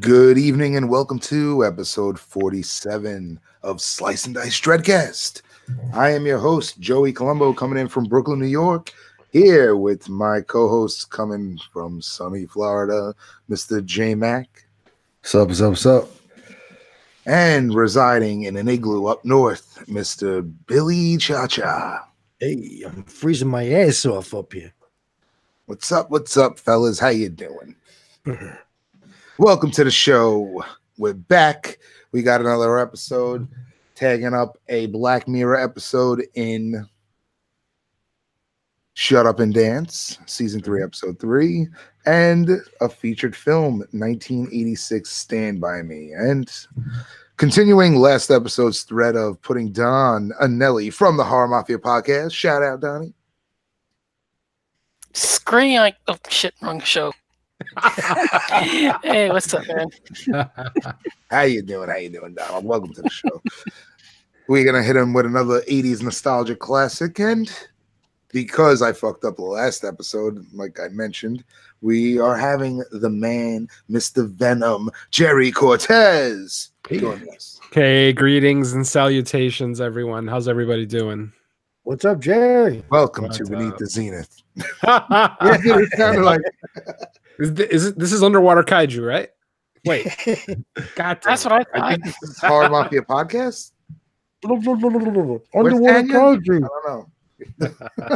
Good evening and welcome to episode 47 of Slice and Dice Dreadcast. I am your host, Joey Colombo, coming in from Brooklyn, New York, here with my co-hosts coming from sunny Florida, Mr. J Mac. What's up? And residing in an igloo up north, Mr. Billy Cha-Cha. Hey, I'm freezing my ass off up here. What's up, fellas? How you doing? Welcome to the show. We're back. We got another episode, tagging up a Black Mirror episode in Shut Up and Dance, Season 3, Episode 3, and a featured film, 1986 Stand By Me. And continuing last episode's thread of putting Don Anelli from the Horror Mafia podcast. Shout out, Donnie. Screen like, oh shit, wrong show. Hey, what's up, man? How you doing, Donald? Welcome to the show. We're gonna hit him with another 80s nostalgia classic, and because I fucked up the last episode, like I mentioned, we are having the man, Mr. Venom, Jerry Cortez, join us. Okay, greetings and salutations, everyone. How's everybody doing? What's up, Jerry? Welcome What's to Beneath up? the Zenith. Yeah, It sounded like this is Underwater Kaiju, right? Wait, God, That's what I I thought. think this is Horror Mafia podcast. Underwater Tanya? country. I don't know.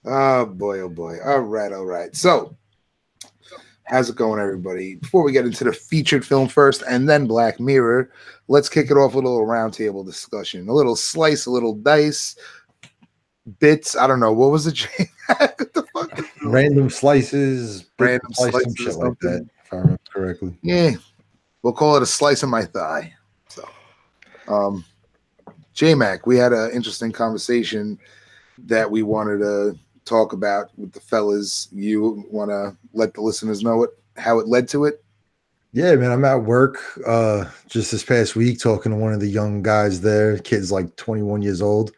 Oh boy. All right. So, how's it going, everybody? Before we get into the featured film first and then Black Mirror, let's kick it off with a little roundtable discussion. A little slice, a little dice, bits. I don't know. What was it? What the fuck? Random slices, Random some slices shit or like that, something. if I remember correctly. Yeah. We'll call it a slice of my thigh. So, J-Mac, we had an interesting conversation that we wanted to talk about with the fellas. You want to let the listeners know how it led to it? Yeah, man, I'm at work just this past week talking to one of the young guys there. Kid's like 21 years old.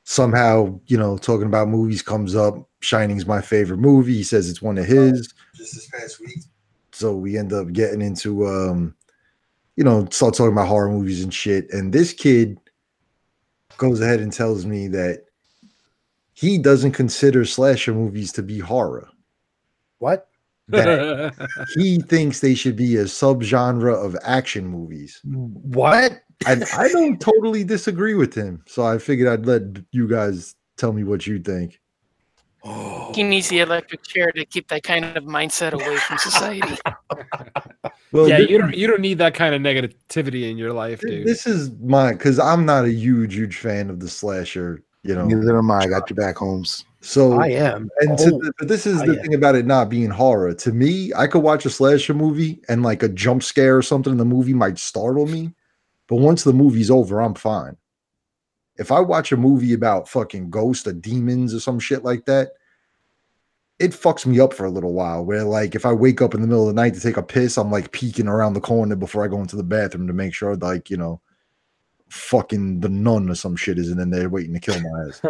Somehow, talking about movies comes up. Shining's my favorite movie. He says it's one of his. Just this past week. So we end up getting into, start talking about horror movies and shit. And this kid goes ahead and tells me that he doesn't consider slasher movies to be horror. What? That he thinks they should be a subgenre of action movies. What? And I don't totally disagree with him. So I figured I'd let you guys tell me what you think. Oh, He needs the electric chair to keep that kind of mindset away from society. Well, yeah, this, you don't need that kind of negativity in your life, dude. this is mine because I'm not a huge fan of the slasher, Neither am I. I got your back, Holmes. So I am. And but this is the thing about it not being horror. To me, I could watch a slasher movie and like a jump scare or something in the movie might startle me. But once the movie's over, I'm fine. If I watch a movie about fucking ghosts or demons or some shit like that, it fucks me up for a little while. Where like if I wake up in the middle of the night to take a piss, I'm like peeking around the corner before I go into the bathroom to make sure like, fucking the nun or some shit isn't in there waiting to kill my ass.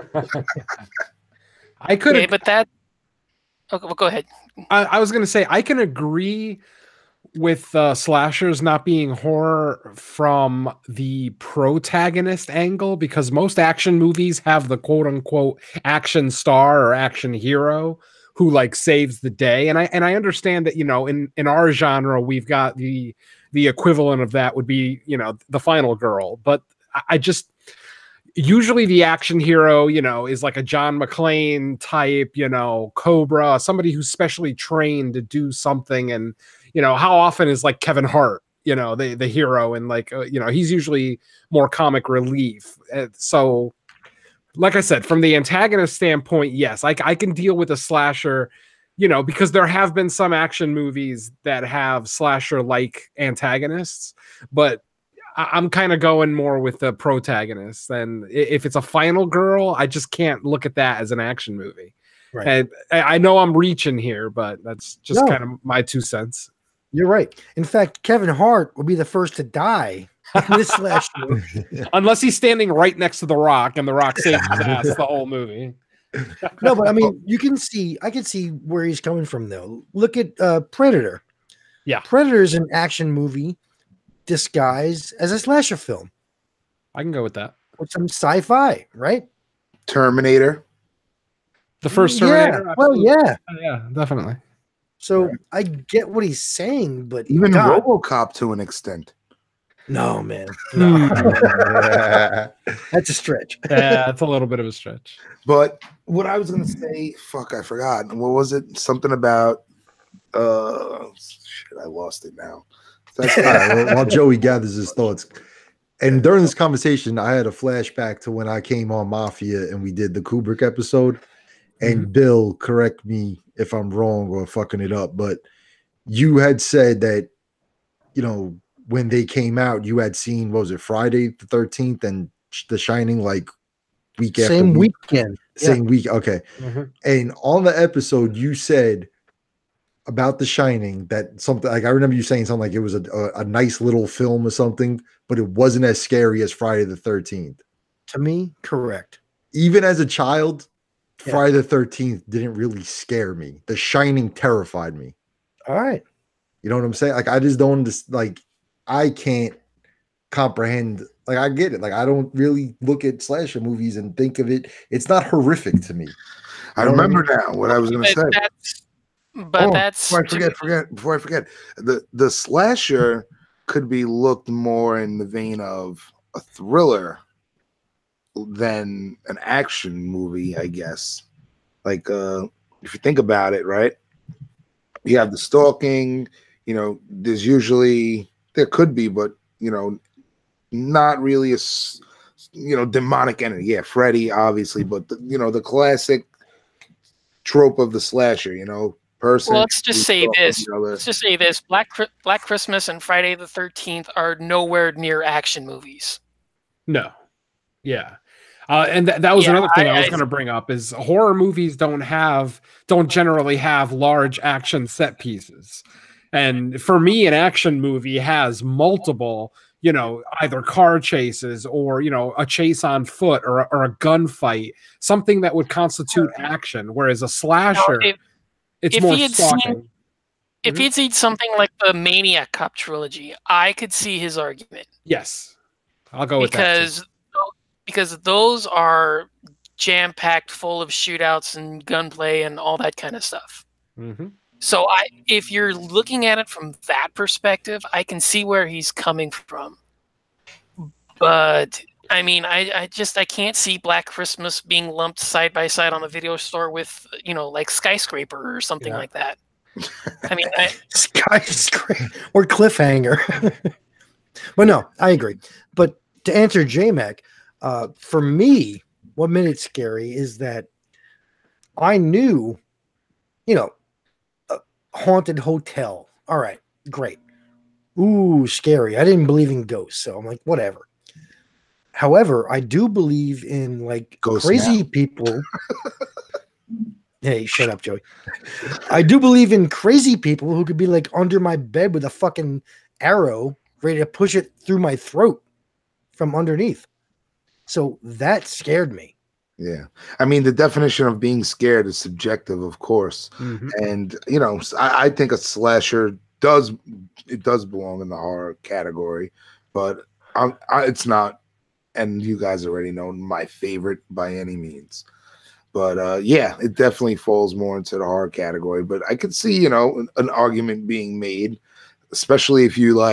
I could. Okay, but that. Okay, well, go ahead. I was gonna say I can agree with slashers not being horror from the protagonist angle because most action movies have the quote unquote action star or action hero who like saves the day, and I understand that in our genre we've got the equivalent of that would be the final girl, but I just usually the action hero is like a John McClane type, Cobra, somebody who's specially trained to do something. And how often is like Kevin Hart the hero, and like he's usually more comic relief. So like I said, from the antagonist standpoint, yes, I can deal with a slasher, because there have been some action movies that have slasher like antagonists, but I'm kind of going more with the protagonist. And if it's a final girl, I just can't look at that as an action movie. Right. And I know I'm reaching here, but that's just kind of my 2 cents. You're right. In fact, Kevin Hart will be the first to die in this slasher movie. Unless he's standing right next to The Rock and The Rock saves his ass the whole movie. No, but I mean, I can see where he's coming from though. Look at Predator. Yeah. Predator is an action movie disguised as a slasher film I can go with that. with some sci-fi, right? Terminator. The first Yeah. Terminator. Well, absolutely. yeah. Yeah, definitely. So I get what he's saying, but Even God, RoboCop to an extent. no, man, no. Yeah. That's a stretch. Yeah, it's a little bit of a stretch. But what I was gonna say, fuck, I forgot. What was it? Something about shit, I lost it now. All right, while Joey gathers his thoughts. And during this conversation, I had a flashback to when I came on Mafia and we did the Kubrick episode. And Bill, correct me if I'm wrong or fucking it up, but you had said that, you know, when they came out, you had seen, what was it, Friday the 13th and The Shining like week after Same week? weekend. Same week. Okay. And on the episode, you said about The Shining that something like I remember you saying something like it was a nice little film or something, but it wasn't as scary as Friday the 13th. To me, correct. Even as a child, Yeah. Friday the 13th didn't really scare me. The Shining terrified me. All right. You know what I'm saying? Like I just don't like I can't comprehend. Like I get it. Like I don't really look at slasher movies and think of it. It's not horrific to me. I remember now what I was gonna say. That's Before I forget, the slasher could be looked more in the vein of a thriller than an action movie, I guess. Like if you think about it, right? You have the stalking, you know, there could be, but you know, not really a demonic entity. Yeah, Freddy, obviously, but the classic trope of the slasher, person. Well, let's just say this. Let's just say this: Black Christmas and Friday the 13th are nowhere near action movies. No. Yeah. And that was another thing I was going to bring up is horror movies don't generally have large action set pieces. And for me, an action movie has multiple, either car chases or, a chase on foot or a gunfight, something that would constitute action. Whereas a slasher, it's more stalking. If he'd seen something like the Maniac Cop trilogy, I could see his argument. Yes. I'll go with that. Because those are jam-packed full of shootouts and gunplay and all that kind of stuff. Mm-hmm. So if you're looking at it from that perspective, I can see where he's coming from. But I mean, I can't see Black Christmas being lumped side by side on the video store with, like Skyscraper or something like that. I mean, Skyscraper or Cliffhanger. But no, I agree. But to answer J-Mac, for me, what made it scary is that I knew, a haunted hotel. All right, great. Ooh, scary. I didn't believe in ghosts, so I'm like, whatever. However, I do believe in like ghosts crazy people. Hey, shut up, Joey. I do believe in crazy people who could be like under my bed with a fucking arrow ready to push it through my throat from underneath. So that scared me. Yeah. I mean, the definition of being scared is subjective, of course. Mm-hmm. And, I think a slasher does belong in the horror category, but it's not, and you guys already know, my favorite by any means. But, yeah, it definitely falls more into the horror category. But I could see, an argument being made, especially if you,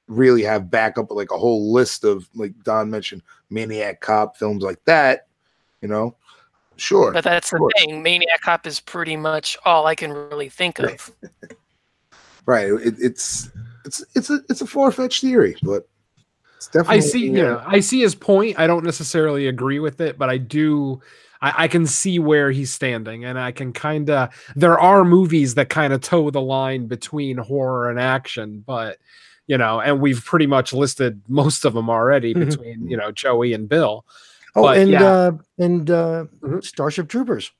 really have backup, like a whole list of, like Don mentioned, Maniac Cop, films like that, sure. But that's the thing. Maniac Cop is pretty much all I can really think of. Right. It's a far-fetched theory, but it's definitely. I see his point. I don't necessarily agree with it, but I can see where he's standing, and I can there are movies that kind of toe the line between horror and action, but and we've pretty much listed most of them already between, Joey and Bill. Oh, but, Starship Troopers.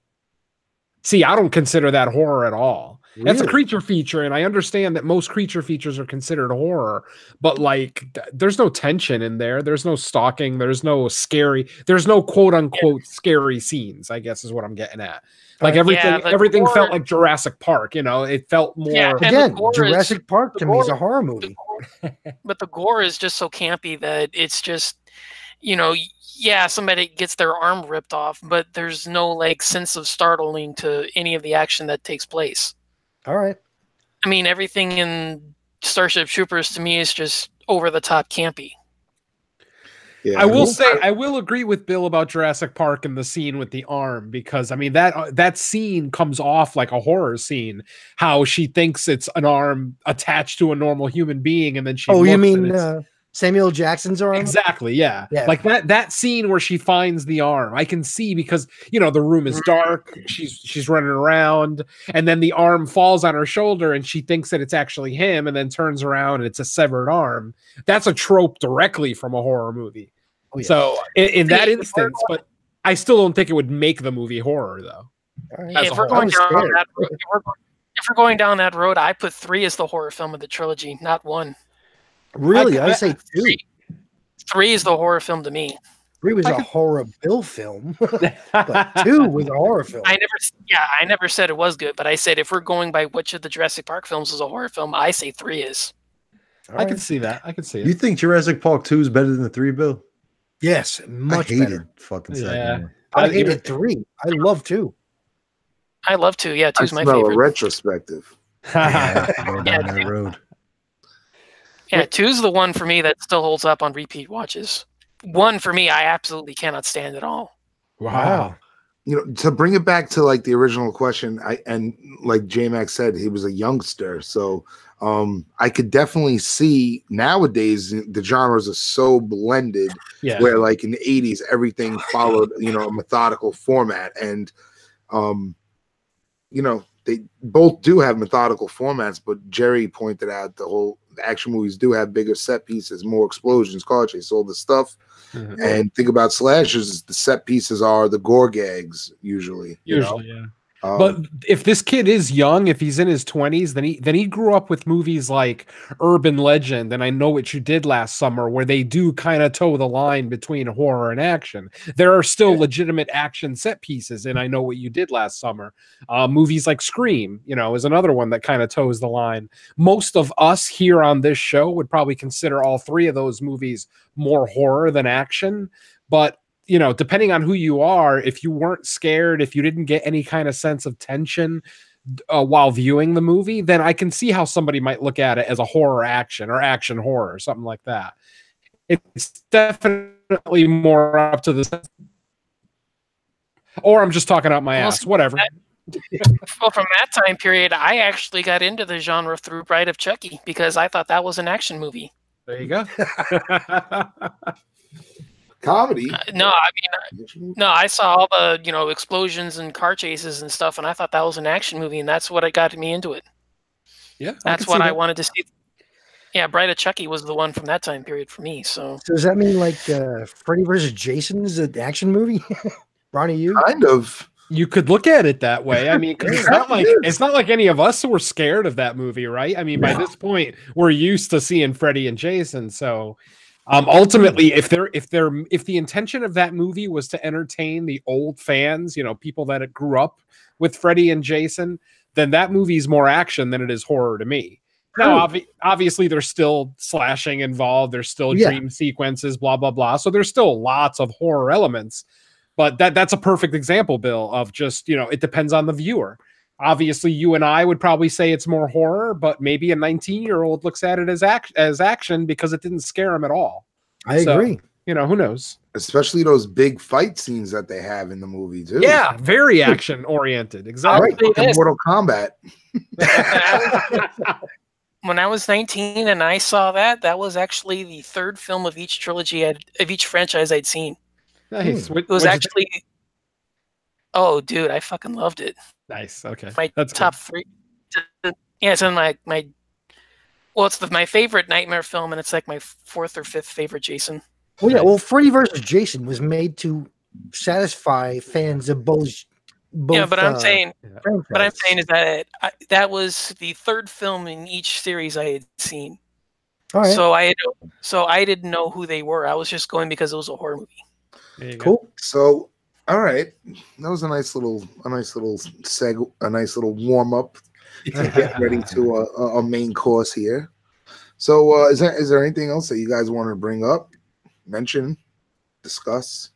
See, I don't consider that horror at all. It's a Really? creature feature, and I understand that most creature features are considered horror, but like there's no tension in there. There's no stalking. There's no scary. There's no quote unquote scary scenes, I guess is what I'm getting at. Like everything felt like Jurassic Park, it felt more. Yeah, and Again, the gore Jurassic Park to me is a gore- horror the movie. gore- but the gore is just so campy that it's just, yeah, somebody gets their arm ripped off, but there's no like sense of startling to any of the action that takes place. All right. I mean, everything in Starship Troopers to me is just over the top campy. Yeah, I will say I will agree with Bill about Jurassic Park and the scene with the arm, because I mean that scene comes off like a horror scene. How she thinks it's an arm attached to a normal human being, and then she. Oh, you mean Samuel Jackson's arm? Exactly. Yeah. Yeah. Like that scene where she finds the arm, I can see, because the room is dark. She's running around, and then the arm falls on her shoulder, and she thinks that it's actually him, and then turns around and it's a severed arm. That's a trope directly from a horror movie. Oh, yeah. So in that instance, but I still don't think it would make the movie horror, though. All right. As If a we're whole. going down that road, if we're going down that road, I put 3 as the horror film of the trilogy, not 1. Really? I say 2. 3 is the horror film to me. 3 was a horror Bill film, but 2 was a horror film. I never said it was good, but I said if we're going by which of the Jurassic Park films is a horror film, I say 3 is. All I right. can see that. I can see it. You think Jurassic Park 2 is better than the 3, Bill? Yes, much I hated better. fucking Yeah. second one. I hated 3. I love 2. I love 2. Yeah, I 2's my smell a favorite. retrospective. I have to go down Yeah, that dude. road. Yeah, 2's the one for me that still holds up on repeat watches. 1 for me, I absolutely cannot stand at all. Wow. To bring it back to like the original question, and like J-Max said, he was a youngster, so I could definitely see nowadays the genres are so blended, Yeah. where like in the 80s everything followed a methodical format, and they both do have methodical formats, but Jerry pointed out the action movies do have bigger set pieces, more explosions, car chase, all the stuff. Mhm. And think about slashers, the set pieces are the gore gags usually. Usually, yeah. Um, But if this kid is young, if he's in his 20s, then he grew up with movies like Urban Legend and I Know What You Did Last Summer, where they do kind of toe the line between horror and action. There are still legitimate action set pieces in I Know What You Did Last Summer. Movies like Scream, is another one that kind of toes the line. Most of us here on this show would probably consider all 3 of those movies more horror than action, but depending on who you are, if you weren't scared, if you didn't get any kind of sense of tension while viewing the movie, then I can see how somebody might look at it as a horror action or action horror, something like that. It's definitely more up to the, or I'm just talking out my ass, whatever. Well, from that time period, I actually got into the genre through Bride of Chucky because I thought that was an action movie. There you go. comedy. No, I saw all the explosions and car chases and stuff, and I thought that was an action movie, and that's what got me into it. Yeah, That's what I wanted to see. Yeah, Bride of Chucky was the one from that time period for me. So does that mean like Freddy versus Jason is an action movie? Ronnie, you? Kind of. You could look at it that way. I mean, 'cause it's not like any of us were scared of that movie, right? I mean, by this point, we're used to seeing Freddy and Jason. So, ultimately, if the intention of that movie was to entertain the old fans, people that grew up with Freddy and Jason, then that movie's more action than it is horror to me. Now, obviously, there's still slashing involved. There's still dream sequences, blah blah blah. So there's still lots of horror elements. But that's a perfect example, Bill, of just, it depends on the viewer. Obviously, you and I would probably say it's more horror, but maybe a 19-year-old looks at it as action because it didn't scare him at all. I agree. Who knows? Especially those big fight scenes that they have in the movie, too. Yeah, very action-oriented. Exactly. Like Mortal Kombat. when I was 19 and I saw that was actually the 3rd film of each trilogy of each franchise I'd seen. Nice. It was actually, oh, dude, I fucking loved it. Nice. Okay, That's top 3. Yeah, it's in my it's my favorite Nightmare film, and it's like my 4th or 5th favorite Jason. Well, yeah. Well, Freddy versus Jason was made to satisfy fans of both both. Yeah, but I'm saying, franchises. what I'm saying is that that was the third film in each series I had seen. All right, So I didn't know who they were. I was just going because it was a horror movie. There you go. cool. So, all right, that was a nice little warm up to get ready to a main course here. So, is there anything else that you guys want to bring up, mention, discuss,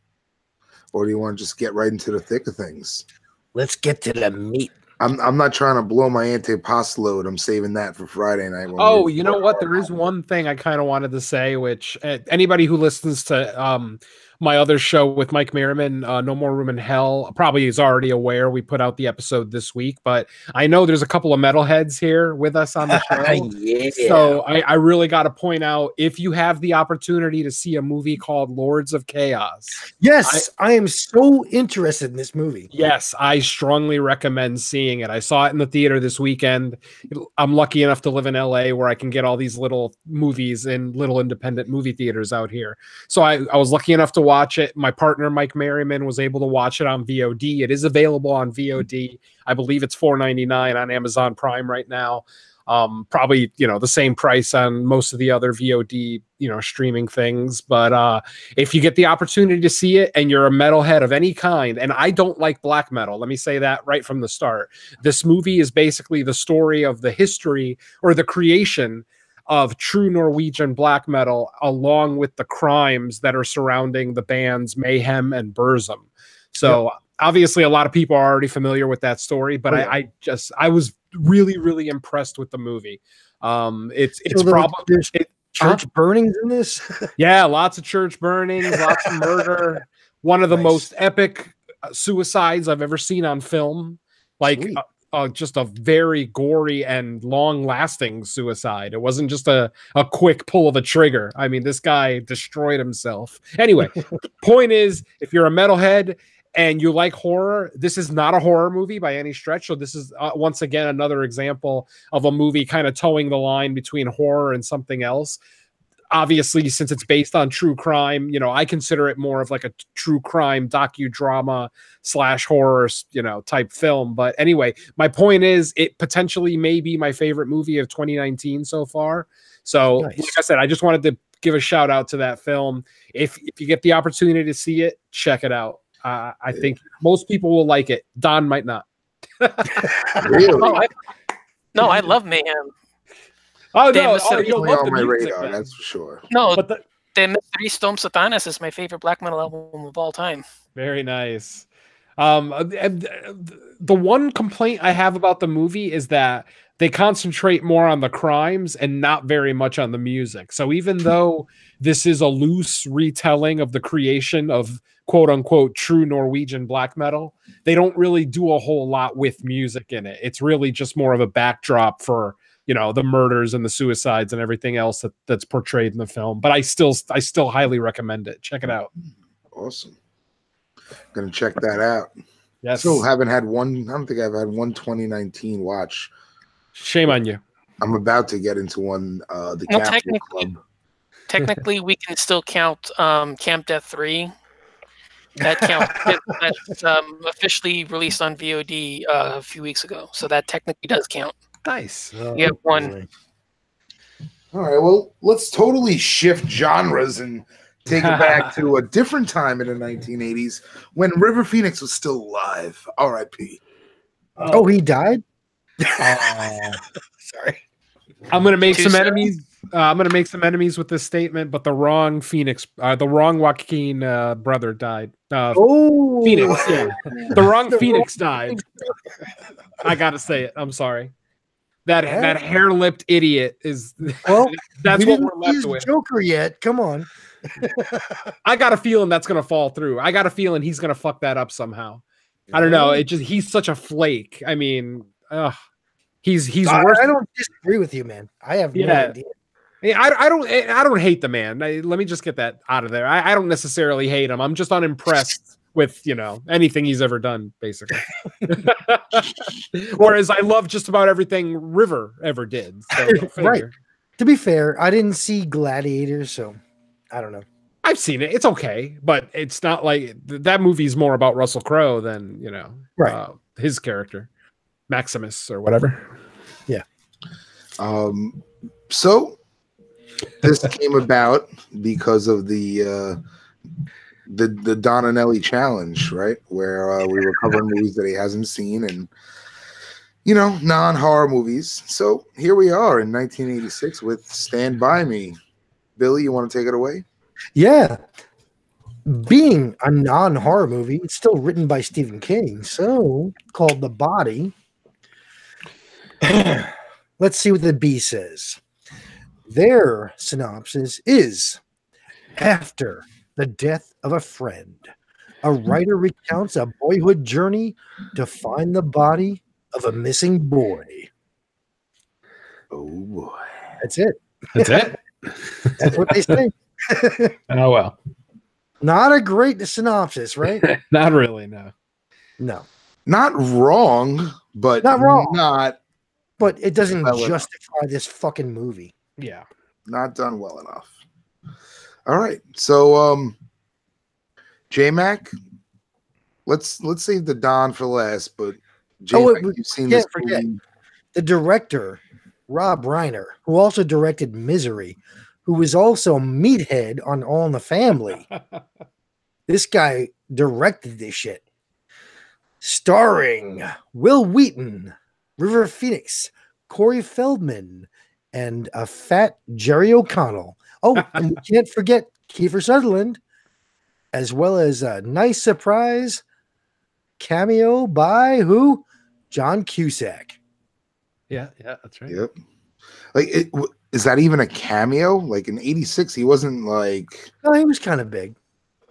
or do you want to just get right into the thick of things? Let's get to the meat. I'm not trying to blow my antipasto load. I'm saving that for Friday night. Oh, you know what? There is one thing I kind of wanted to say, which anybody who listens to my other show with Mike Merriman, No More Room in Hell, probably is already aware. We put out the episode this week, but I know there's a couple of metalheads here with us on the show. Yeah. So I really got to point out, if you have the opportunity to see a movie called Lords of Chaos. Yes, I am so interested in this movie. Yes, I strongly recommend seeing it. I saw it in the theater this weekend. I'm lucky enough to live in LA where I can get all these little movies in little independent movie theaters out here. So I was lucky enough to watch it. My partner, Mike Merriman, was able to watch it on VOD. It is available on VOD. I believe it's $4.99 on Amazon Prime right now. Probably, the same price on most of the other VOD, streaming things. But if you get the opportunity to see it and you're a metalhead of any kind, and I don't like black metal, let me say that right from the start. This movie is basically the story of the history or the creation of true Norwegian black metal, along with the crimes that are surrounding the bands Mayhem and Burzum. So obviously a lot of people are already familiar with that story, but I was really, really impressed with the movie. It's probably church burnings in this. Yeah, lots of church burnings, lots of murder. One of the most epic suicides I've ever seen on film. Like just a very gory and long-lasting suicide. It wasn't just a quick pull of a trigger. I mean, this guy destroyed himself. Anyway, point is, if you're a metalhead and you like horror, this is not a horror movie by any stretch. So this is, once again, another example of a movie kind of towing the line between horror and something else. Obviously, since it's based on true crime, I consider it more of like a true crime docudrama / horror, type film. But anyway, my point is, it potentially may be my favorite movie of 2019 so far. So, like I said, I just wanted to give a shout out to that film. If you get the opportunity to see it, check it out. I think most people will like it. Don might not. Really? I love Mayhem. Oh, They no. must Oh, have you'll Only love on the my music, radar, man. that's for sure. No, But the, the Mystery Storm Satanas is my favorite black metal album of all time. Very nice. The one complaint I have about the movie is that they concentrate more on the crimes and not very much on the music. So even though this is a loose retelling of the creation of quote unquote true Norwegian black metal, they don't really do a whole lot with music in it. It's really just more of a backdrop for, the murders and the suicides and everything else that's portrayed in the film. But I still highly recommend it. Check it out. Awesome. Gonna check that out. Yes. Still haven't had one. I don't think I've had one 2019 watch. Shame on you. I'm about to get into one. The Well, Capitol Club. Technically, we can still count Camp Death 3. That counts. That's officially released on VOD a few weeks ago, so that technically does count. Nice. You have one. All right. Well, let's totally shift genres and take it back to a different time in the 1980s when River Phoenix was still alive. R.I.P. Oh, he died? Sorry. I'm gonna make Too some soon? enemies. I'm gonna make some enemies with this statement, but the wrong Joaquin brother died. Oh, Phoenix, yeah. The wrong Phoenix died. I gotta say it. I'm sorry. That hair-lipped idiot is. Well, that's we what didn't we're left use with. Joker yet. Come on. I got a feeling that's gonna fall through. I got a feeling he's gonna fuck that up somehow. I don't know. He's such a flake. I mean, he's worse. I don't disagree with you, man. I have no idea. Yeah, I don't hate the man. Let me just get that out of there. I don't necessarily hate him. I'm just unimpressed with anything he's ever done, basically. Whereas I love just about everything River ever did. So Right. To be fair, I didn't see Gladiator, so I don't know. I've seen it. It's okay, but it's not like that movie's more about Russell Crowe than Right. his character, Maximus or whatever. So this came about because of the Donanelli challenge, right? Where we were covering movies that he hasn't seen and non-horror movies. So here we are in 1986 with Stand By Me. Billy, you want to take it away? Yeah. Being a non-horror movie, it's still written by Stephen King, so called The Body. Let's see what the B says. Their synopsis is: after the death of a friend, a writer recounts a boyhood journey to find the body of a missing boy. Oh boy. That's it. That's it. That's what they say. Oh well, Not a great synopsis, right? not really. No. No. Not wrong, but Not wrong. Not But it doesn't Well enough. justify this fucking movie. Yeah. not done well enough. All right. So J-Mac, let's save the Don for last, but J-Mac, you've seen this forget. movie. The director, Rob Reiner, who also directed Misery, who was also Meathead on All in the Family. This guy directed this shit. Starring Will Wheaton, River Phoenix, Corey Feldman, and a fat Jerry O'Connell. Oh, and we can't forget Kiefer Sutherland, as well as a nice surprise cameo by who? John Cusack. Yeah, that's right. Yep. Like, is that even a cameo? Like in '86, he wasn't like Oh, he was kind of big.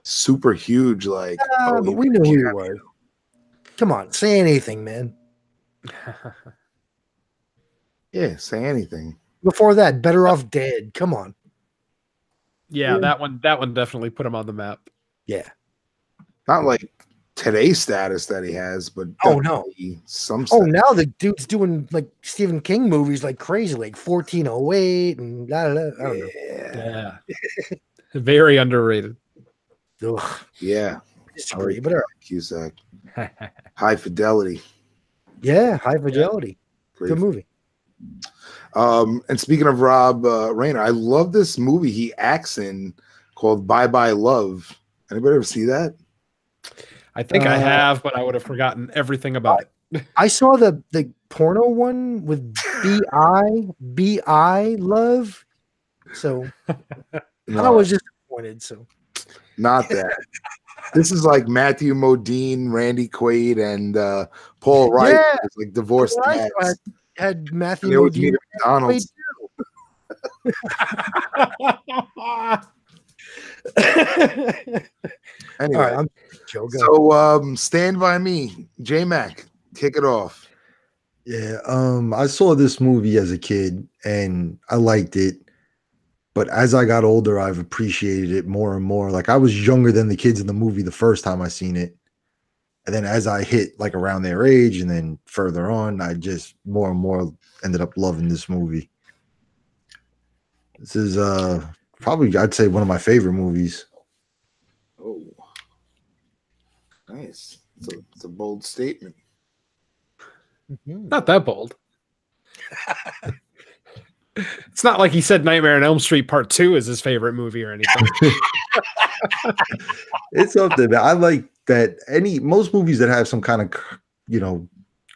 super huge. Like, But we knew who he was. Come on, say anything, man. Yeah, say anything. Before that, Better Off Dead. Come on. Yeah, that one definitely put him on the map. Yeah. Not like today's status that he has, but Oh, no. definitely some. Oh, status. now the dude's doing like Stephen King movies like crazy, like 1408 and blah, blah, blah. I don't know. Yeah, Yeah. Very underrated. Ugh, yeah. disagree, but all right. Cusack, High Fidelity, Yeah, High Fidelity. great. Good movie. And speaking of Rob Reiner, I love this movie he acts in called Bye Bye Love. Anybody ever see that? I think I have, but I would have forgotten everything about it. I saw the porno one with B.I. Love. So I was disappointed. So Not that. This is like Matthew Modine, Randy Quaid, and Paul Wright. Yeah. It's like divorced Right, dads. had Matthew They always meet Modine. at McDonald's. Anyway, All right, I'm Joe. Go. so Stand By Me. J-Mac, kick it off. Yeah, I saw this movie as a kid and I liked it. But as I got older, I've appreciated it more and more. Like I was younger than the kids in the movie the first time I seen it. And then as I hit like around their age and then further on, I just more and more ended up loving this movie. This is probably, I'd say, one of my favorite movies. Oh, nice. It's a bold statement. Not that bold. It's not like he said Nightmare on Elm Street Part 2 is his favorite movie or anything. It's something that I like that most movies that have some kind of,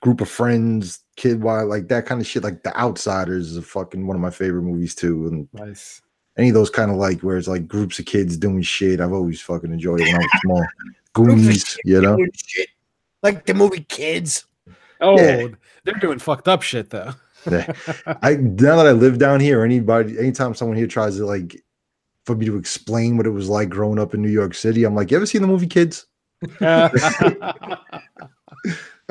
group of friends, kid wild, like that kind of shit, like The Outsiders is a fucking one of my favorite movies too. And Nice. any of those kind of like where it's like groups of kids doing shit, I've always fucking enjoyed it when I was small. Goonies, Like the movie Kids. Oh, Yeah. They're doing fucked up shit though. Now that I live down here, anytime someone here tries to for me to explain what it was like growing up in New York City, I'm like, you ever seen the movie Kids? That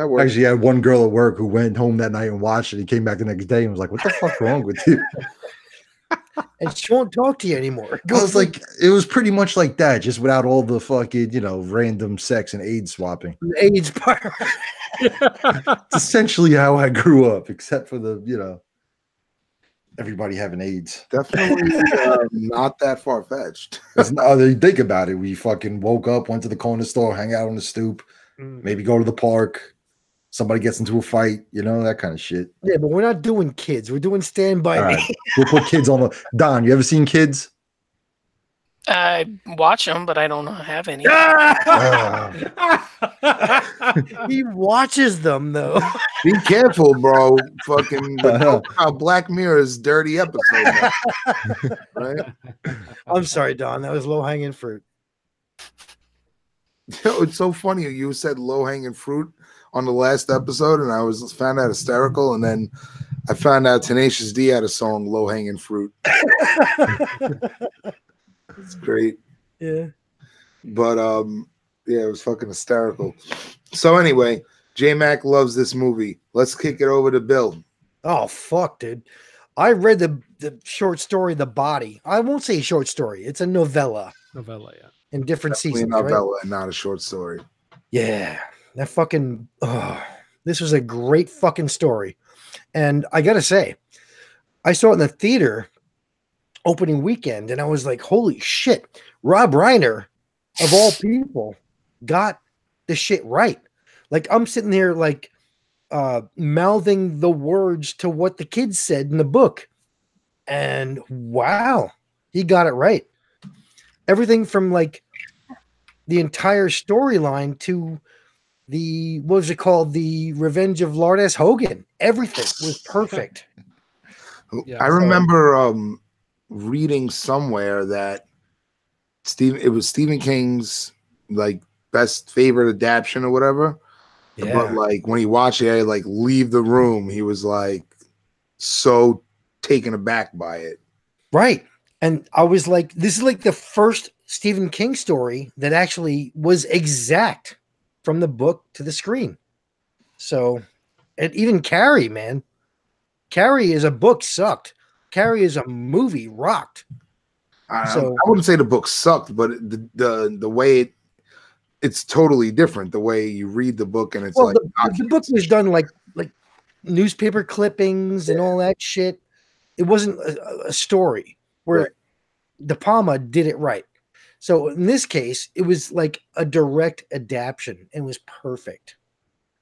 works. Actually, I had one girl at work who went home that night and watched it and came back the next day and was like, what the fuck's wrong with you? And she won't talk to you anymore. I was like, it was pretty much like that, just without all the fucking, random sex and AIDS swapping. The AIDS part. It's essentially how I grew up, except for the. everybody having AIDS. Definitely not that far fetched. You think about it. We fucking woke up, went to the corner store, hang out on the stoop, maybe go to the park. Somebody gets into a fight, that kind of shit. Yeah, but we're not doing kids. We're doing Stand By Me. Right. We'll put kids on the. Don, you ever seen Kids? I watch them, but I don't have any. He watches them though. Be careful, bro. Fucking Black Mirror's dirty episode. Right? I'm sorry, Don. That was low hanging fruit. It's so funny. You said low hanging fruit on the last episode, and I found out hysterical, and then I found out Tenacious D had a song "Low Hanging Fruit." It's great. Yeah. But yeah, it was fucking hysterical. So anyway, J-Mac loves this movie. Let's kick it over to Bill. Oh fuck, dude. I read the short story The Body. I won't say short story. It's a novella. Novella, yeah. In different Definitely seasons. a novella right? and not a short story. Yeah. That fucking this was a great fucking story. And I gotta say, I saw it in the theater opening weekend, and I was like, holy shit, Rob Reiner, of all people, got the shit right. Like, I'm sitting there like mouthing the words to what the kids said in the book. And wow, he got it right. Everything from like the entire storyline to the, what was it called? The Revenge of Lord S. Hogan. Everything was perfect. I remember reading somewhere that it was Stephen King's like best favorite adaptation or whatever. Yeah. But like when he watched it, I like leave the room. He was like so taken aback by it. Right. And I was like, this is like the first Stephen King story that actually was exact from the book to the screen. So, and even Carrie, man. Carrie as a book sucked. Carrie as a movie rocked. I wouldn't say the book sucked, but the way it's totally different. The way you read the book, and it's like the book was done like newspaper clippings and all that shit. It wasn't a story where De Palma did it right. So in this case, it was like a direct adaptation and was perfect.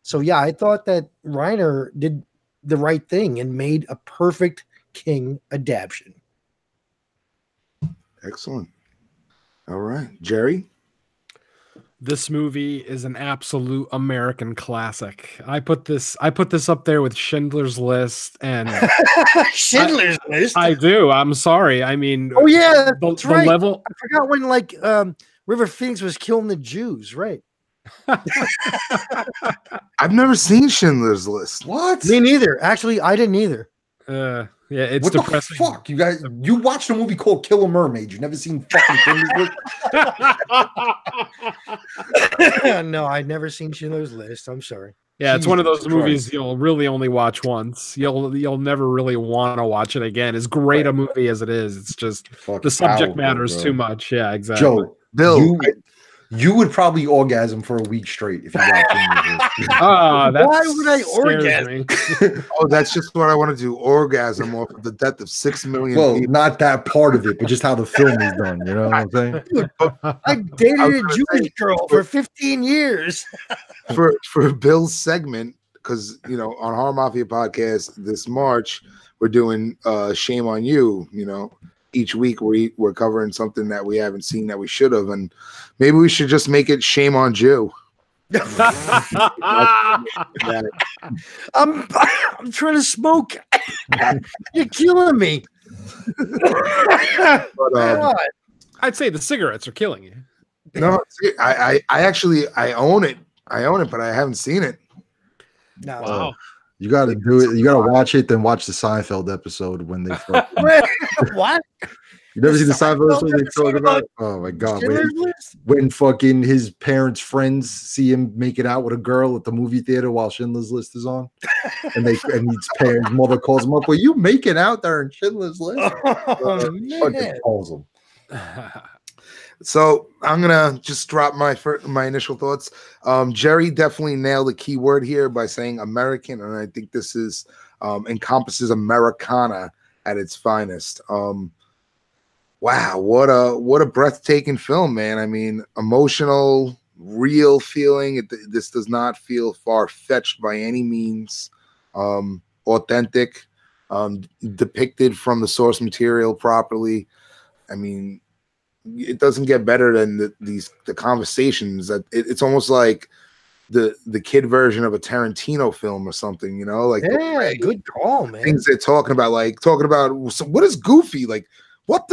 So yeah, I thought that Reiner did the right thing and made a perfect King adaptation. Excellent. All right, Jerry. This movie is an absolute American classic. I put this up there with Schindler's List and Schindler's List. I do. I'm sorry. I mean, oh yeah, that's the right. Level. I forgot when like River Phoenix was killing the Jews, right? I've never seen Schindler's List. What? Me neither. Actually, I didn't either. Yeah, it's what depressing. The fuck, you guys? You watched a movie called Killer Mermaid. You never seen fucking Schindler's List? No, I'd never seen Schindler's List. I'm sorry. Yeah, it's one of those movies you'll really only watch once. You'll never really want to watch it again. As great a movie as it is, it's just the subject matters too much. Yeah, exactly. Joe, Bill, you would probably orgasm for a week straight if you watched it. Why would I orgasm? Oh, that's just what I want to do. Orgasm off of the death of 6 million people. Not that part of it, but just how the film is done. You know what I'm saying? Dude, I dated a Jewish girl for 15 years. for Bill's segment, because on Horror Mafia podcast this March, we're doing Shame on You, each week we're covering something that we haven't seen that we should have, and maybe we should just make it Shame on Jew. I'm trying to smoke. You're killing me. But, I'd say the cigarettes are killing you. No, I actually own it. I own it, but I haven't seen it. No. Wow. You got to do it. You got to watch it, then watch the Seinfeld episode when they. What? You never seen the Seinfeld episode they talk about? Oh my god! When fucking his parents' friends see him making out with a girl at the movie theater while Schindler's List is on, and his mother calls him up. Well, you making out there in Schindler's List? Oh man! Calls him. So I'm gonna just drop my initial thoughts. Jerry definitely nailed the key word here by saying American, and I think this is encompasses Americana at its finest. Wow, what a breathtaking film, man. I mean, emotional, real feeling. This does not feel far-fetched by any means. Authentic, depicted from the source material properly. I mean, it doesn't get better than the conversations. That it's almost like the kid version of a Tarantino film or something, you know? Like, yeah, good call, man. Things they're talking about, so what is Goofy? Like, what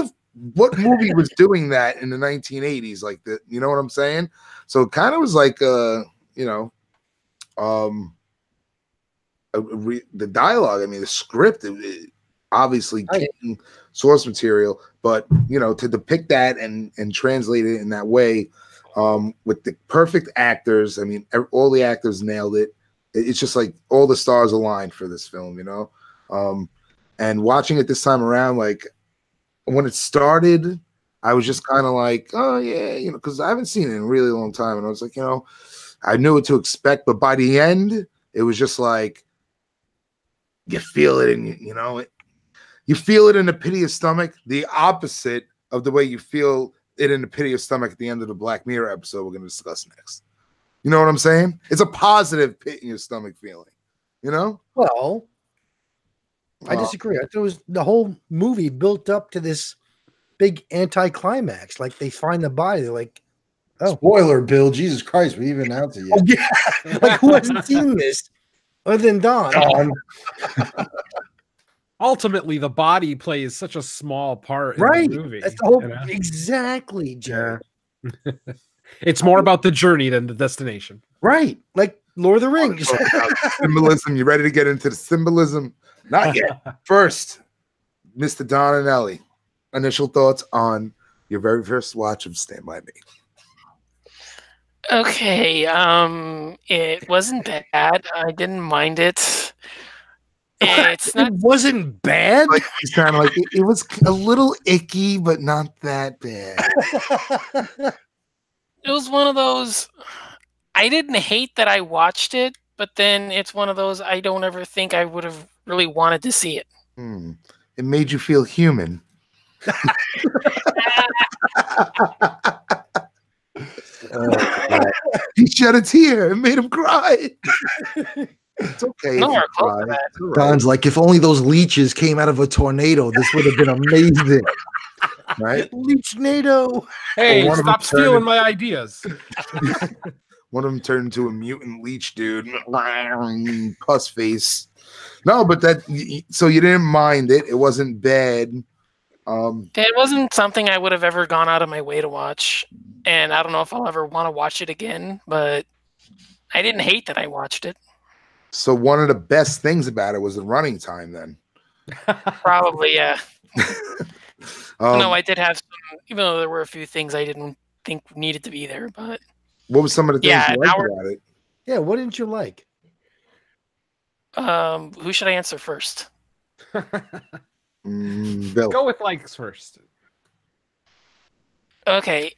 movie was doing that in the 1980s? Like, you know what I'm saying? So it kind of was like, you know, the dialogue. I mean, the script, it obviously king source material, but you know, to depict that and translate it in that way, with the perfect actors. I mean, all the actors nailed it. It's just like all the stars aligned for this film, you know. And watching it this time around, like when it started, I was just kind of like, oh yeah, you know, because I haven't seen it in a really long time, and I was like, you know, I knew what to expect, but by the end, it was just like you feel it, and you know, you feel it in the pit of your stomach. The opposite of the way you feel it in the pit of your stomach at the end of the Black Mirror episode we're going to discuss next. You know what I'm saying? It's a positive pit in your stomach feeling. You know? Well, I disagree. I thought it was the whole movie built up to this big anticlimax. Like they find the body, they're like, "Oh, spoiler, Bill! Jesus Christ, we even announced it yet." Oh yeah, like who hasn't seen this other than Don? Ultimately, the body plays such a small part in the movie. That's the whole, you know? Exactly, Jerry. Yeah. It's more about the journey than the destination. Right. Like Lord of the Rings. Symbolism. You ready to get into the symbolism? Not yet. First, Mr. Don and Ellie, initial thoughts on your very first watch of Stand By Me. Okay. It wasn't bad. I didn't mind it. It's not. It wasn't bad. Like he's kind of like it was a little icky, but not that bad. It was one of those. I didn't hate that I watched it, but then it's one of those I don't ever think I would have really wanted to see it. It made you feel human. He shed a tear. It made him cry. It's okay. No, right. Don's like, if only those leeches came out of a tornado, this would have been amazing. Right? Leech-nado. Hey, stop stealing my ideas. One of them turned into a mutant leech dude. Puss face. No, but so you didn't mind it. It wasn't bad. It wasn't something I would have ever gone out of my way to watch. And I don't know if I'll ever want to watch it again, but I didn't hate that I watched it. So one of the best things about it was the running time then. Probably, yeah. No, I did have some, even though there were a few things I didn't think needed to be there, but what was some of the things you liked about it? Yeah, what didn't you like? Who should I answer first? Bill. Go with likes first. Okay.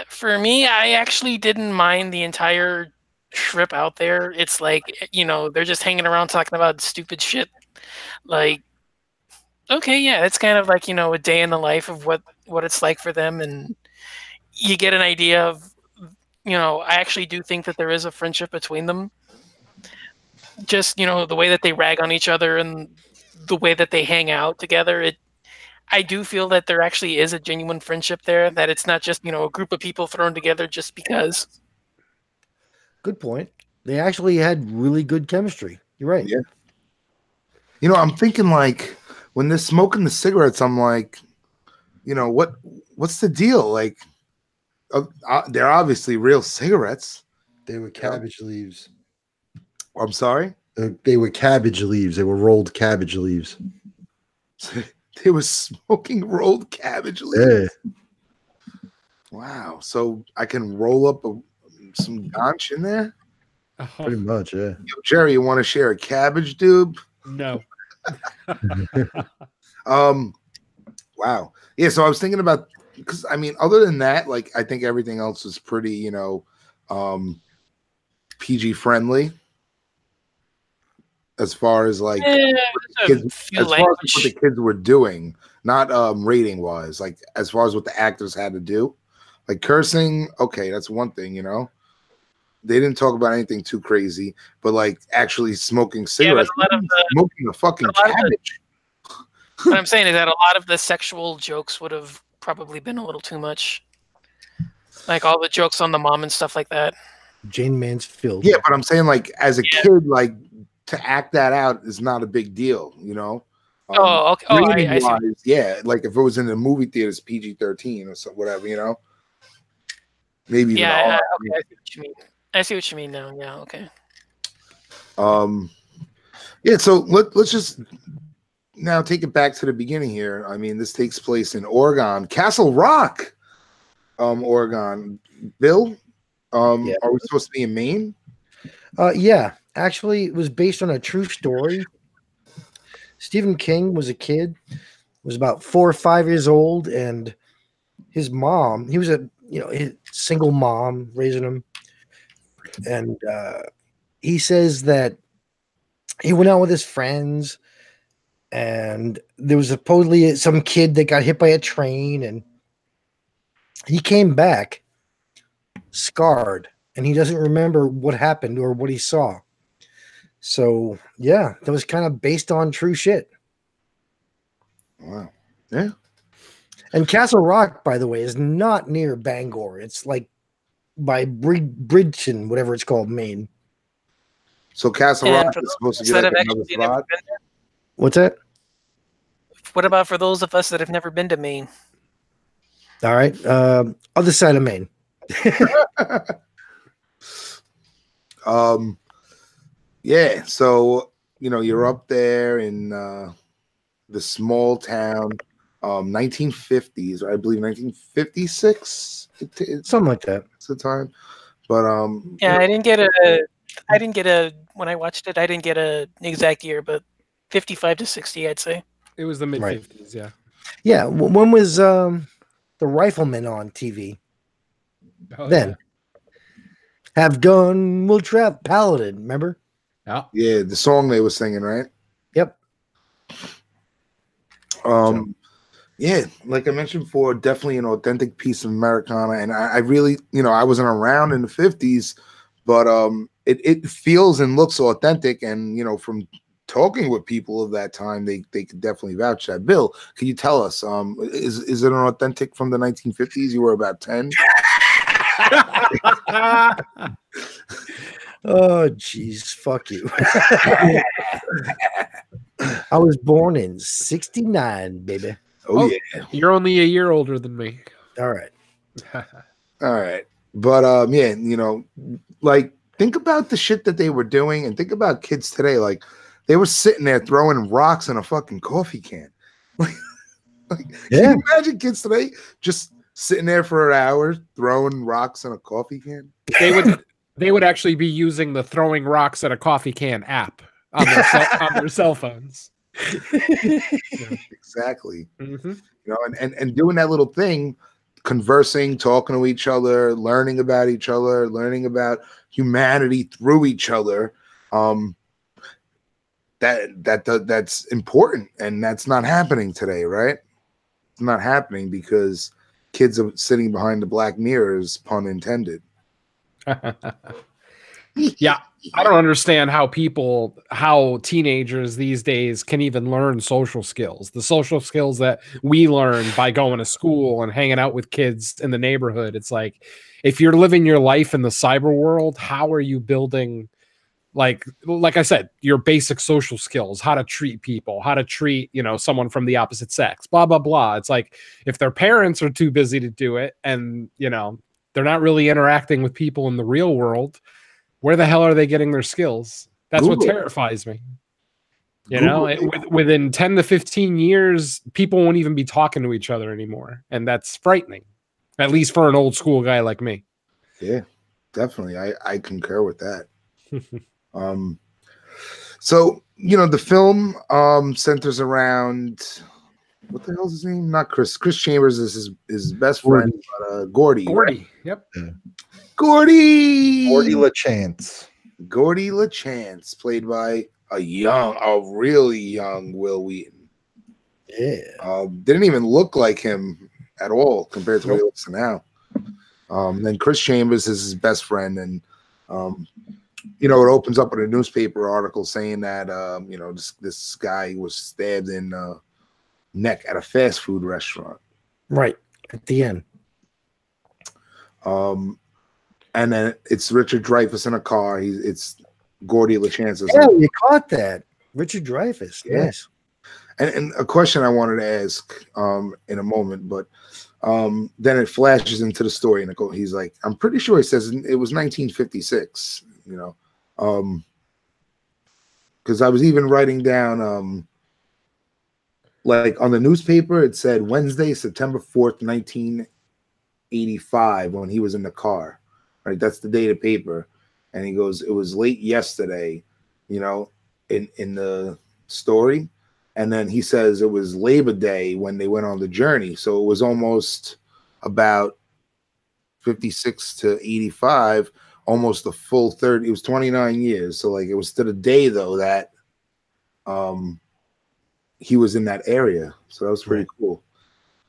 For me, I actually didn't mind the entire trip out there. It's like, you know, they're just hanging around talking about stupid shit. Like, okay, yeah, it's kind of like, you know, a day in the life of what it's like for them, and you get an idea of, you know, I actually do think that there is a friendship between them. Just, you know, the way that they rag on each other and the way that they hang out together, I do feel that there actually is a genuine friendship there, that it's not just, you know, a group of people thrown together just because. Good point. They actually had really good chemistry. You're right. Yeah. You know, I'm thinking like when they're smoking the cigarettes, I'm like, you know, what's the deal? Like, they're obviously real cigarettes. They were cabbage leaves. I'm sorry? They were cabbage leaves. They were rolled cabbage leaves. They were smoking rolled cabbage leaves. Yeah. Wow. So I can roll up some ganj in there? Pretty much, yeah. Yo, Jerry, you want to share a cabbage, dude? No. Wow. Yeah, so I was thinking about, because I mean, other than that, like I think everything else is pretty, you know, PG friendly. as far as like There's a few as far as what the kids were doing, not rating wise, like as far as what the actors had to do. Like cursing, okay, that's one thing, you know. They didn't talk about anything too crazy, but like actually smoking cigarettes, smoking a fucking cabbage. What I'm saying is that a lot of the sexual jokes would have probably been a little too much. Like all the jokes on the mom and stuff like that. Jane Mansfield. Yeah, but I'm saying like as a kid, like to act that out is not a big deal, you know. Okay. I see. Yeah, like if it was in the movie theaters, PG-13 or so, whatever, you know. Maybe. Yeah, okay, I see what you mean. I see what you mean now. Yeah, okay. Yeah, so let's just now take it back to the beginning here. I mean, this takes place in Oregon, Castle Rock, Oregon. Bill, are we supposed to be in Maine? Yeah, actually, it was based on a true story. Stephen King was a kid, was about 4 or 5 years old, and his mom, he was his single mom raising him. And he says that he went out with his friends, and there was supposedly some kid that got hit by a train, and he came back scarred, and he doesn't remember what happened or what he saw. So yeah, that was kind of based on true shit. Wow. Yeah. And Castle Rock, by the way, is not near Bangor. It's like by Bridgeton, whatever it's called, Maine. So Castle Rock is supposed to get like another spot. What's that? What about for those of us that have never been to Maine? All right, other side of Maine. Yeah. So you're up there in the small town, 1950s, I believe 1956. Something like that. It's the time, but yeah, I didn't get a when I watched it. I didn't get an exact year, but 55 to 60, I'd say. It was the mid 50s, yeah. Yeah. When was the Rifleman on TV? Oh, then Have Gun Will Trap Paladin. Remember? Yeah, the song they were singing, right? Yep. Yeah, like I mentioned before, definitely an authentic piece of Americana, and I really, I wasn't around in the 50s, but it feels and looks authentic, and from talking with people of that time, they could definitely vouch that. Bill, can you tell us, is it an authentic from the 1950s? You were about 10. Oh, jeez, fuck you. I was born in 69, baby. Oh, yeah. You're only a year older than me. All right. All right. But yeah, like think about the shit that they were doing and think about kids today. Like they were sitting there throwing rocks in a fucking coffee can. Like can you imagine kids today just sitting there for an hour throwing rocks in a coffee can? They would actually be using the throwing rocks at a coffee can app on their cell phones. Yeah, exactly. Mm-hmm. And doing that little thing, conversing, talking to each other, learning about each other, learning about humanity through each other. That's important, and that's not happening today, right? It's not happening because kids are sitting behind the black mirrors, pun intended. Yeah, I don't understand how teenagers these days can even learn social skills. The social skills that we learn by going to school and hanging out with kids in the neighborhood. It's like, if you're living your life in the cyber world, how are you building, like I said, your basic social skills, how to treat people, how to treat, someone from the opposite sex, blah, blah, blah. It's like, if their parents are too busy to do it and, they're not really interacting with people in the real world, where the hell are they getting their skills? That's Google. What terrifies me. Within 10 to 15 years, people won't even be talking to each other anymore. And that's frightening, at least for an old school guy like me. Yeah, definitely. I concur with that. So, the film centers around, what the hell's his name? Not Chris. Chris Chambers is his best friend, Gordy. Gordy, right? Yep. Gordy LaChance. Gordy LaChance, played by a really young Will Wheaton. Yeah. Didn't even look like him at all compared to what he looks now. Then Chris Chambers is his best friend, and it opens up with a newspaper article saying that this guy was stabbed in neck at a fast food restaurant. Right at the end. And then it's Richard Dreyfuss in a car. It's Gordy LaChance. Oh, you caught that, Richard Dreyfuss. Yeah. Yes. And a question I wanted to ask in a moment, but then it flashes into the story, and he's like, I'm pretty sure he says it was 1956, because I was even writing down, like on the newspaper, it said Wednesday, September 4th, 1985, when he was in the car, right? That's the day of the paper. And he goes, it was late yesterday, in the story. And then he says it was Labor Day when they went on the journey. So it was almost about 56 to 85, almost a full 30. It was 29 years. So like it was to the day though that he was in that area. So that was pretty cool.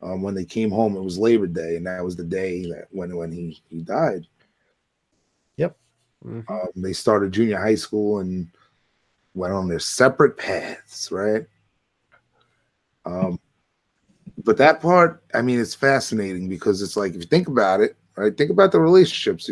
When they came home, it was Labor Day, and that was the day that when he died. Yep. They started junior high school and went on their separate paths, right? But that part, I mean, it's fascinating because it's like, if you think about it, right? Think about the relationships,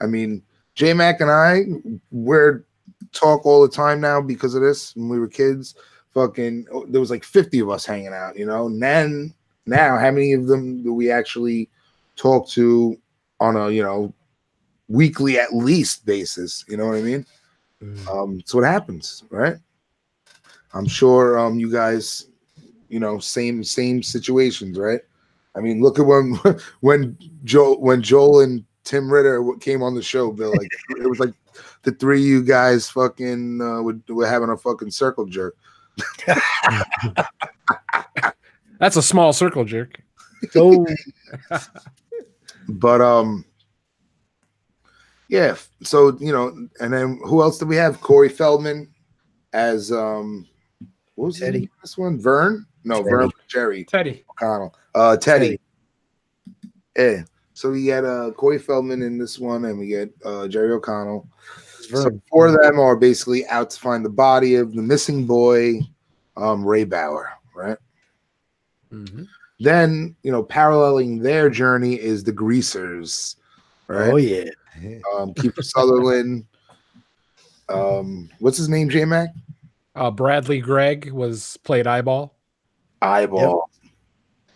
I mean, J-Mac and I, we're talk all the time now because of this. When we were kids, there was like 50 of us hanging out, and then now, how many of them do we actually talk to on a, weekly at least basis? You know what I mean? It's what happens, right? I'm sure you guys, same situations, right? I mean, look at when Joel and Tim Ritter came on the show, Bill. Like it was like the three of you guys fucking were having a fucking circle jerk. That's a small circle jerk. So, but yeah. So and then who else did we have? Corey Feldman as what was Teddy. This one? Vern? No, Teddy. Vern. Jerry Teddy O'Connell. Teddy. Yeah. So we had Corey Feldman in this one, and we get Jerry O'Connell. So four of them are basically out to find the body of the missing boy, Ray Bauer, right? Mm-hmm. Then, paralleling their journey is the Greasers, right? Oh yeah. Kiefer Sutherland. What's his name, J-Mac? Bradley Gregg played Eyeball. Eyeball.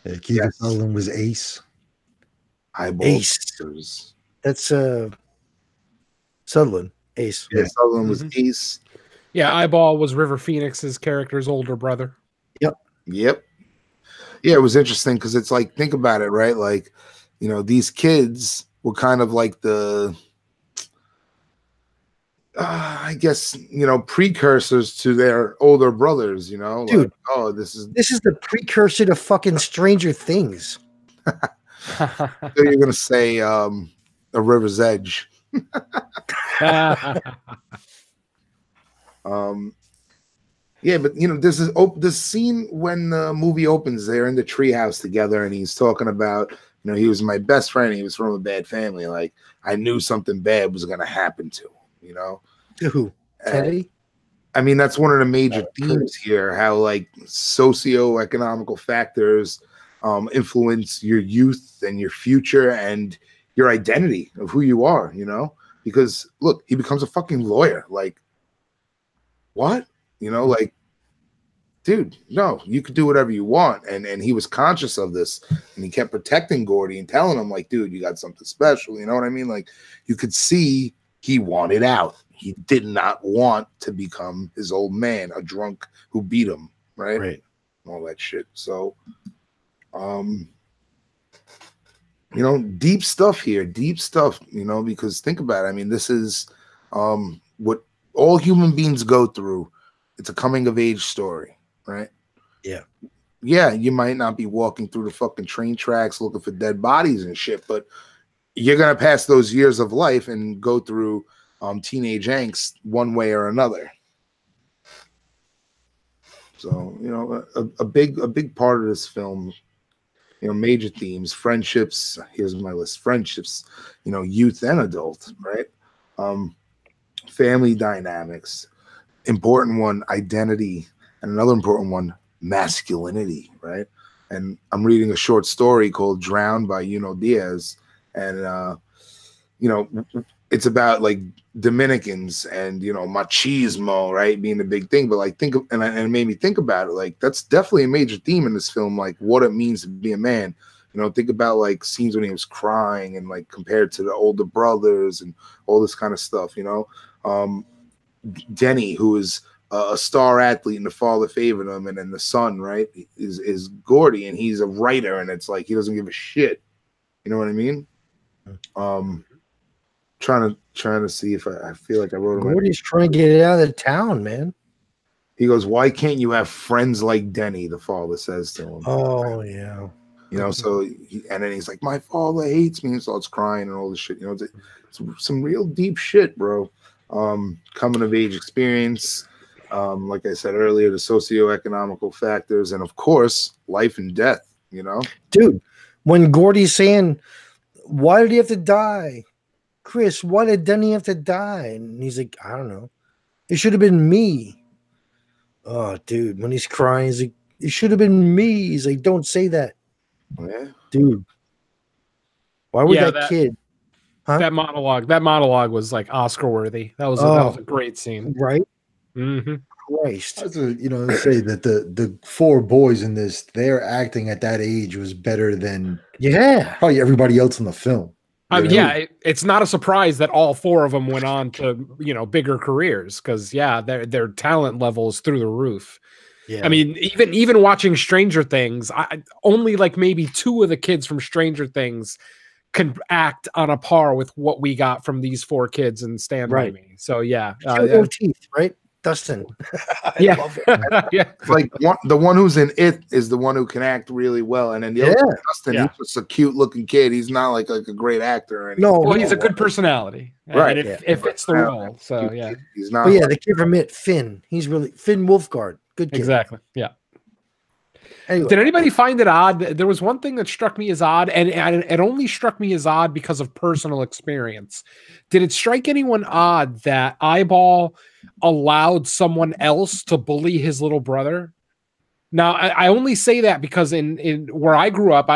Yep. Kiefer Sutherland was Ace. Eyeball. Ace. That's Sutherland. Ace. Yeah, Sutherland was Ace. Yeah, Eyeball was River Phoenix's character's older brother. Yep. Yeah, it was interesting because it's like, think about it, right? Like, these kids were kind of like the, I guess, precursors to their older brothers, Dude, like, oh, this is the precursor to fucking Stranger Things. So you're gonna say a River's Edge. Yeah, but this is this scene when the movie opens. They're in the treehouse together, and he's talking about, he was my best friend. He was from a bad family. Like I knew something bad was gonna happen to him. To who? Teddy? I mean, that's one of the major themes here. How like socio-economical factors influence your youth and your future and your identity of who you are. Because look, he becomes a fucking lawyer. Like what? Like, dude, no, you could do whatever you want. And he was conscious of this, and he kept protecting Gordy and telling him, like, dude, you got something special. You know what I mean? Like, you could see he wanted out. He did not want to become his old man, a drunk who beat him, right? Right. All that shit. So, deep stuff here, because think about it. I mean, this is what all human beings go through. It's a coming of age story, right? Yeah. Yeah, you might not be walking through the fucking train tracks looking for dead bodies and shit, but you're going to pass those years of life and go through teenage angst one way or another. So, you know, a big part of this film, you know, major themes, friendships. Here's my list: friendships, you know, youth and adult, right? Family dynamics. Important one, identity, and another important one, masculinity, right? And I'm reading a short story called "Drowned" by Yuno Diaz, and you know, it's about like Dominicans and, you know, machismo, right, being the big thing. But like, and it made me think about it. Like, that's definitely a major theme in this film, like what it means to be a man. You know, think about like scenes when he was crying and like compared to the older brothers and all this kind of stuff. You know, Denny, who is a star athlete and the father favored him, and then the son, right, is Gordy, and he's a writer, and it's like he doesn't give a shit. You know what I mean? Trying to see if I feel like I wrote him. Gordy's trying to get it out of the town, man. He goes, "Why can't you have friends like Denny?" The father says to him. Oh yeah. You know, so and then he's like, "My father hates me," and starts crying and all this shit. You know, it's some real deep shit, bro. Coming of age experience, like I said earlier, the socioeconomical factors, and of course, life and death. You know, dude, when Gordy's saying, "Why did he have to die, Chris? Why did Denny have to die?" And he's like, "I don't know. It should have been me." Oh, dude, when he's crying, he's like, "It should have been me." He's like, "Don't say that." Yeah, dude. Why would that kid? Huh? That monologue was like Oscar worthy. That was a great scene, right? Mm-hmm. Christ, you know, say that the four boys in this, their acting at that age was better than probably everybody else in the film. I mean, it's not a surprise that all four of them went on to, you know, bigger careers because their talent level is through the roof. Yeah. I mean, even watching Stranger Things, only like maybe two of the kids from Stranger Things can act on a par with what we got from these four kids in Stand By Me. So teeth, right? Dustin. Yeah. Like the one who's in It is the one who can act really well, and then the other Dustin, he's just a cute looking kid. He's not like a great actor or anything. No, well, he's a good personality, right? And it fits the role. So he's not. But the kid from It, Finn. He's really Finn Wolfhard. Good kid. Exactly. Yeah. Anyway. Did anybody find it odd? There was one thing that struck me as odd, and it only struck me as odd because of personal experience. Did it strike anyone odd that Eyeball allowed someone else to bully his little brother? Now, I only say that because in where I grew up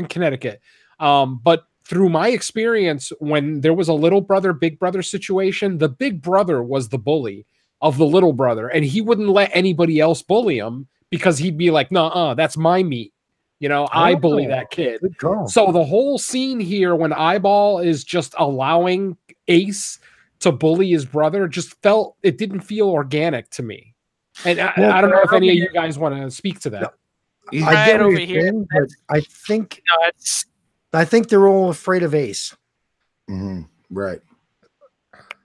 in Connecticut, but through my experience, when there was a little brother, big brother situation, the big brother was the bully of the little brother, and he wouldn't let anybody else bully him because he'd be like, "Nah, that's my meat." You know, I bully that kid. So the whole scene here when Eyeball is just allowing Ace to bully his brother it didn't feel organic to me. And I don't know if any of you guys want to speak to that. No, I get over here, but I think they're all afraid of Ace. Mm-hmm. Right.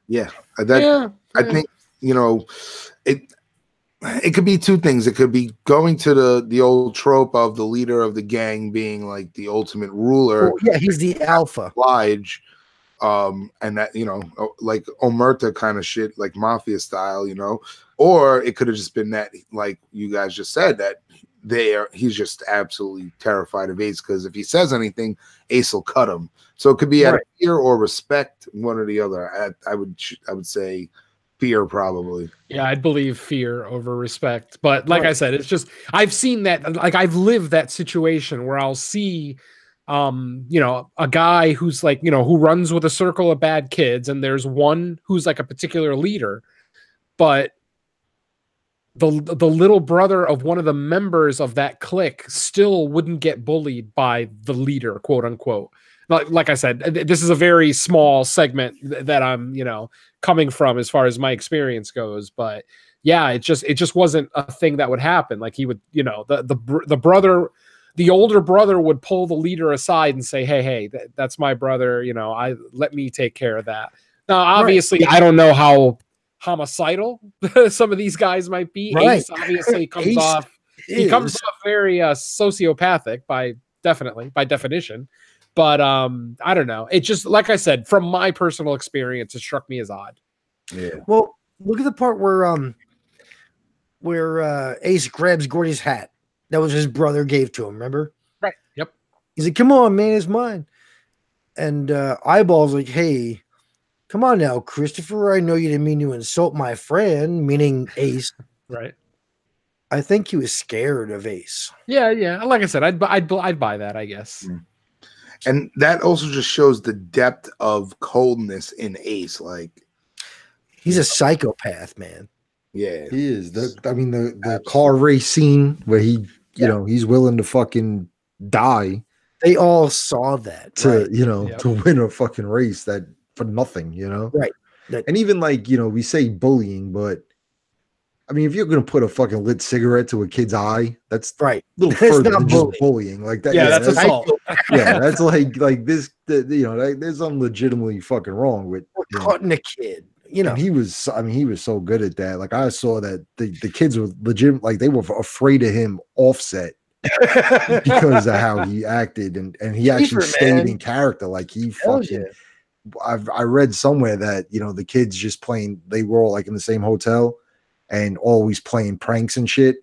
Yeah. I think, you know, it could be two things. It could be going to the old trope of the leader of the gang being like the ultimate ruler. Well, he's the alpha. Oblige. And that, you know, like Omerta kind of shit, like mafia style, you know, or it could have just been that, like you guys just said, that he's just absolutely terrified of Ace because if he says anything, Ace will cut him. So it could be out of fear or respect, one or the other. I would say fear, probably. Yeah, I'd believe fear over respect. But like I said, it's just I've seen that, like I've lived that situation where I'll see you know, a guy who's like, you know, who runs with a circle of bad kids, and there's one who's like a particular leader, but the little brother of one of the members of that clique still wouldn't get bullied by the leader, quote unquote. Like I said, this is a very small segment that I'm, you know, coming from as far as my experience goes, but yeah, it just wasn't a thing that would happen. Like he would, you know, the older brother would pull the leader aside and say, hey, that's my brother. You know, let me take care of that. Now, obviously, I don't know how homicidal some of these guys might be. Right. Ace obviously comes off very sociopathic by definition. But I don't know. It just, like I said, from my personal experience, it struck me as odd. Yeah. Well, look at the part where where Ace grabs Gordy's hat. That was his brother gave to him. Remember? Right. Yep. He's like, "Come on, man, it's mine." And Eyeball's like, "Hey, come on now, Christopher. I know you didn't mean to insult my friend," meaning Ace. Right. I think he was scared of Ace. Yeah. Like I said, I'd buy that, I guess. And that also just shows the depth of coldness in Ace. Like, He's a psychopath, man. yeah, He is. The car race scene where he, you know, he's willing to fucking die They all saw that. to, right? you know, Yep. to win a fucking race that for nothing, you know? Right. That- And even like, you know, we say bullying, but I mean, if you're gonna put a fucking lit cigarette to a kid's eye, that's Right. a little That's further not than just bullying. Like that. Yeah, that's assault. yeah, that's like this. You know, like, there's something legitimately fucking wrong with. We're You know, cutting a kid. You know, and he was so good at that. Like I saw that the kids were legit, like they were afraid of him offset because of how he acted, and he actually Kiefer, stayed man. in character. Like he Hell fucking. yeah. I read somewhere that, you know, the kids just playing. They were all like in the same hotel, and always playing pranks and shit.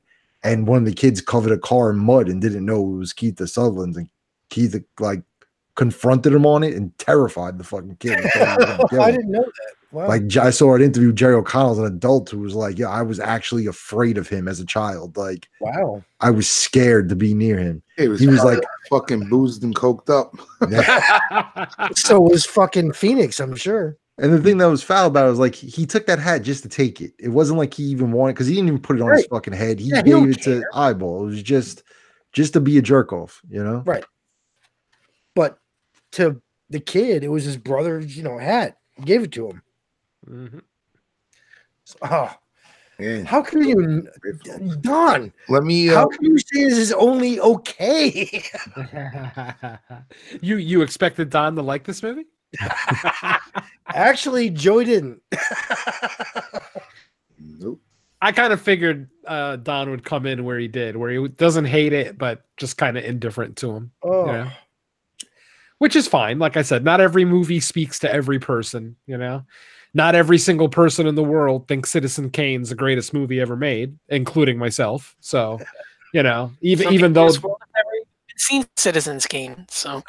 And one of the kids covered a car in mud and didn't know it was Keith Sutherland, and Keith like confronted him on it and terrified the fucking kid. and thought he was gonna kill I him. didn't know that. Wow. Like I saw an interview with Jerry O'Connell as an adult who was like, "Yeah, I was actually afraid of him as a child. Like wow. I was scared to be near him." he was like fucking boozed and coked up. So was fucking Phoenix, I'm sure. And the thing that was foul about it was like he took that hat just to take it. It wasn't like he even wanted, because he didn't even put it on his Right. fucking head. He Yeah, he don't gave it to Eyeball. It was just to be a jerk off, you know? Right. But to the kid, it was his brother's, you know, hat. He gave it to him. Mhm. Oh, Yeah. how can you, Don? Let me. How can you say this is only okay? You expected Don to like this movie? Actually, Joey didn't. Nope. I kind of figured Don would come in where he did, where he doesn't hate it, but just kind of indifferent to him. Oh, Yeah. Which is fine. Like I said, not every movie speaks to every person, you know? Not every single person in the world thinks Citizen Kane's the greatest movie ever made, including myself. So, you know, Some even people though in this world have never even seen Citizens Kane, so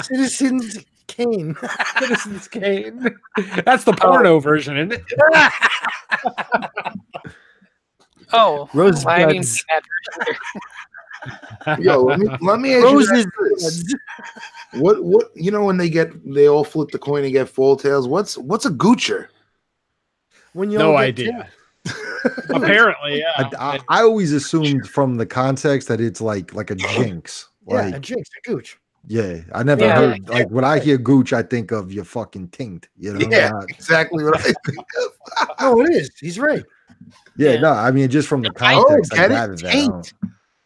Citizens Kane. Citizen's Kane. That's the porno version, isn't it? Rose I didn't buds. see that version either. Yo, let me ask you Roses. this. What you know when they all flip the coin and get full tails? What's a goocher? When you No all get idea. Apparently, yeah. I always assumed from the context that it's like a jinx. Yeah, Like a jinx, a gooch. yeah, I never Yeah. heard like when I hear gooch, I think of your fucking tinct. You know? Yeah, Not- exactly what I think of. Oh, it is. He's right. yeah, Yeah. no, I mean just from the Oh, context, I get gathered it? that. I don't- Taint.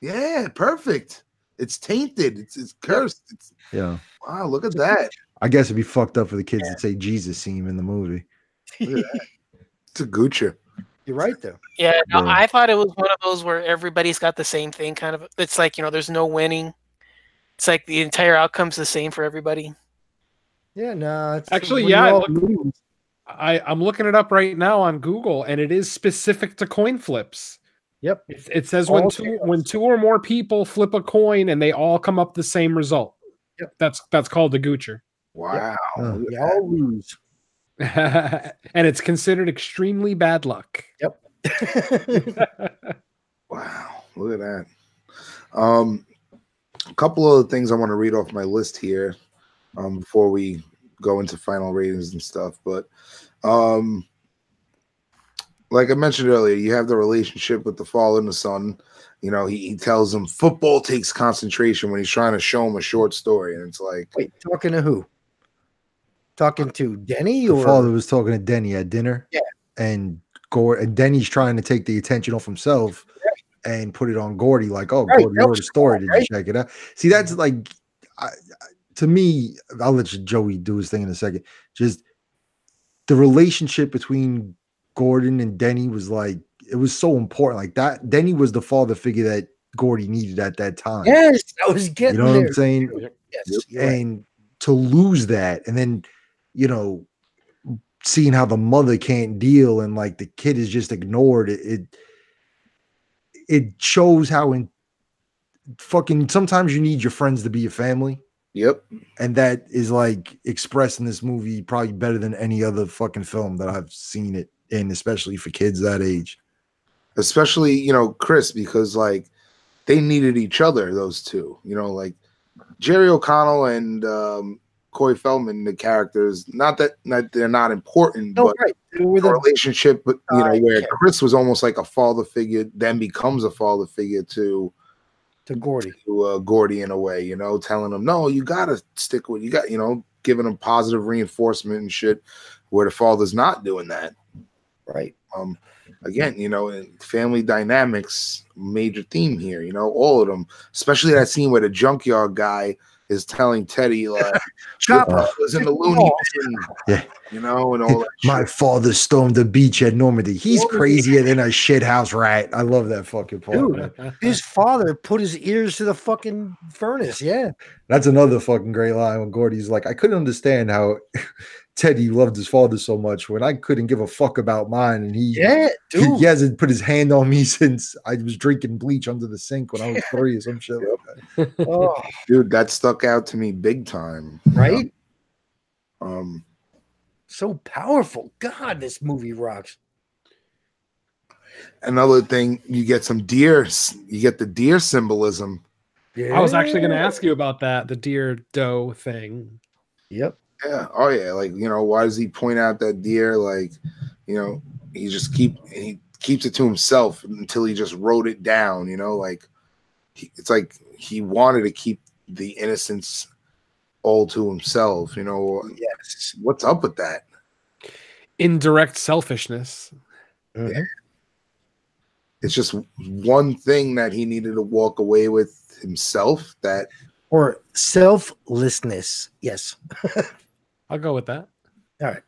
Yeah, perfect. It's tainted. It's cursed. It's, Yeah, wow, look at that. I guess it'd be fucked up for the kids to say Jesus scene in the movie. Look at that. It's a goocher. You're right, though. Yeah, no, Yeah. I thought it was one of those where everybody's got the same thing, kind of. It's like, there's no winning. It's like the entire outcome's the same for everybody. Yeah, no. It's Actually, when yeah, you I all looked- lose. I'm looking it up right now on Google, and it is specific to coin flips. Yep. It says All when two or more people flip a coin and they all come up the same result. Yep. That's called the goocher. Wow. Huh. Look We at all lose. And it's considered extremely bad luck. that. Wow. Look at that. A couple other things I want to read off my list here before we go into final ratings and stuff. But like I mentioned earlier, you have the relationship with the father and the son. You know, he tells him football takes concentration when he's trying to show him a short story. And it's like, Wait, talking to who? Talking to Denny The or father was talking to Denny at dinner. Yeah. And Denny's trying to take the attention off himself and put it on Gordy, like, oh, Right, Gordy, that you heard was the story. cool, Did you check it out? See, that's like, to me, I'll let Joey do his thing in a second. Just the relationship between Gordon and Denny was like, it was so important. Like that, Denny was the father figure that Gordy needed at that time. Yes, I was You getting know what there. I'm saying? Yes, you're right. And to lose that, and then, you know, seeing how the mother can't deal and like the kid is just ignored. It shows how fucking sometimes you need your friends to be your family. Yep. And that is like expressed in this movie probably better than any other fucking film that I've seen it in, especially for kids that age. Especially, you know, Chris, because like they needed each other, those two, you know, like Jerry O'Connell and Corey Feldman, the characters, not that they're not important, but right. With the relationship, but you know, where care. Chris was almost like a father figure, then becomes a father figure to Gordy. To Gordy in a way, you know, telling him, no, you gotta stick with, you got, you know, giving him positive reinforcement and shit, where the father's not doing that. Right. Again, you know, in family dynamics, major theme here, you know, all of them, especially that scene where the junkyard guy is telling Teddy, like, Chopper was in the loony bin, yeah, you know, and all that My shit. father stormed the beach at Normandy. He's crazier than a shithouse rat. I love that fucking part. Dude, his father put his ears to the fucking furnace. Yeah. That's another fucking great line when Gordy's like, I couldn't understand how Teddy loved his father so much when I couldn't give a fuck about mine. And he hasn't put his hand on me since I was drinking bleach under the sink when I was 3 or some shit like that. Oh, Dude, that stuck out to me big time. right? Um, So powerful. God, this movie rocks. Another thing, you get some deer, you get the deer symbolism. Yeah. I was actually going to ask you about that, the deer doe thing. Yep. Yeah. Oh yeah. Like, you know, why does he point out that deer? Like, you know, he keeps it to himself until he just wrote it down, you know, like it's like he wanted to keep the innocence all to himself, you know. Yes. What's up with that? Indirect selfishness. Mhm. Yeah. It's just one thing that he needed to walk away with himself, that Or selflessness. Yes. I'll go with that. All right.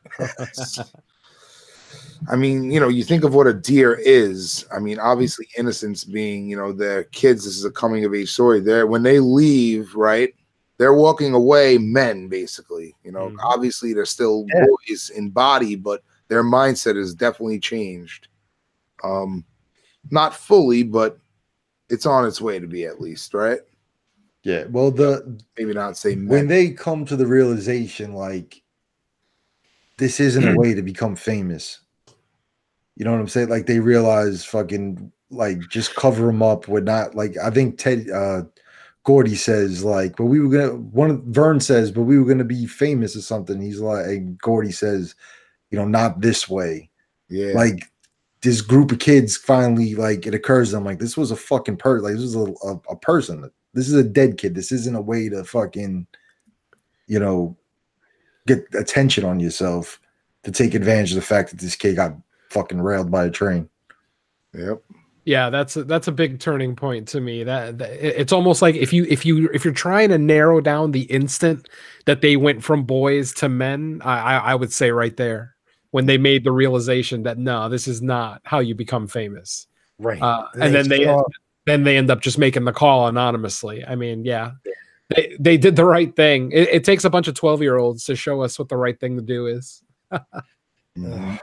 I mean, you know, you think of what a deer is. I mean, obviously innocence being, you know, their kids, this is a coming of age story. When they leave, right, they're walking away men, basically. You know, obviously they're still boys in body, but their mindset has definitely changed. Not fully, but it's on its way to be, at least, right? Yeah. Well, maybe not say men. When they come to the realization, like, this isn't a way to become famous. You know what I'm saying? Like, they realize fucking, like, just cover them up would not, like, I think Gordy says, like, but we were gonna, Vern says, but we were gonna be famous or something. He's like, and Gordy says, you know, not this way. Yeah. Like, this group of kids finally, like, it occurs to them, like, this was a fucking person. Like, this was a person. This is a dead kid. This isn't a way to fucking, you know, get attention on yourself to take advantage of the fact that this kid got fucking railed by a train. Yep. Yeah, that's a big turning point to me. That it's almost like if you're trying to narrow down the instant that they went from boys to men, I would say right there when they made the realization that no, this is not how you become famous. Right. And then they end up just making the call anonymously. I mean, yeah. They did the right thing. It takes a bunch of 12-year-olds to show us what the right thing to do is. The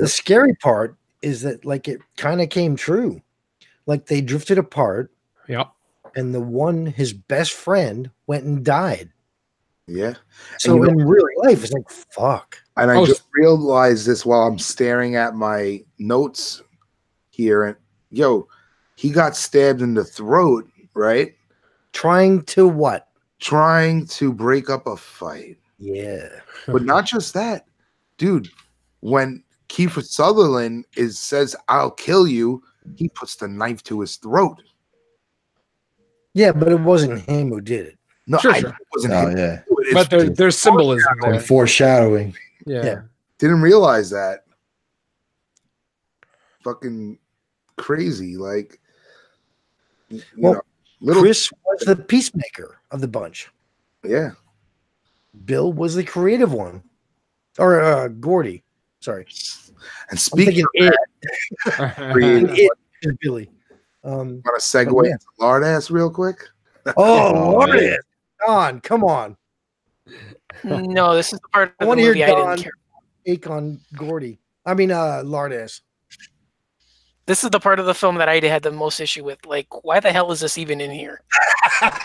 scary part is that, like, it kind of came true. Like, they drifted apart. Yep. And his best friend went and died. Yeah. So in real life, it's like, fuck. And I just realized this while I'm staring at my notes here. And he got stabbed in the throat, right? Trying to what? Trying to break up a fight. Yeah. But not just that. Dude, when Kiefer Sutherland says, I'll kill you, he puts the knife to his throat. Yeah, but it wasn't him who did it. No, sure. It wasn't him. Yeah. But there's symbolism there. Foreshadowing. Yeah. Didn't realize that. Fucking crazy. Like, Chris was the peacemaker of the bunch. Yeah. Bill was the creative one. Or Gordy. Sorry. And speaking of that, Billy. Want to segue into Lard Ass real quick? Oh, Lard Ass. Don, come on. No, this is the part of the I want to hear movie I Don. didn't care. take on Gordy. I mean, Lardass. This is the part of the film that I had the most issue with. Like, why the hell is this even in here?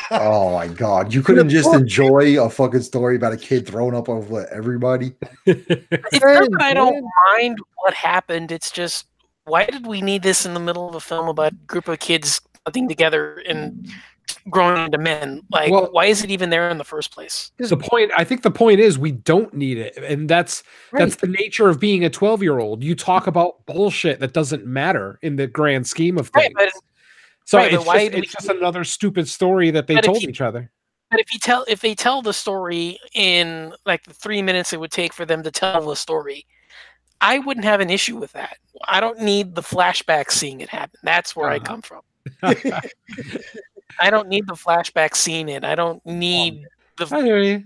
Oh my god! You couldn't just enjoy a fucking story about a kid throwing up over everybody. It's not that I don't mind what happened. It's just, why did we need this in the middle of a film about a group of kids hunting together and growing into men? Like, Well, why is it even there in the first place? I think the point is we don't need it, and that's the nature of being a 12-year-old. You talk about bullshit that doesn't matter in the grand scheme of things. Right, it's just another stupid story that they told each other. But if they tell the story in like the 3 minutes it would take for them to tell the story, I wouldn't have an issue with that. I don't need the flashback seeing it happen. That's where I come from. I don't need the flashback seeing it. I don't need the. I hear you.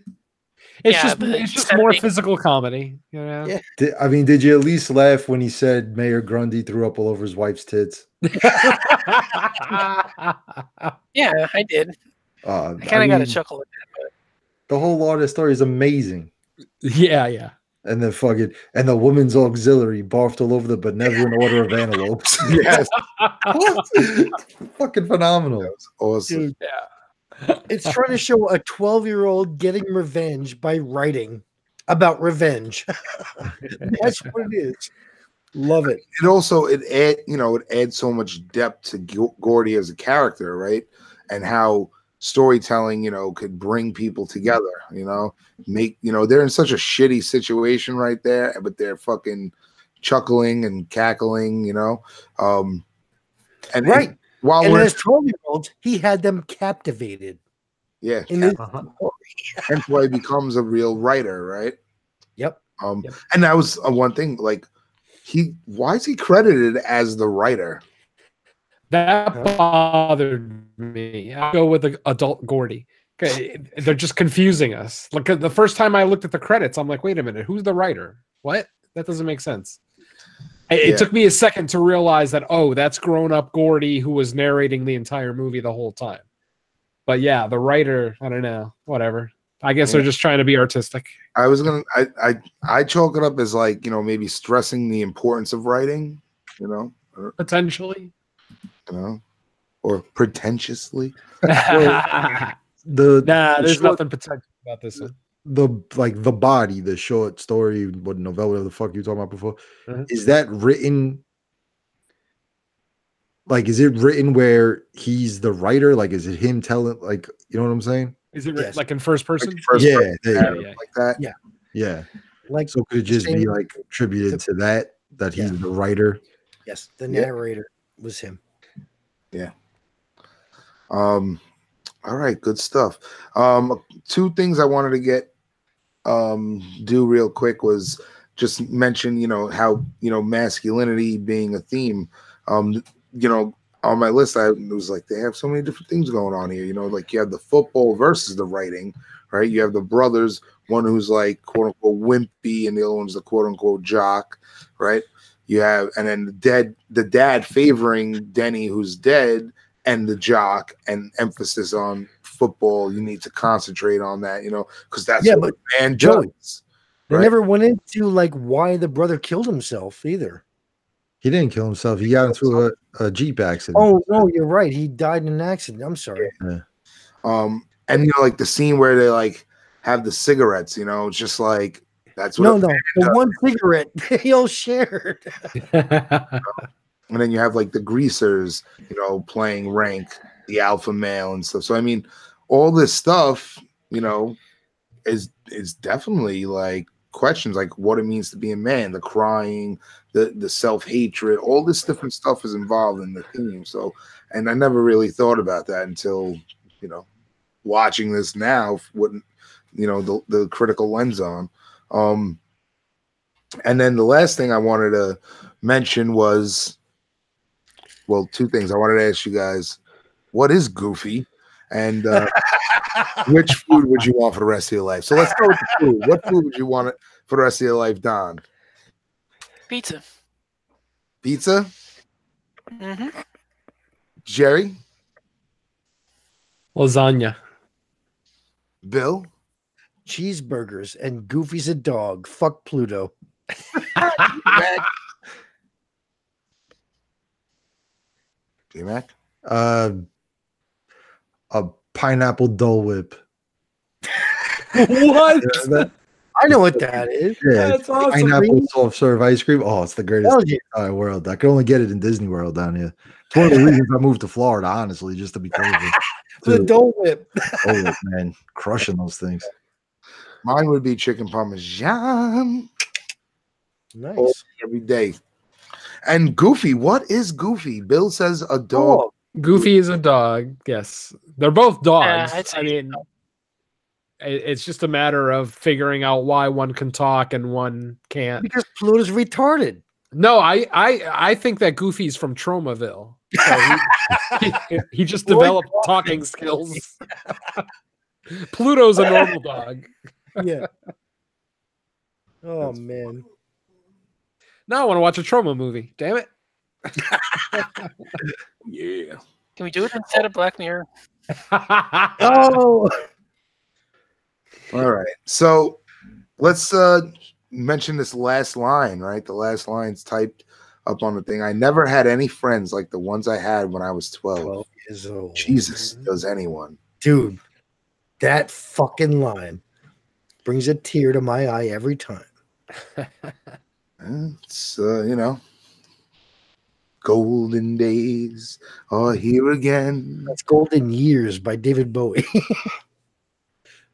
It's just more physical comedy, you know. Yeah. Did you at least laugh when he said Mayor Grundy threw up all over his wife's tits? Yeah, I did. I kind of got a chuckle at that. But... The whole lot of the story is amazing. Yeah. And then and the women's auxiliary barfed all over the benevolent order of antelopes. Yes. Fucking phenomenal. That was awesome. Dude, yeah. It's trying to show a 12-year-old getting revenge by writing about revenge. That's what it is. Love it. It also it adds so much depth to Gordy as a character, right? And how storytelling, could bring people together, they're in such a shitty situation right there, but they're fucking chuckling and cackling, and right. And while and we're as 12-year-olds, he had them captivated. Yeah. Hence why he becomes a real writer, right? Yep. And that was one thing, like why is he credited as the writer? That bothered me. I go with the adult Gordy. Okay, they're just confusing us. Like the first time I looked at the credits, I'm like, wait a minute, who's the writer? What? That doesn't make sense. It took me a second to realize that, that's grown-up Gordy who was narrating the entire movie the whole time. But yeah, the writer, I don't know, whatever. I guess they're just trying to be artistic. I chalk it up as like, maybe stressing the importance of writing, Potentially. Or pretentiously. There's nothing pretentious about this one. The body, the short story, what novella, whatever the fuck you were talking about before, is that written? Like, is it written where he's the writer? Like, is it him telling? Like, you know what I'm saying? Is it like in first person? Like first person, like that. Yeah. Like, so could it just be like attributed to that he's the writer? Yes, the narrator was him. Yeah. All right, good stuff. Two things I wanted to do real quick was just mention, how, masculinity being a theme. On my list, I was like, they have so many different things going on here. Like you have the football versus the writing, right? You have the brothers, one who's like quote unquote wimpy, and the other one's the quote unquote jock, right? You have, and then the dad favoring Denny, who's dead, and the jock, and emphasis on football. You need to concentrate on that, because that's what a man does. They never went into like why the brother killed himself either. He didn't kill himself. He got into a Jeep accident. Oh no, you're right. He died in an accident. I'm sorry. Yeah. And like the scene where they like have the cigarettes, it's just like that's what. No, the one cigarette they all shared. And then you have like the greasers, playing rank, the alpha male and stuff. So I mean, all this stuff, is definitely like questions like what it means to be a man, the crying, the self-hatred, all this different stuff is involved in the theme. So, and I never really thought about that until, watching this now, the critical lens on. And then the last thing I wanted to mention was, well, two things. I wanted to ask you guys, what is Goofy? And which food would you want for the rest of your life? So let's go with the food. What food would you want for the rest of your life, Don? Pizza. Pizza? Mm-hmm. Jerry? Lasagna. Bill? Cheeseburgers, and Goofy's a dog. Fuck Pluto. J-Mac? A pineapple Dole Whip. What? I know what that is. Yeah, That's it's awesome. pineapple soft serve ice cream. Oh, it's the greatest Hell thing yeah. in the entire world. I can only get it in Disney World down here. It's one of the reasons I moved to Florida, honestly, just to be closer. The Dude, Dole Whip. Dole Whip, man, crushing those things. Mine would be chicken parmesan Nice. every day. And Goofy, what is Goofy? Bill says a dog. Oh, Goofy is a dog. Yes, they're both dogs. I'd say I mean, it's just a matter of figuring out why one can talk and one can't. because Pluto's retarded. No, I think that Goofy's from Tromaville. So he just developed talking skills. Pluto's a normal dog. Yeah. Oh man. Now I want to watch a Troma movie. Damn it. Yeah. Can we do it instead of Black Mirror? Oh. All right. So let's mention this last line, right? The last line's typed up on the thing. I never had any friends like the ones I had when I was 12. 12 years old. Jesus, does anyone? Dude, that fucking line brings a tear to my eye every time. It's, golden days are here again. That's Golden Years by David Bowie.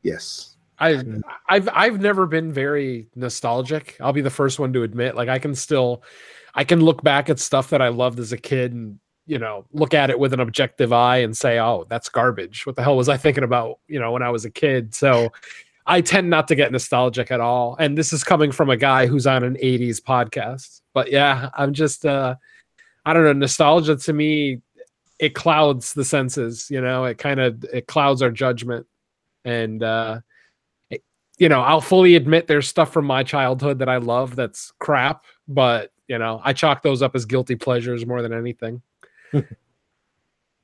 Yes. I've never been very nostalgic. I'll be the first one to admit. Like I can look back at stuff that I loved as a kid and look at it with an objective eye and say, oh, that's garbage. What the hell was I thinking about, when I was a kid? So I tend not to get nostalgic at all. And this is coming from a guy who's on an 80s podcast. But yeah, I'm just I don't know, nostalgia to me, it clouds the senses, it clouds our judgment. And I'll fully admit there's stuff from my childhood that I love that's crap, but I chalk those up as guilty pleasures more than anything.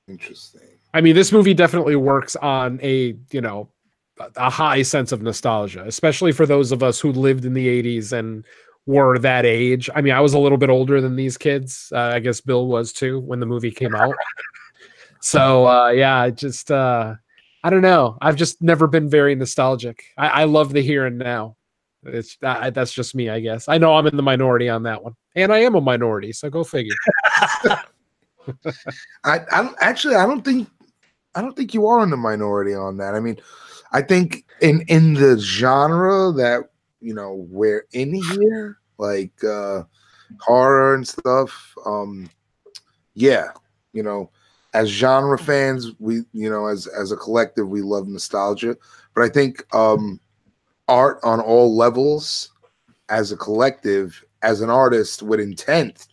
Interesting. I mean, this movie definitely works on a high sense of nostalgia, especially for those of us who lived in the 80s and were that age. I mean, I was a little bit older than these kids. I guess Bill was too when the movie came out. So yeah, just I don't know. I've just never been very nostalgic. I love the here and now. That's just me, I guess. I know I'm in the minority on that one, and I am a minority, so go figure. I don't think you are in the minority on that. I mean, I think in the genre that we're in here, like horror and stuff. Yeah, as genre fans, we as a collective, we love nostalgia. But I think art on all levels, as a collective, as an artist with intent,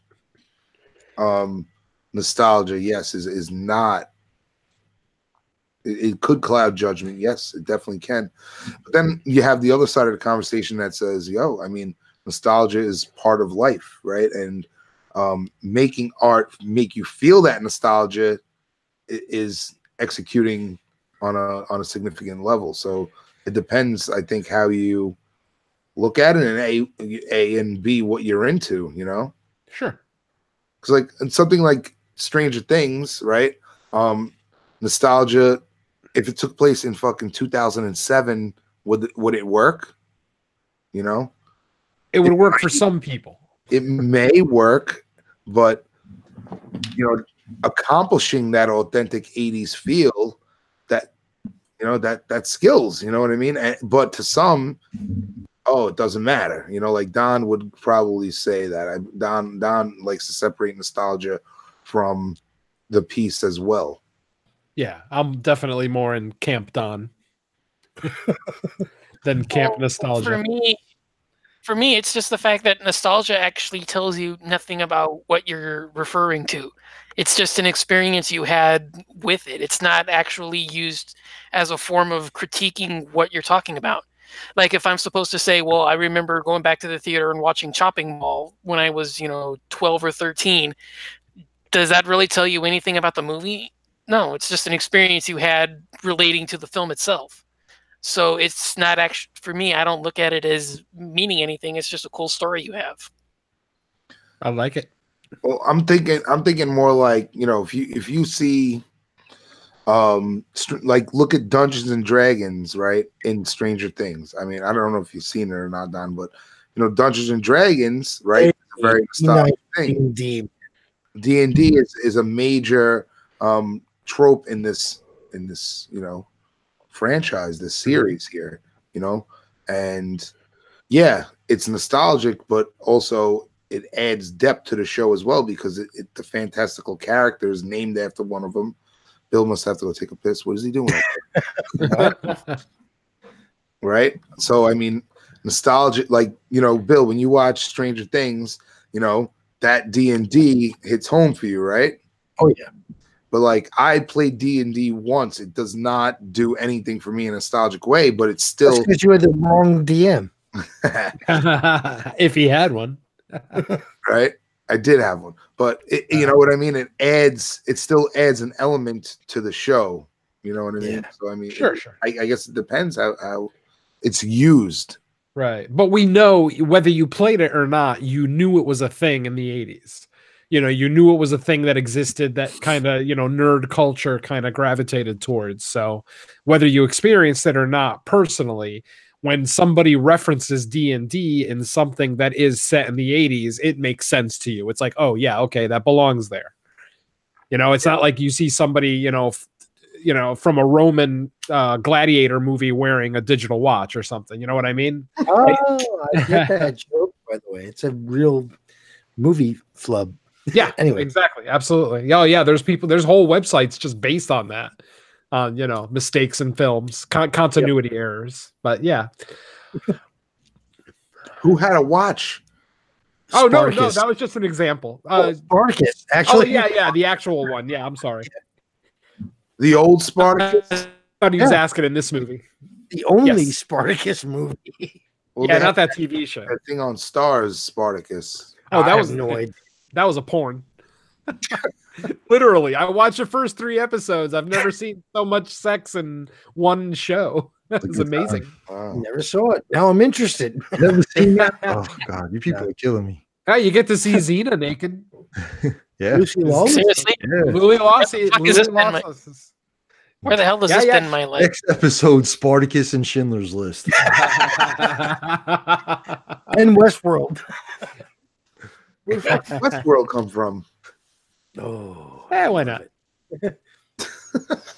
nostalgia, yes, is not. It could cloud judgment. Yes, it definitely can. But then you have the other side of the conversation that says, I mean, nostalgia is part of life, right? And making art make you feel that nostalgia is executing on a significant level. So it depends, I think, how you look at it, and A and B, what you're into, Sure. Because like something like Stranger Things, right? Nostalgia. If it took place in fucking 2007, would it work? It would work for some people. It may work, but accomplishing that authentic 80s feel, that skills, you know what I mean? But to some, it doesn't matter. Like Don would probably say that. Don likes to separate nostalgia from the piece as well. Yeah, I'm definitely more in Camp Don than Camp Nostalgia. For me, it's just the fact that nostalgia actually tells you nothing about what you're referring to. It's just an experience you had with it. It's not actually used as a form of critiquing what you're talking about. Like if I'm supposed to say, well, I remember going back to the theater and watching Chopping Mall when I was, 12 or 13. Does that really tell you anything about the movie? No, it's just an experience you had relating to the film itself. So it's not actually, for me, I don't look at it as meaning anything. It's just a cool story you have. I like it. Well, I'm thinking more like, if you see, like look at Dungeons and Dragons, right, in Stranger Things. I mean, I don't know if you've seen it or not, Don, but Dungeons and Dragons, right, is a very nostalgic thing. D&D is a major trope in this franchise, this series here, and yeah, it's nostalgic, but also it adds depth to the show as well, because the fantastical characters named after one of them. Bill must have to go take a piss. What is he doing? Right? So, I mean, nostalgia, like, Bill, when you watch Stranger Things, that D&D hits home for you, right? Oh, yeah. But, like, I played D&D once. It does not do anything for me in a nostalgic way, but it's still... That's because you had the wrong DM. If he had one. Right? I did have one, but you know what I mean? It still adds an element to the show. You know what I mean? Yeah. So I mean, Sure. I guess it depends how it's used. Right. But we know whether you played it or not, you knew it was a thing in the 80s. You knew it was a thing that existed, that kind of, nerd culture kind of gravitated towards. So whether you experienced it or not personally, when somebody references D&D in something that is set in the 80s, it makes sense to you. It's like, oh yeah, okay, that belongs there. It's not like you see somebody, from a Roman gladiator movie wearing a digital watch or something. You know what I mean? Oh, I get that joke, by the way. It's a real movie flub. Yeah, Anyway. exactly. Absolutely. Oh yeah, there's whole websites just based on that. Mistakes in films, continuity errors. But yeah. Who had a watch? Oh, Spartacus. no, that was just an example. Spartacus, actually. Oh, yeah, the actual one. Yeah, I'm sorry. The old Spartacus? I thought he was asking in this movie. The only Yes. Spartacus movie. Well, Yeah, they not had that TV show. that thing on Stars, Spartacus. Oh, I that have was no idea. That was a porn. Literally, I watched the first 3 episodes. I've never seen so much sex in one show. That was amazing. Wow. Never saw it. Now I'm interested. Never seen that. Oh God, you people are killing me. Hey, you get to see Xena naked. Yeah. Lucy Lawless. Seriously? Yeah. Louis Lawson. fuck is this in my- Where the hell does this been in my life? Next episode, Spartacus and Schindler's List. And Westworld. Where the fuck did Westworld come from? Oh, Yeah, why not? a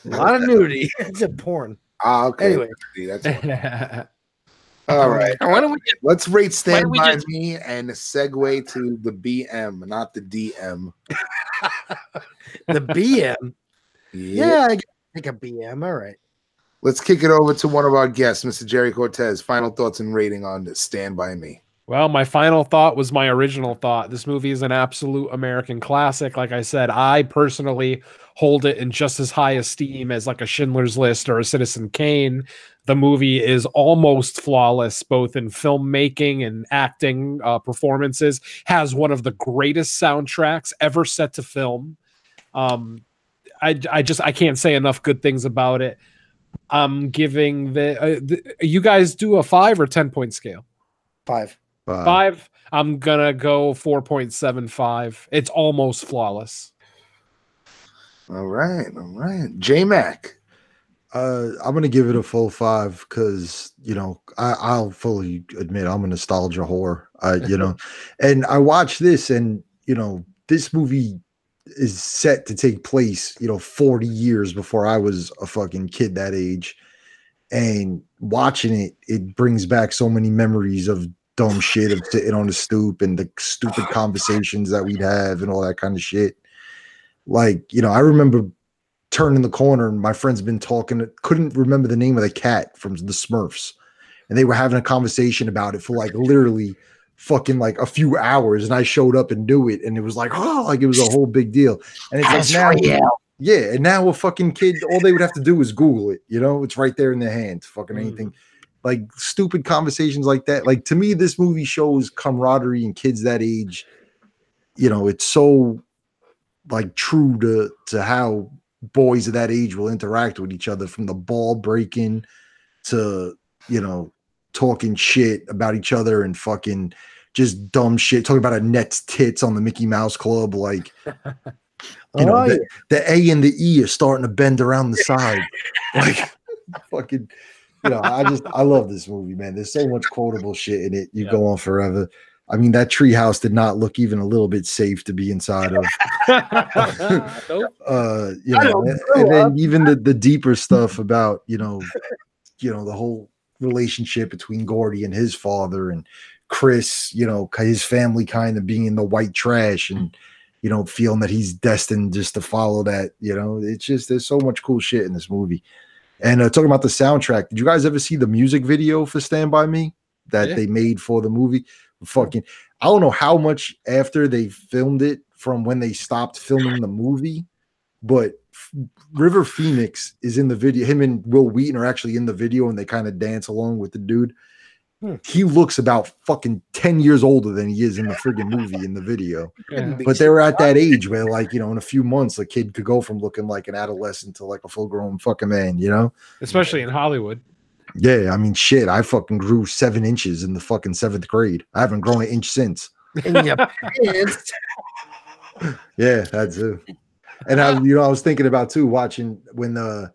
lot of nudity. It's a porn. Ah, okay. Anyway. That's all right. Or why don't we get Let's rate Stand don't we By just- Me and segue to the BM, not the DM. The BM. Yeah, I think a BM. All right. Let's kick it over to one of our guests, Mr. Jerry Cortez. Final thoughts and rating on Stand By Me. Well, my final thought was my original thought. This movie is an absolute American classic. Like I said, I personally hold it in just as high esteem as like a Schindler's List or a Citizen Kane. The movie is almost flawless, both in filmmaking and acting performances. Has one of the greatest soundtracks ever set to film. I can't say enough good things about it. I'm giving you guys do a 5 or 10-point scale? 5. 5. I'm gonna go 4.75. It's almost flawless. All right. J Mac. I'm gonna give it a full 5 because I'll fully admit I'm a nostalgia whore. And I watched this, and this movie is set to take place 40 years before I was a fucking kid that age, and watching it brings back so many memories of dumb shit of sitting on the stoop and the stupid conversations that we'd have and all that kind of shit. Like, I remember turning the corner and my friend's been talking, couldn't remember the name of the cat from the Smurfs. And they were having a conversation about it for like literally fucking like a few hours. And I showed up and knew it. And it was like, oh, like it was a whole big deal. And it's like now, yeah. And now a fucking kid, all they would have to do is Google it. It's right there in their hands. Fucking anything. Like stupid conversations like that. Like to me, this movie shows camaraderie in kids that age. It's so like true to how boys of that age will interact with each other, from the ball breaking to, you know, talking shit about each other and fucking just dumb shit, talking about Annette's tits on the Mickey Mouse Club, like, you know, the A and the E are starting to bend around the side, like, fucking, you know, I love this movie, man. There's so much quotable shit in it. You go on forever. I mean, that treehouse did not look even a little bit safe to be inside of. You know, and then even the deeper stuff about, you know, the whole relationship between Gordy and his father and Chris, you know, his family kind of being in the white trash and, you know, feeling that he's destined just to follow that, you know, it's just, there's so much cool shit in this movie. And talking about the soundtrack, did you guys ever see the music video for Stand By Me that they made for the movie? Fucking, I don't know how much after they filmed it from when they stopped filming the movie, but River Phoenix is in the video. Him and Will Wheaton are actually in the video and they kind of dance along with the dude. He looks about fucking 10 years older than he is in the friggin' movie in the video. But they were at that age where, like, you know, in a few months, a kid could go from looking like an adolescent to like a full grown fucking man, you know? Especially in Hollywood. Yeah, I mean, shit, I fucking grew 7 inches in the fucking 7th grade. I haven't grown an inch since. Yeah, that's it. And I was thinking about too, watching when the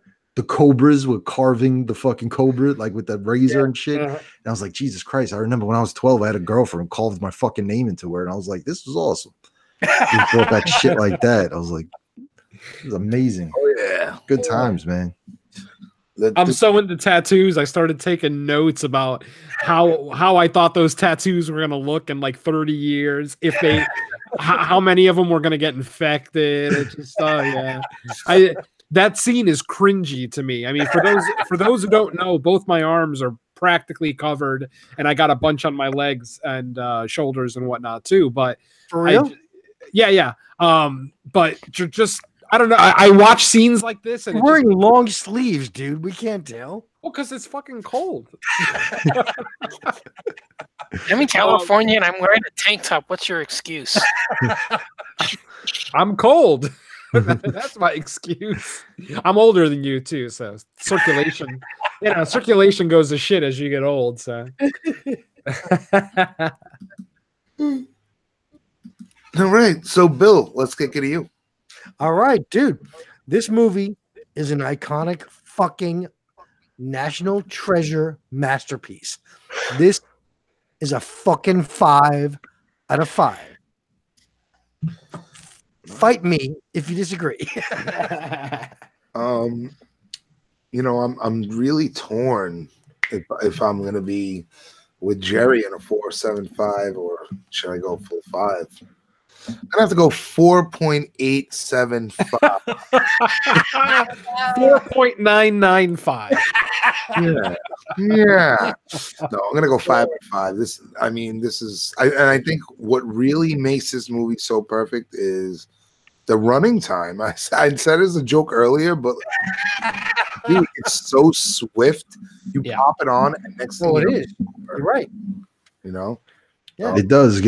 Cobras were carving the fucking cobra, like with the razor and shit. And I was like, Jesus Christ, I remember when I was 12, I had a girlfriend who carved my fucking name into her. And I was like, this was awesome. Just brought back shit like that. I was like, it was amazing. Oh, yeah. Good times, man. I'm so into tattoos. I started taking notes about how I thought those tattoos were going to look in like 30 years. If they, how many of them were going to get infected. It's just, that scene is cringy to me. I mean, for those who don't know, both my arms are practically covered, and I got a bunch on my legs and shoulders and whatnot too. But for real, yeah. But just. I don't know. I watch scenes like this and you're wearing long sleeves, dude. We can't tell. Well, because it's fucking cold. I'm in California and I'm wearing a tank top. What's your excuse? I'm cold. That's my excuse. I'm older than you too, so circulation, circulation goes to shit as you get old. So. All right, so Bill, let's get to you. All right, dude. This movie is an iconic fucking national treasure masterpiece. This is a fucking 5 out of 5. Fight me if you disagree. You know, I'm really torn if I'm gonna be with Jerry in a 4.75 or should I go full 5? I'm gonna have to go 4.875. 4.995. Yeah. No, I'm gonna go 5.5. This is, I think what really makes this movie so perfect is the running time. I said it as a joke earlier, but dude, it's so swift. You pop it on, and next thing it is. You're right. You know. Yeah, it does.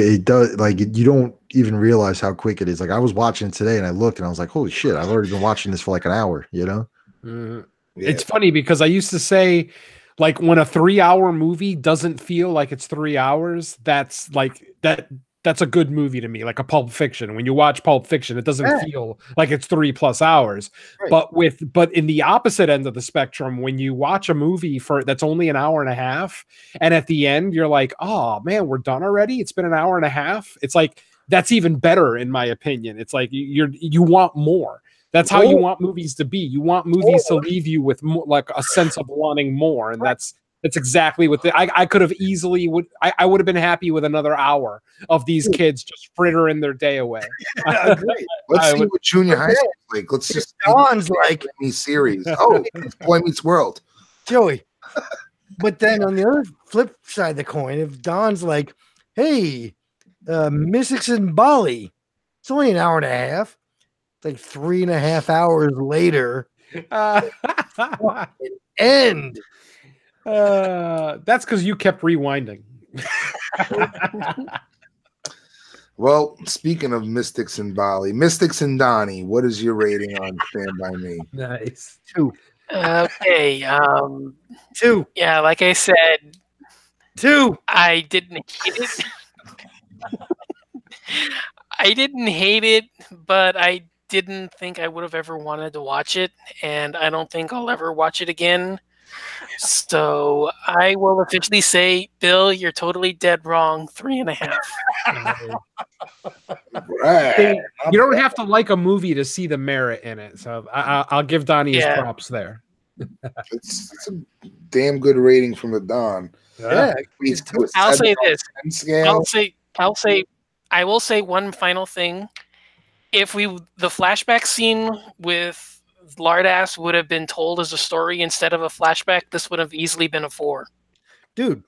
Like you don't even realize how quick it is. Like I was watching it today and I looked and I was like, holy shit, I've already been watching this for like an hour, you know? Yeah. It's funny because I used to say, like, when a 3-hour movie doesn't feel like it's 3 hours, that's like that's a good movie to me, like a Pulp Fiction. When you watch Pulp Fiction, it doesn't feel like it's 3+ hours. Right. But in the opposite end of the spectrum, when you watch a movie that's only an hour and a half, and at the end you're like, oh man, we're done already. It's been an hour and a half. It's like that's even better in my opinion. It's like you want more. That's how you want movies to be. You want movies to leave you with more, like a sense of wanting more, and that's exactly what I could have easily I would have been happy with another hour of these kids just frittering their day away. Let's see what junior high school is like. Let's just Don's like me series. Oh, it's Boy Meets World, Joey. But then on the other flip side of the coin, if Don's like, hey, Mystics in Bali, it's only an hour and a half. It's like 3.5 hours later. End. That's because you kept rewinding. Well, speaking of Mystics in Bali, Mystics and Donnie, what is your rating on Stand By Me? Nice. 2. Okay. 2. Yeah, like I said, 2. I didn't hate it. I didn't hate it, but I didn't think I would have ever wanted to watch it, and I don't think I'll ever watch it again. So I will officially say, Bill, you're totally dead wrong. 3.5. Right. You don't have to like a movie to see the merit in it. So I'll give Donnie his Yeah. props there. It's a damn good rating from the Don. Yeah. Leads to a I'll 7 say on this. 10 scale. I will say one final thing. If the flashback scene with Lardass would have been told as a story instead of a flashback, this would have easily been a 4. Dude,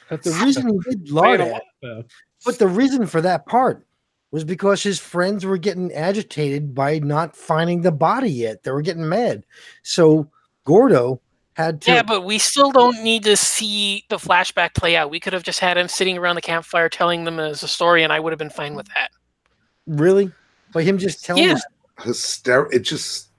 That's the reason he did saying a Lardass, lot, though. but the reason for that part was because his friends were getting agitated by not finding the body yet. They were getting mad. So Gordo had to. Yeah, but we still don't need to see the flashback play out. We could have just had him sitting around the campfire telling them as a story, and I would have been fine with that. Really? By him just telling Yeah. us. It's just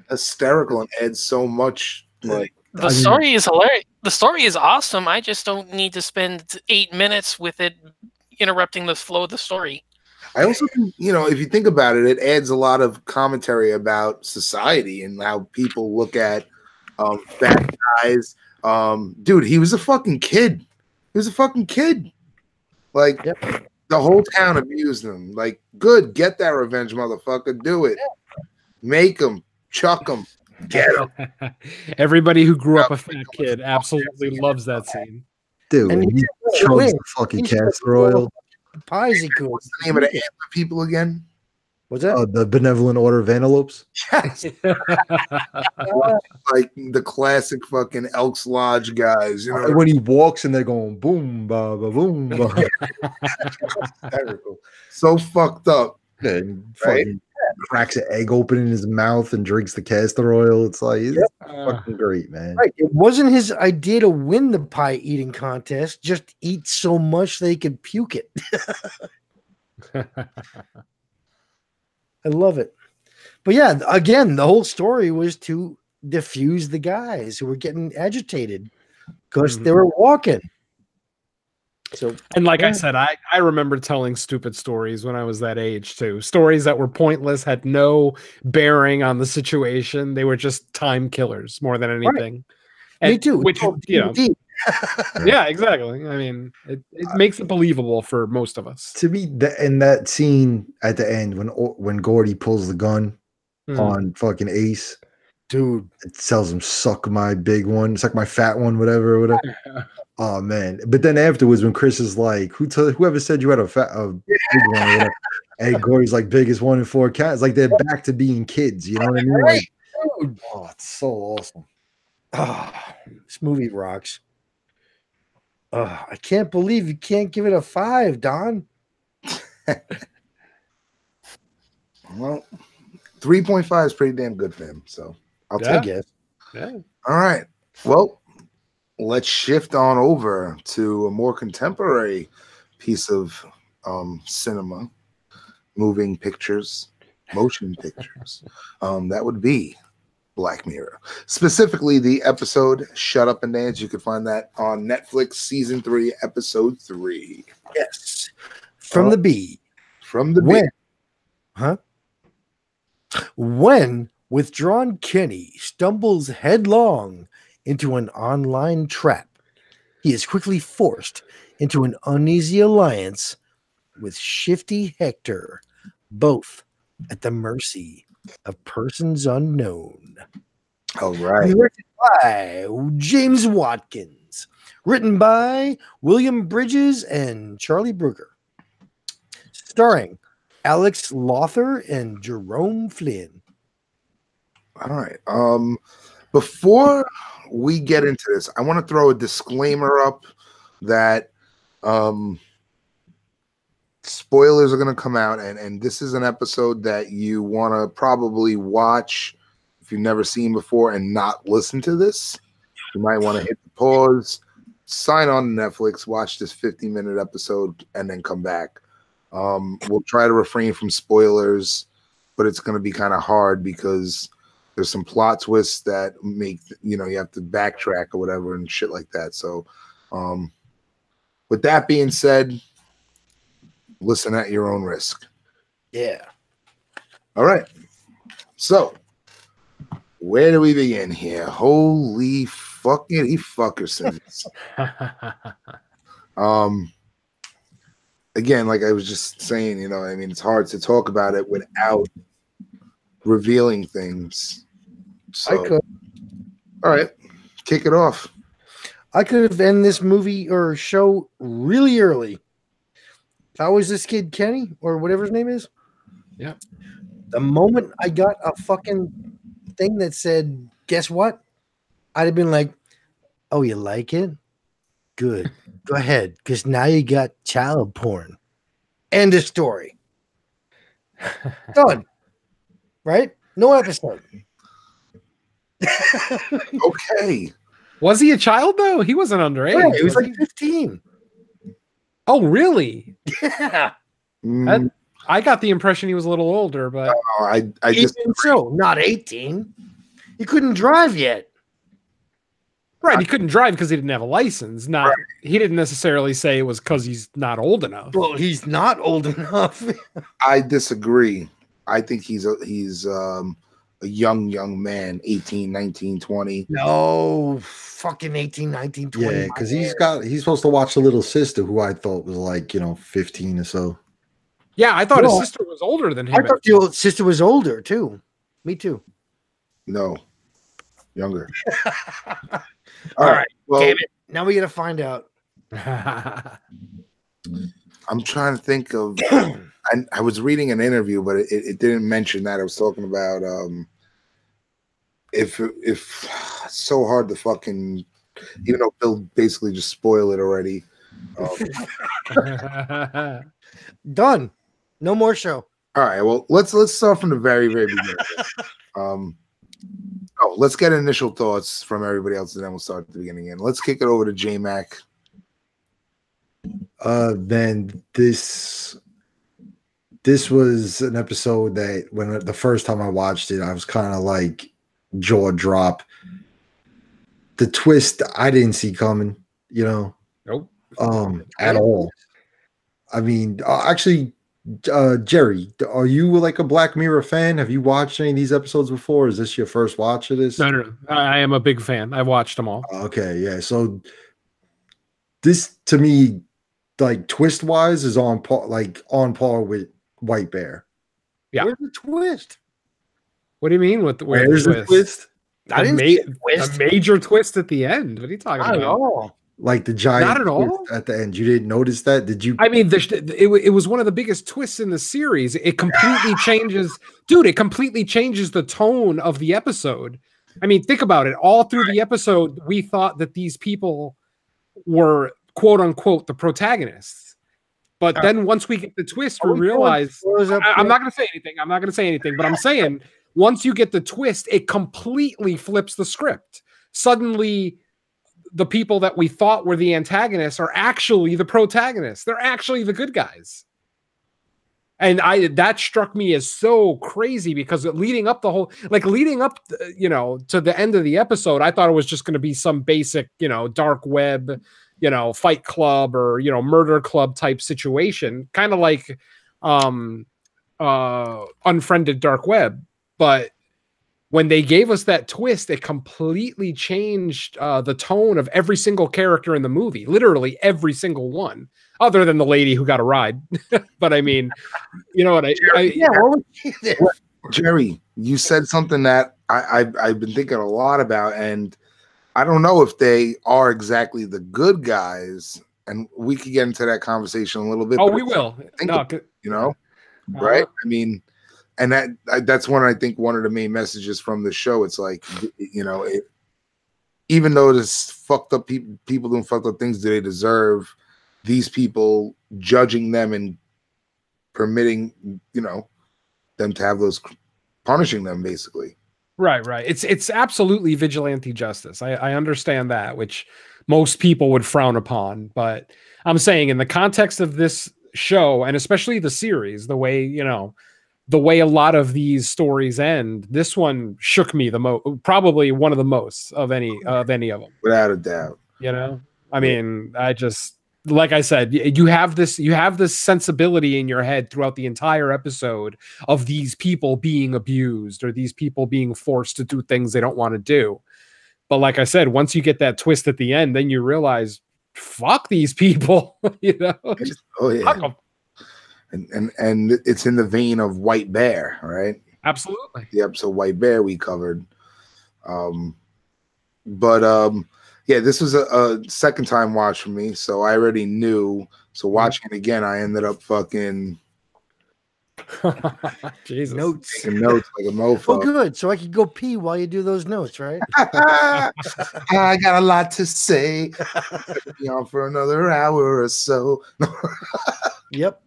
hysterical and adds so much. Like, The story is hilarious. The story is awesome. I just don't need to spend 8 minutes with it interrupting the flow of the story. I also think, if you think about it, it adds a lot of commentary about society and how people look at fat guys. Dude, he was a fucking kid. He was a fucking kid. Like, the whole town abused him. Like, good, get that revenge, motherfucker. Do it. Make him, chuck him, get him. Everybody who grew up a fat kid absolutely loves that scene. Dude, And he he- chugs wait, the fucking he should- castor oil. Pies he could. What's the name of the antler people again? What's that? The Benevolent Order of Antelopes. Yes. Like the classic fucking Elks Lodge guys, When he walks and they're going boom, ba, ba, boom, ba. hysterical. So fucked up. And Right? fucking cracks an egg open in his mouth and drinks the castor oil. It's like, it's fucking great, man. Right. It wasn't his idea to win the pie eating contest, just eat so much they could puke it. I love it. But yeah, again, the whole story was to diffuse the guys who were getting agitated because they were walking. So And like Yeah. I said, I remember telling stupid stories when I was that age too. Stories that were pointless, had no bearing on the situation. They were just time killers more than anything. me too. Which, Oh, you know, indeed. yeah, exactly. I mean, it makes it believable for most of us. To me, in that scene at the end when Gordy pulls the gun on fucking Ace, Dude. it tells him suck my big one, suck my fat one, whatever. Oh man! But then afterwards, when Chris is like, "Whoever said you had a big one?" Or whatever, and Gordy's like, "Biggest one in 4 cats." Like they're back to being kids. You know what I mean? Like, oh, it's so awesome. This movie rocks. I can't believe you can't give it a 5, Don. Well, 3.5 is pretty damn good for him. So I'll Yeah. take it. Yeah. All right. Well, let's shift on over to a more contemporary piece of cinema, moving pictures, motion pictures. That would be Black Mirror. Specifically, the episode Shut Up and Dance. You can find that on Netflix, season 3, episode 3. Yes. From the B. From the When? beat. Huh? When withdrawn Kenny stumbles headlong into an online trap, he is quickly forced into an uneasy alliance with shifty Hector, both at the mercy of persons unknown. All right. Directed by James Watkins. Written by William Bridges and Charlie Brooker. Starring Alex Lothar and Jerome Flynn. All right. Before we get into this, I want to throw a disclaimer up that spoilers are going to come out, and this is an episode that you want to probably watch if you've never seen before and not listen to this. You might want to hit the pause, sign on to Netflix, watch this 50-minute episode, and then come back. We'll try to refrain from spoilers, but it's going to be kind of hard because there's some plot twists that make you have to backtrack or whatever and shit like that. So, with that being said, listen at your own risk. Yeah. All right. So, where do we begin here? Holy fucking fuckersons. Again, like I was just saying, it's hard to talk about it without revealing things. So, I could. All right, kick it off. I could have ended this movie or show really early. If I was this kid Kenny or whatever his name is. Yeah. The moment I got a fucking thing that said, guess what? I'd have been like, oh, you like it? Good. Go ahead. Because now you got child porn. End of story. Done. Right? No episode. Okay. Was he a child though? He wasn't underage. Yeah, he was like 15. Oh, really? Yeah. I got the impression he was a little older, but I just Even so, not 18. He couldn't drive yet. right. He couldn't drive because he didn't have a license. He didn't necessarily say it was because he's not old enough. Well, he's not old enough. I disagree. I think he's a young man, 18, 19, 20. No, fucking 18, 19, 20. Yeah, because he's supposed to watch the little sister, who I thought was like 15 or so. Yeah, I thought Well, his sister was older than him. I thought the old sister was older too. Me too. No, younger. All right. Well, Damn it. Now we got to find out. I'm trying to think of. I was reading an interview, but it didn't mention that. I was talking about if it's so hard to fucking, even though Bill basically just spoiled it already. Done. No more show. All right. Well, let's start from the very beginning. Let's get initial thoughts from everybody else, and then we'll start at the beginning. And let's kick it over to J Mac. Then this was an episode that when the first time I watched it, I was kind of like jaw drop. The twist I didn't see coming, Nope. at all. I mean, actually, Jerry, are you like a Black Mirror fan? Have you watched any of these episodes before? Is this your first watch of this? No. I am a big fan. I watched them all. Okay, yeah. So this, to me, like twist wise, is on par with White Bear. Yeah. Where's the twist? What do you mean with Where's the twist? I didn't see a twist. A major twist at the end. What are you talking Not about? at all. Like the giant Not at twist all? at the end. You didn't notice that? Did you? I mean, it was one of the biggest twists in the series. It completely changes, dude. It completely changes the tone of the episode. I mean, think about it. All through the episode, we thought that these people were quote unquote the protagonists, but then once we get the twist, we realize. I'm not going to say anything. But I'm saying once you get the twist, it completely flips the script. Suddenly, the people that we thought were the antagonists are actually the protagonists. They're actually the good guys. And that struck me as so crazy because leading up to the end of the episode, I thought it was just going to be some basic, dark web, Fight Club or, murder club type situation, kind of like Unfriended Dark Web. But when they gave us that twist, it completely changed the tone of every single character in the movie, literally every single one, other than the lady who got a ride. But I mean, Jerry, you said something that I've been thinking a lot about, and I don't know if they are exactly the good guys, and we could get into that conversation a little bit. Oh, we will. Right? I mean, and that's one of the main messages from the show. It's like, even though this fucked up people doing fucked up things, do they deserve these people judging them and permitting them to have those, punishing them basically? Right. It's absolutely vigilante justice. I understand that, which most people would frown upon, but I'm saying in the context of this show, and especially the series, the way, the way a lot of these stories end, this one shook me the most, probably one of the most of any of them. Without a doubt. You know, I mean, I just, like I said, you have this sensibility in your head throughout the entire episode of these people being abused or these people being forced to do things they don't want to do. But like I said, once you get that twist at the end, then you realize, fuck these people. You know, just fuck them. And it's in the vein of White Bear, right? Absolutely. The episode White Bear we covered. Yeah, this was a second time watch for me, so I already knew. So watching it again, I ended up fucking Jesus. Taking notes like a mofo. Oh, good. So I could go pee while you do those notes, right? I got a lot to say. Be on for another hour or so. Yep.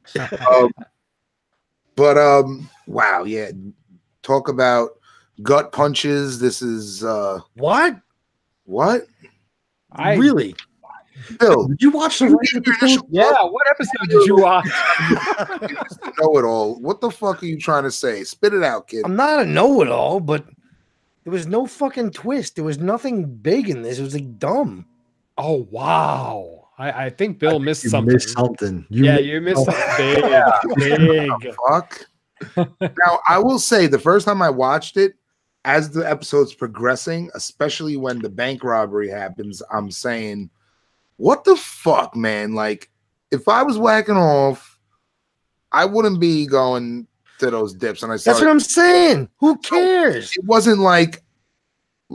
Wow, yeah. Talk about gut punches. This is What? Really? Bill, Did you watch the episode? Yeah, what episode did you watch? Know it all. What the fuck are you trying to say? Spit it out, kid. I'm not a know-it-all, but there was no fucking twist. There was nothing big in this. It was like dumb. Oh wow. I think Bill missed You something. missed something. You missed something big. Fuck. Now, I will say the first time I watched it, as the episode's progressing, especially when the bank robbery happens, I'm saying, what the fuck, man? Like, if I was whacking off, I wouldn't be going to those dips. And That's what I'm saying. Who cares? It wasn't like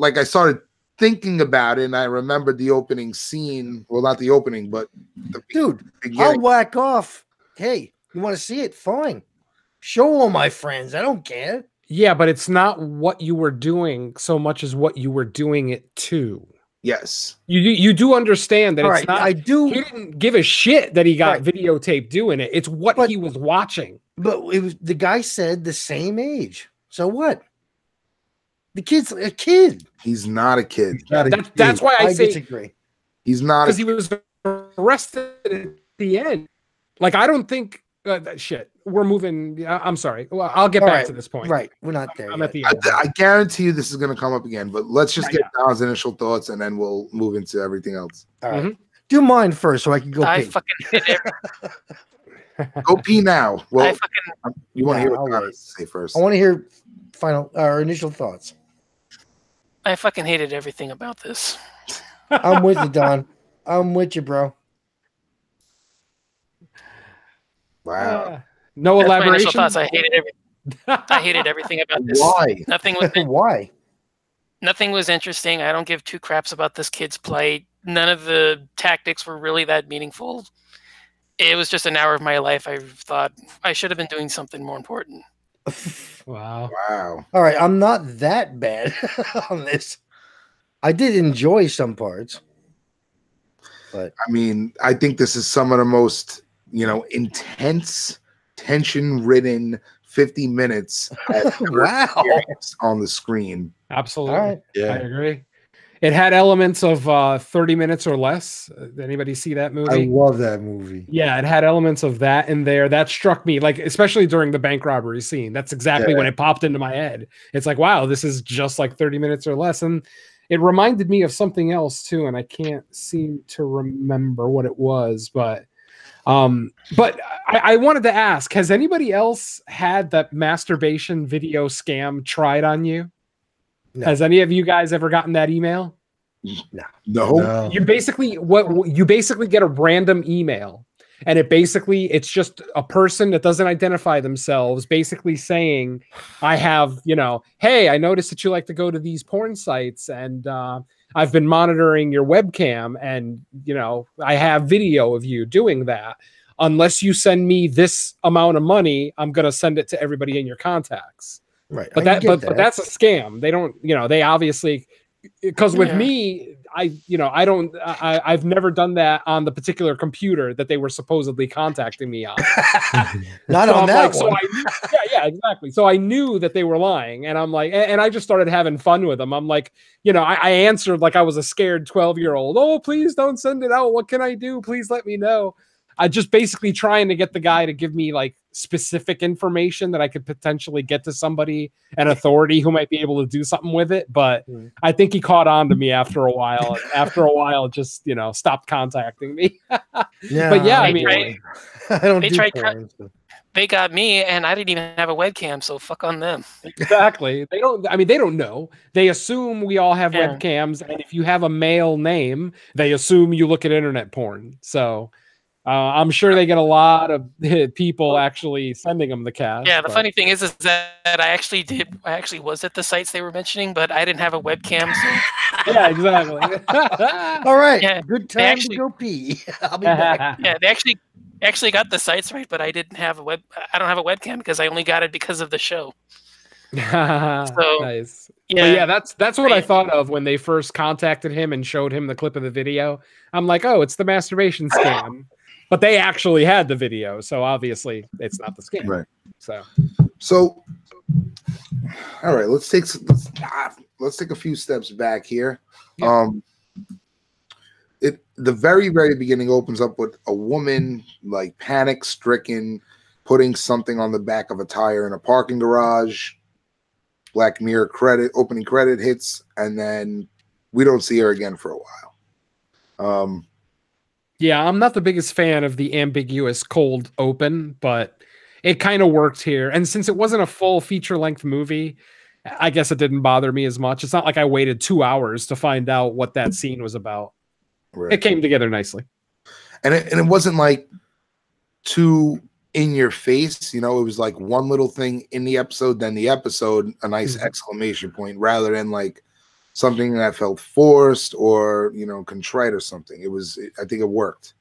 I started thinking about it and I remembered the opening scene. Well, not the opening, but the Dude, beginning. I'll whack off. Hey, you want to see it? Fine. Show all my friends. I don't care. Yeah, but it's not what you were doing so much as what you were doing it to. Yes. You do understand that All it's right, not. I do. He didn't give a shit that he got Right. videotaped doing it. It's what But- he was watching. But it was the guy said the same age. So what? The kid's a kid. He's not a kid. That's why I say disagree. He's not because he was arrested at the end. Like I don't think shit. We're moving. I'm sorry. Well, I'll get All back right, to this point. Right. We're not there. I'm yet. at the end. I guarantee you this is going to come up again, but let's just Yeah, get Don's initial thoughts and then we'll move into everything else. All right. Mhm. Do mine first so I can go I pee. fucking hate Go pee now. Well, I fucking you want to Nah, hear I'll what Don wait. has to say first. I want to hear final or initial thoughts. I fucking hated everything about this. I'm with you, Don. I'm with you, bro. Wow. No That's my initial elaboration. thoughts. I hated everything about this. Why? Why? Nothing was interesting. I don't give two craps about this kid's play. None of the tactics were really that meaningful. It was just an hour of my life. I thought I should have been doing something more important. Wow. Wow. All right, I'm not that bad on this. I did enjoy some parts, but I mean, I think this is some of the most, intense, tension-ridden 50 minutes I've ever wow. experienced on the screen. Absolutely. All right. I agree. It had elements of 30 minutes or less. Did anybody see that movie? I love that movie. Yeah, it had elements of that in there. That struck me, like, especially during the bank robbery scene. That's exactly when it popped into my head. It's like, wow, this is just like 30 minutes or less. And it reminded me of something else too, and I can't seem to remember what it was, but I wanted to ask, has anybody else had that masturbation video scam tried on you? No. Has any of you guys ever gotten that email? No. You basically get a random email, and it's just a person that doesn't identify themselves basically saying, I have, hey, I noticed that you like to go to these porn sites, and I've been monitoring your webcam, and I have video of you doing that. Unless you send me this amount of money, I'm going to send it to everybody in your contacts. Right. But that's a scam. They don't, they obviously, because with me, I've never done that on the particular computer that they were supposedly contacting me on. Not So on I'm that like, one. yeah, exactly. So I knew that they were lying, and I'm like, and I just started having fun with them. I'm like, I answered like I was a scared 12-year-old. Oh, please don't send it out. What can I do? Please let me know. I just basically trying to get the guy to give me like specific information that I could potentially get to somebody, an authority who might be able to do something with it. But I think he caught on to me after a while. And after a while, just, you know, stopped contacting me. Yeah, But yeah, I They mean, tried- I don't They do tried porn. So. They got me, and I didn't even have a webcam, so fuck on them. exactly. They don't, I mean, they don't know. They assume we all have Yeah. webcams. And if you have a male name, they assume you look at internet porn. So I'm sure they get a lot of people actually sending them the cash. Yeah, the but- funny thing is that I actually was at the sites they were mentioning, but I didn't have a webcam. So Yeah, exactly. All right, Yeah, good they time actually- to go pee. I'll be back. yeah, they actually got the sites right, but I don't have a webcam because I only got it because of the show. Nice. Yeah, But yeah, that's what I I- thought of when they first contacted him and showed him the clip of the video. I'm like, oh, it's the masturbation scam. But they actually had the video, so obviously it's not the scam. Right. So All right, let's take a few steps back here. Yeah. The very beginning opens up with a woman like panic stricken, putting something on the back of a tire in a parking garage. Black Mirror opening credit hits, and then we don't see her again for a while. yeah, I'm not the biggest fan of the ambiguous cold open, but it kind of worked here. And since it wasn't a full feature-length movie, I guess it didn't bother me as much. It's not like I waited 2 hours to find out what that scene was about. Right. It came together nicely. And it wasn't like too in your face, you know, it was like one little thing in the episode, then the episode, a nice exclamation point, rather than like something that felt forced or, you know, contrite or something. I think it worked.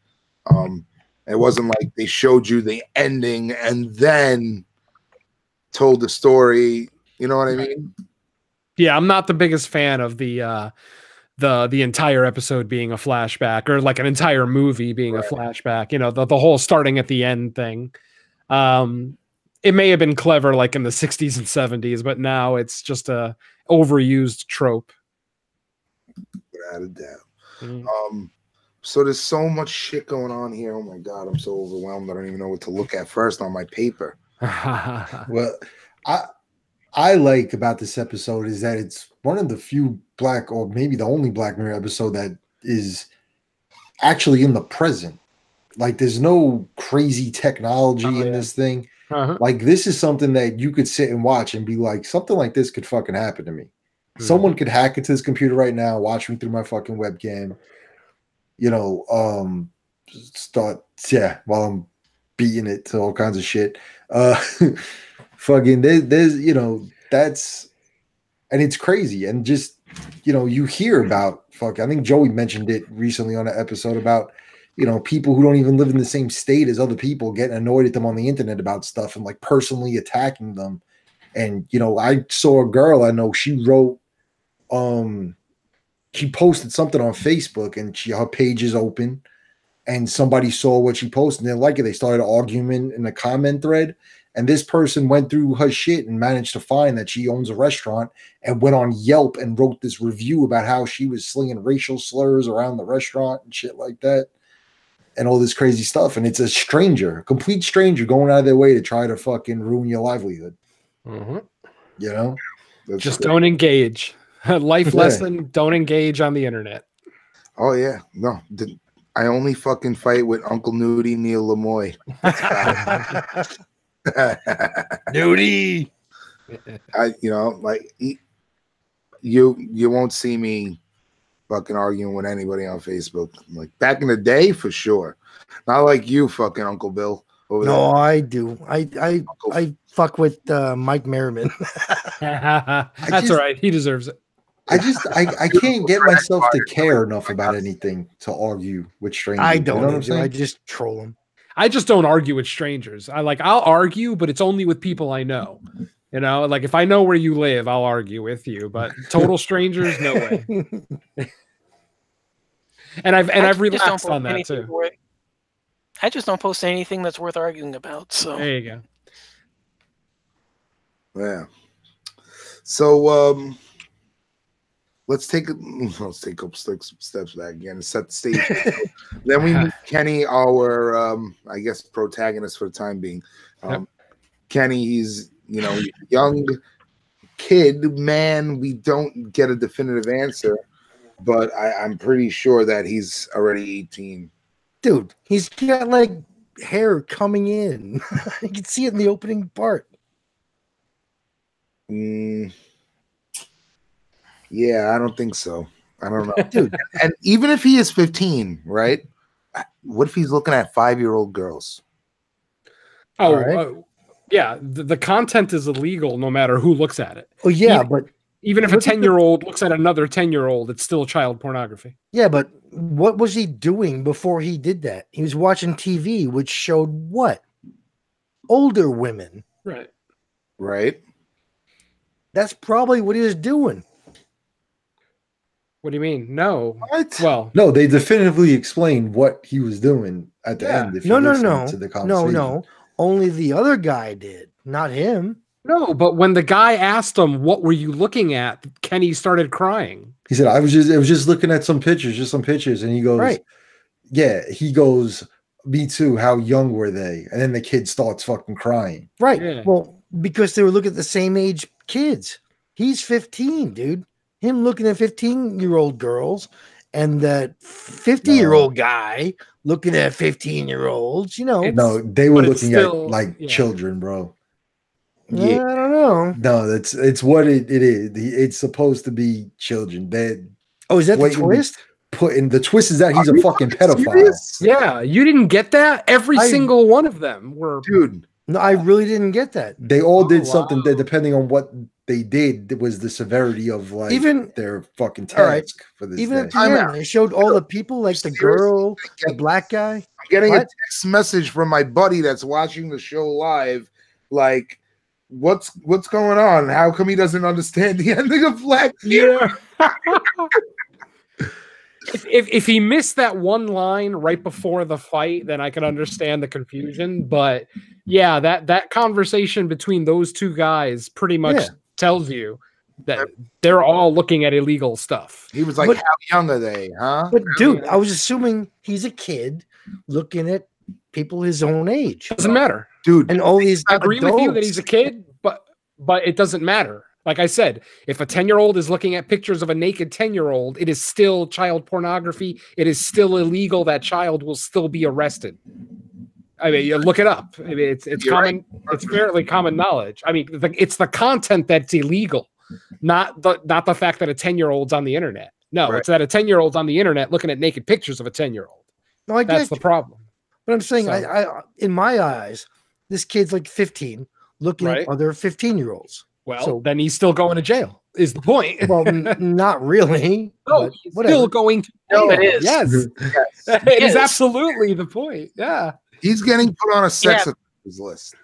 It wasn't like they showed you the ending and then told the story, you know what I mean? Yeah, I'm not the biggest fan of the entire episode being a flashback, or like an entire movie being a flashback. You know, the whole starting at the end thing. It may have been clever like in the 60s and 70s, but now it's just a overused trope. Without a doubt. Mm. So there's so much shit going on here. Oh my God, I'm so overwhelmed. I don't even know what to look at first on my paper. Well, I like about this episode is that it's one of the few black, or maybe the only Black Mirror episode that is actually in the present. Like, there's no crazy technology in this thing. Uh-huh. Like, this is something that you could sit and watch and be like, something like this could fucking happen to me. Someone could hack into this computer right now, watch me through my fucking webcam, you know, while I'm beating it to all kinds of shit. Fucking there's, you know, that's, and it's crazy. And just, you know, you hear about I think Joey mentioned it recently on an episode about, you know, people who don't even live in the same state as other people getting annoyed at them on the internet about stuff and like personally attacking them. And, you know, I saw a girl I know, she wrote, she posted something on Facebook and her page is open and somebody saw what she posted and they didn't like it. They started arguing in the comment thread. And this person went through her shit and managed to find that she owns a restaurant and went on Yelp and wrote this review about how she was slinging racial slurs around the restaurant and shit like that. And all this crazy stuff. And it's a stranger, a complete stranger going out of their way to try to fucking ruin your livelihood. Mhm. You know? That's Just great. don't engage. Life Yeah. lesson: don't engage on the internet. Oh yeah, no. I only fucking fight with Uncle Nudie Neil Lemoy. Nudie. You know, like you won't see me fucking arguing with anybody on Facebook. Like back in the day, for sure. Not like you, fucking Uncle Bill. Over No, there. I do. I fuck with Mike Merriman. That's all right. He deserves it. I can't get myself to care enough about anything to argue with strangers. I You don't. know what I'm either. I saying? just troll him. I just don't argue with strangers. I'll argue, but it's only with people I know. You know, like if I know where you live, I'll argue with you. But total strangers, no way. And I've just don't relaxed post on that anything too. worth- I just don't post anything that's worth arguing about. So There you go. Yeah. So let's take a couple steps back again and set the stage. Then we meet Kenny, our I guess protagonist for the time being. Kenny, he's young kid, man. We don't get a definitive answer, but I'm pretty sure that he's already 18. Dude, he's got like hair coming in. You can see it in the opening part. Yeah, I don't think so. I don't know. Dude, and even if he is 15, right? What if he's looking at 5-year-old girls? Oh, right. Yeah. The content is illegal no matter who looks at it. Oh, yeah, but even if a 10-year-old looks at another 10-year-old, it's still child pornography. yeah, but what was he doing before he did that? He was watching TV, which showed what? Older women. Right. Right. That's probably what he was doing. What do you mean? No. What? Well, No, they definitively explained what he was doing at the end. If you listen to the conversation. No. Only the other guy did, not him. no, but when the guy asked him, "What were you looking at?" Kenny started crying. He said, I was just looking at some pictures, and he goes, Right. Yeah, he goes, me too, how young were they? And then the kid starts fucking crying. Right. Yeah. Well, because they were looking at the same age kids. He's 15, dude. Him looking at 15-year-old girls and that 50-year-old guy looking at 15-year-olds, No, they were but it's looking still- at like yeah. children, bro. Yeah, I don't know. No, it's what it is. It's supposed to be children. They Oh, is that the Wait, twist? put in the twist is that he's Are a you fucking fucking pedophile. serious? Yeah, you didn't get that? Every I- single one of them were. Dude, No, I really didn't get that. They all did Oh, something wow. that, depending on what they did, was the severity of like Even- their fucking task all right, for this Even day. at the Time end, out. they showed all the people, like the girl, the black guy. I'm getting a What? text message from my buddy that's watching the show live. Like, what's going on? How come he doesn't understand the ending of Black Mirror? Yeah. If he missed that one line right before the fight, then I can understand the confusion. But yeah, that conversation between those two guys pretty much Yeah. tells you that they're all looking at illegal stuff. He was like, But- how young are they, huh? But dude, I was assuming he's a kid looking at people his own age, Doesn't matter. Dude, and all these. I agree with you that adults- he's a kid, but it doesn't matter. Like I said, if a 10-year-old is looking at pictures of a naked 10-year-old, it is still child pornography. It is still illegal. That child will still be arrested. I mean, you look it up. I mean, it's You're common. It's fairly common knowledge. I mean, it's the content that's illegal, not the fact that a 10-year-old's on the internet. No, Right. it's that a 10-year-old's on the internet looking at naked pictures of a 10-year-old. No, I That's get the problem. But I'm saying, So- I in my eyes, this kid's like 15, looking Right. at other 15-year-olds. Well, So- then he's still going to jail. Is the point? Well, not really. No, but he's whatever. still going to No, jail. it is. Yes. yes. It is Yes. absolutely the point. Yeah. He's getting put on a sex Yeah. offenders list.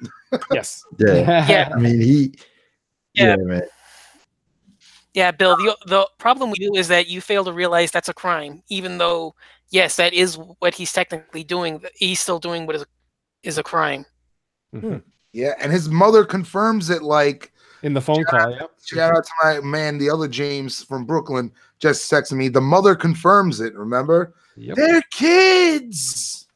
Yes. Yeah. Yeah. I mean, Yeah. man. Yeah, Bill, the problem with you is that you fail to realize that's a crime, even though, yes, that is what he's technically doing. He's still doing what is a crime. Yeah, and his mother confirms it. Like, In the phone call. Yep. shout out to my man, the other James from Brooklyn, just texted me. The mother confirms it. Remember, Yep. they're kids.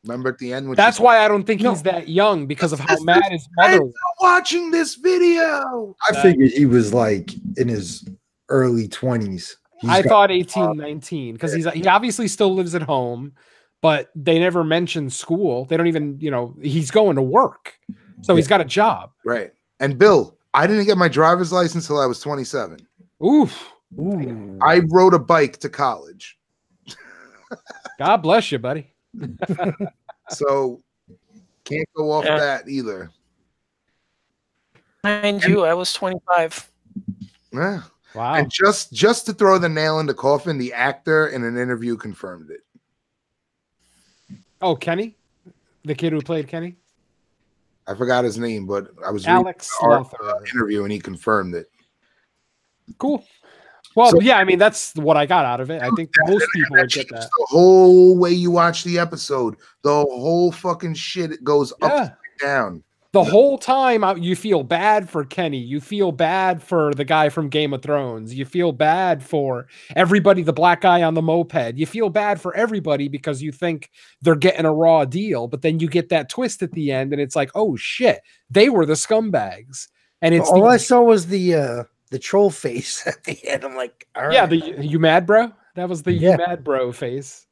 Remember at the end when That's she's why I don't think No. he's that young because of how This is- mad his mother was. watching this video. I figured he was like in his early 20s. I thought 18, 19 because he obviously still lives at home, but they never mention school. They don't even, he's going to work. So he's got a job. Right. And Bill, I didn't get my driver's license until I was 27. Oof. Ooh. I rode a bike to college. God bless you, buddy. So can't go off Yeah. that either. Mind you, I was 25. Yeah. Wow. And just to throw the nail in the coffin, the actor in an interview confirmed it. Oh, Kenny? The kid who played Kenny? I forgot his name, but I was reading Alex our Slother. interview and he confirmed it. Cool. Well, So- yeah, I mean, that's what I got out of it. I think most people would get Changed that. the whole way you watch the episode. The whole fucking shit goes Yeah. upside down. The whole time you feel bad for Kenny. You feel bad for the guy from Game of Thrones. You feel bad for everybody, the black guy on the moped. You feel bad for everybody because you think they're getting a raw deal. But then you get that twist at the end and it's like, oh shit, they were the scumbags. And it's all I saw was the troll face at the end. I'm like, all right. Yeah, the you mad bro? That was the you mad bro face.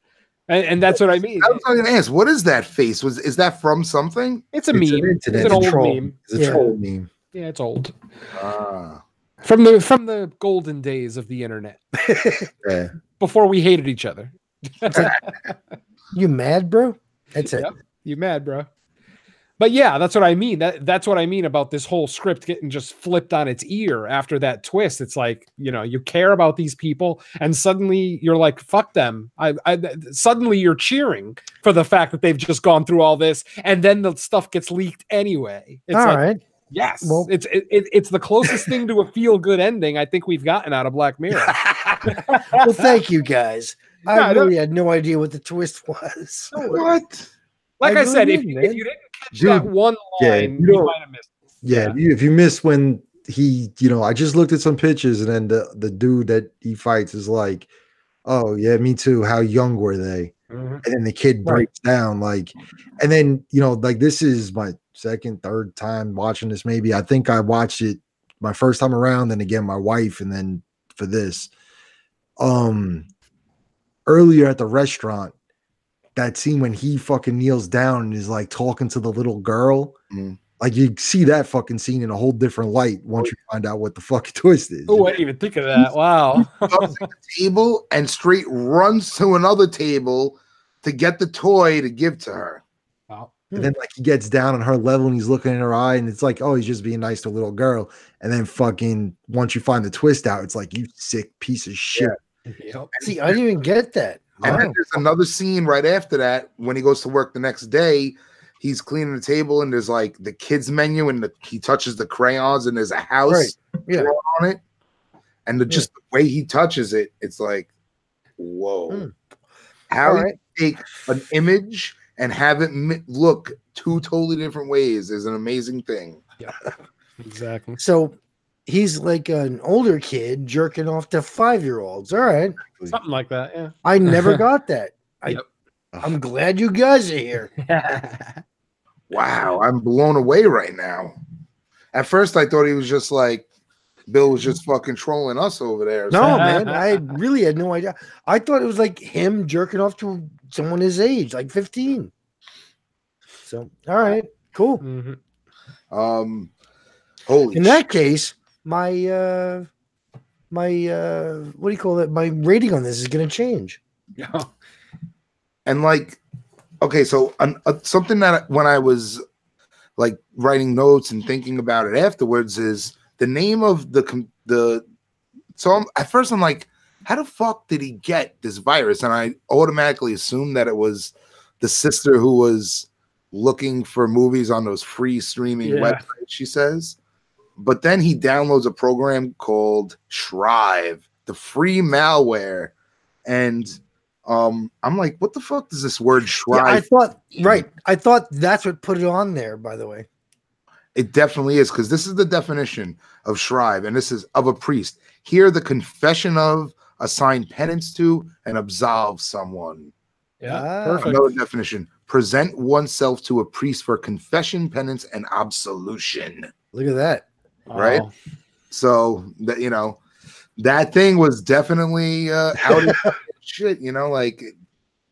And that's what I mean. I was going to ask, what is that face? Is that from something? It's a meme. It's an old meme. It's a troll meme. Yeah, it's old. Ah. From the golden days of the internet. Yeah. Before we hated each other. You mad, bro? That's it. Yep. You mad, bro? But yeah, that's what I mean. That's what I mean about this whole script getting just flipped on its ear after that twist. It's like, you care about these people and suddenly you're like, fuck them. Suddenly you're cheering for the fact that they've just gone through all this and then the stuff gets leaked anyway. It's all like, right. Yes. Well, it's the closest thing to a feel good ending I think we've gotten out of Black Mirror. Well, thank you guys. I really had no idea what the twist was. What? Like I said, if you didn't catch that one line, you might have missed it. Yeah, if you miss when he, I just looked at some pictures and then the dude that he fights is like, oh yeah, me too. How young were they? Mm-hmm. And then the kid breaks down and then, this is my second, third time watching this. Maybe I think I watched it my first time around, then again, my wife, and then for this, earlier at the restaurant, that scene when he fucking kneels down and is like talking to the little girl, like you see that fucking scene in a whole different light once you find out what the fucking twist is. Oh, I didn't even think of that. Wow. The table and straight runs to another table to get the toy to give to her. Wow. And then he gets down on her level and he's looking in her eye and it's like, oh, he's just being nice to a little girl. And then fucking once you find the twist out, it's like, you sick piece of shit. Yeah. Yep. See, I didn't even get that. And then there's another scene right after that when he goes to work the next day. He's cleaning the table and there's the kids menu and he touches the crayons and there's a house drawn on it. And just the way he touches it, it's like, whoa. How do you take an image and have it look two totally different ways is an amazing thing. Yeah, exactly. So he's like an older kid jerking off to 5-year-olds. All right. Something like that, yeah. I never got that. I'm glad you guys are here. Wow, I'm blown away right now. At first, I thought he was just Bill was just fucking trolling us over there. No, man, I really had no idea. I thought it was like him jerking off to someone his age, like 15. So, all right, cool. Mm-hmm. Holy in that case, my what do you call it? My rating on this is going to change. Yeah. And okay, so something that when I was writing notes and thinking about it afterwards is the name of the. So at first I'm like, how the fuck did he get this virus? And I automatically assumed that it was the sister who was looking for movies on those free streaming websites. She says, but then he downloads a program called Shrive, the free malware, and I'm like, what the fuck does this word Shrive? Yeah, I thought that's what put it on there, by the way. It definitely is, because this is the definition of Shrive, and this is of a priest. Here, the confession of, assign penance to, and absolve someone. Yeah, perfect. Another definition: present oneself to a priest for confession, penance, and absolution. Look at that. Right? Oh. So that that thing was definitely out of shit,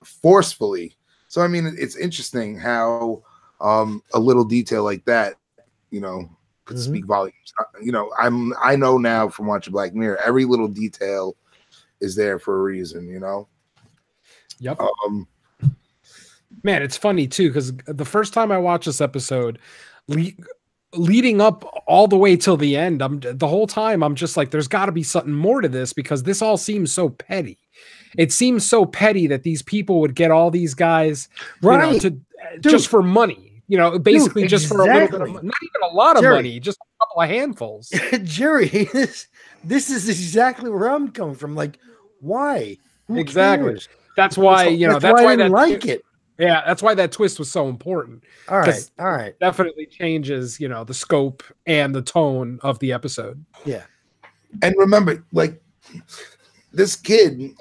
forcefully. So I mean, it's interesting how a little detail like that, could speak volumes. I know now from watching Black Mirror, every little detail is there for a reason. Yep. Man, it's funny too, because the first time I watched this episode, leading up all the way till the end, the whole time I'm just like, there's got to be something more to this, because this all seems so petty. It seems so petty that these people would get all these guys just for money. Basically just for a little bit of, not even a lot of money, just a couple of handfuls. Jerry, this is exactly where I'm coming from. Like, why? Who exactly cares? That's why that's why I didn't like it. Yeah, that's why that twist was so important. All right, 'Cause all right. Definitely changes, the scope and the tone of the episode. Yeah. And remember, like this kid,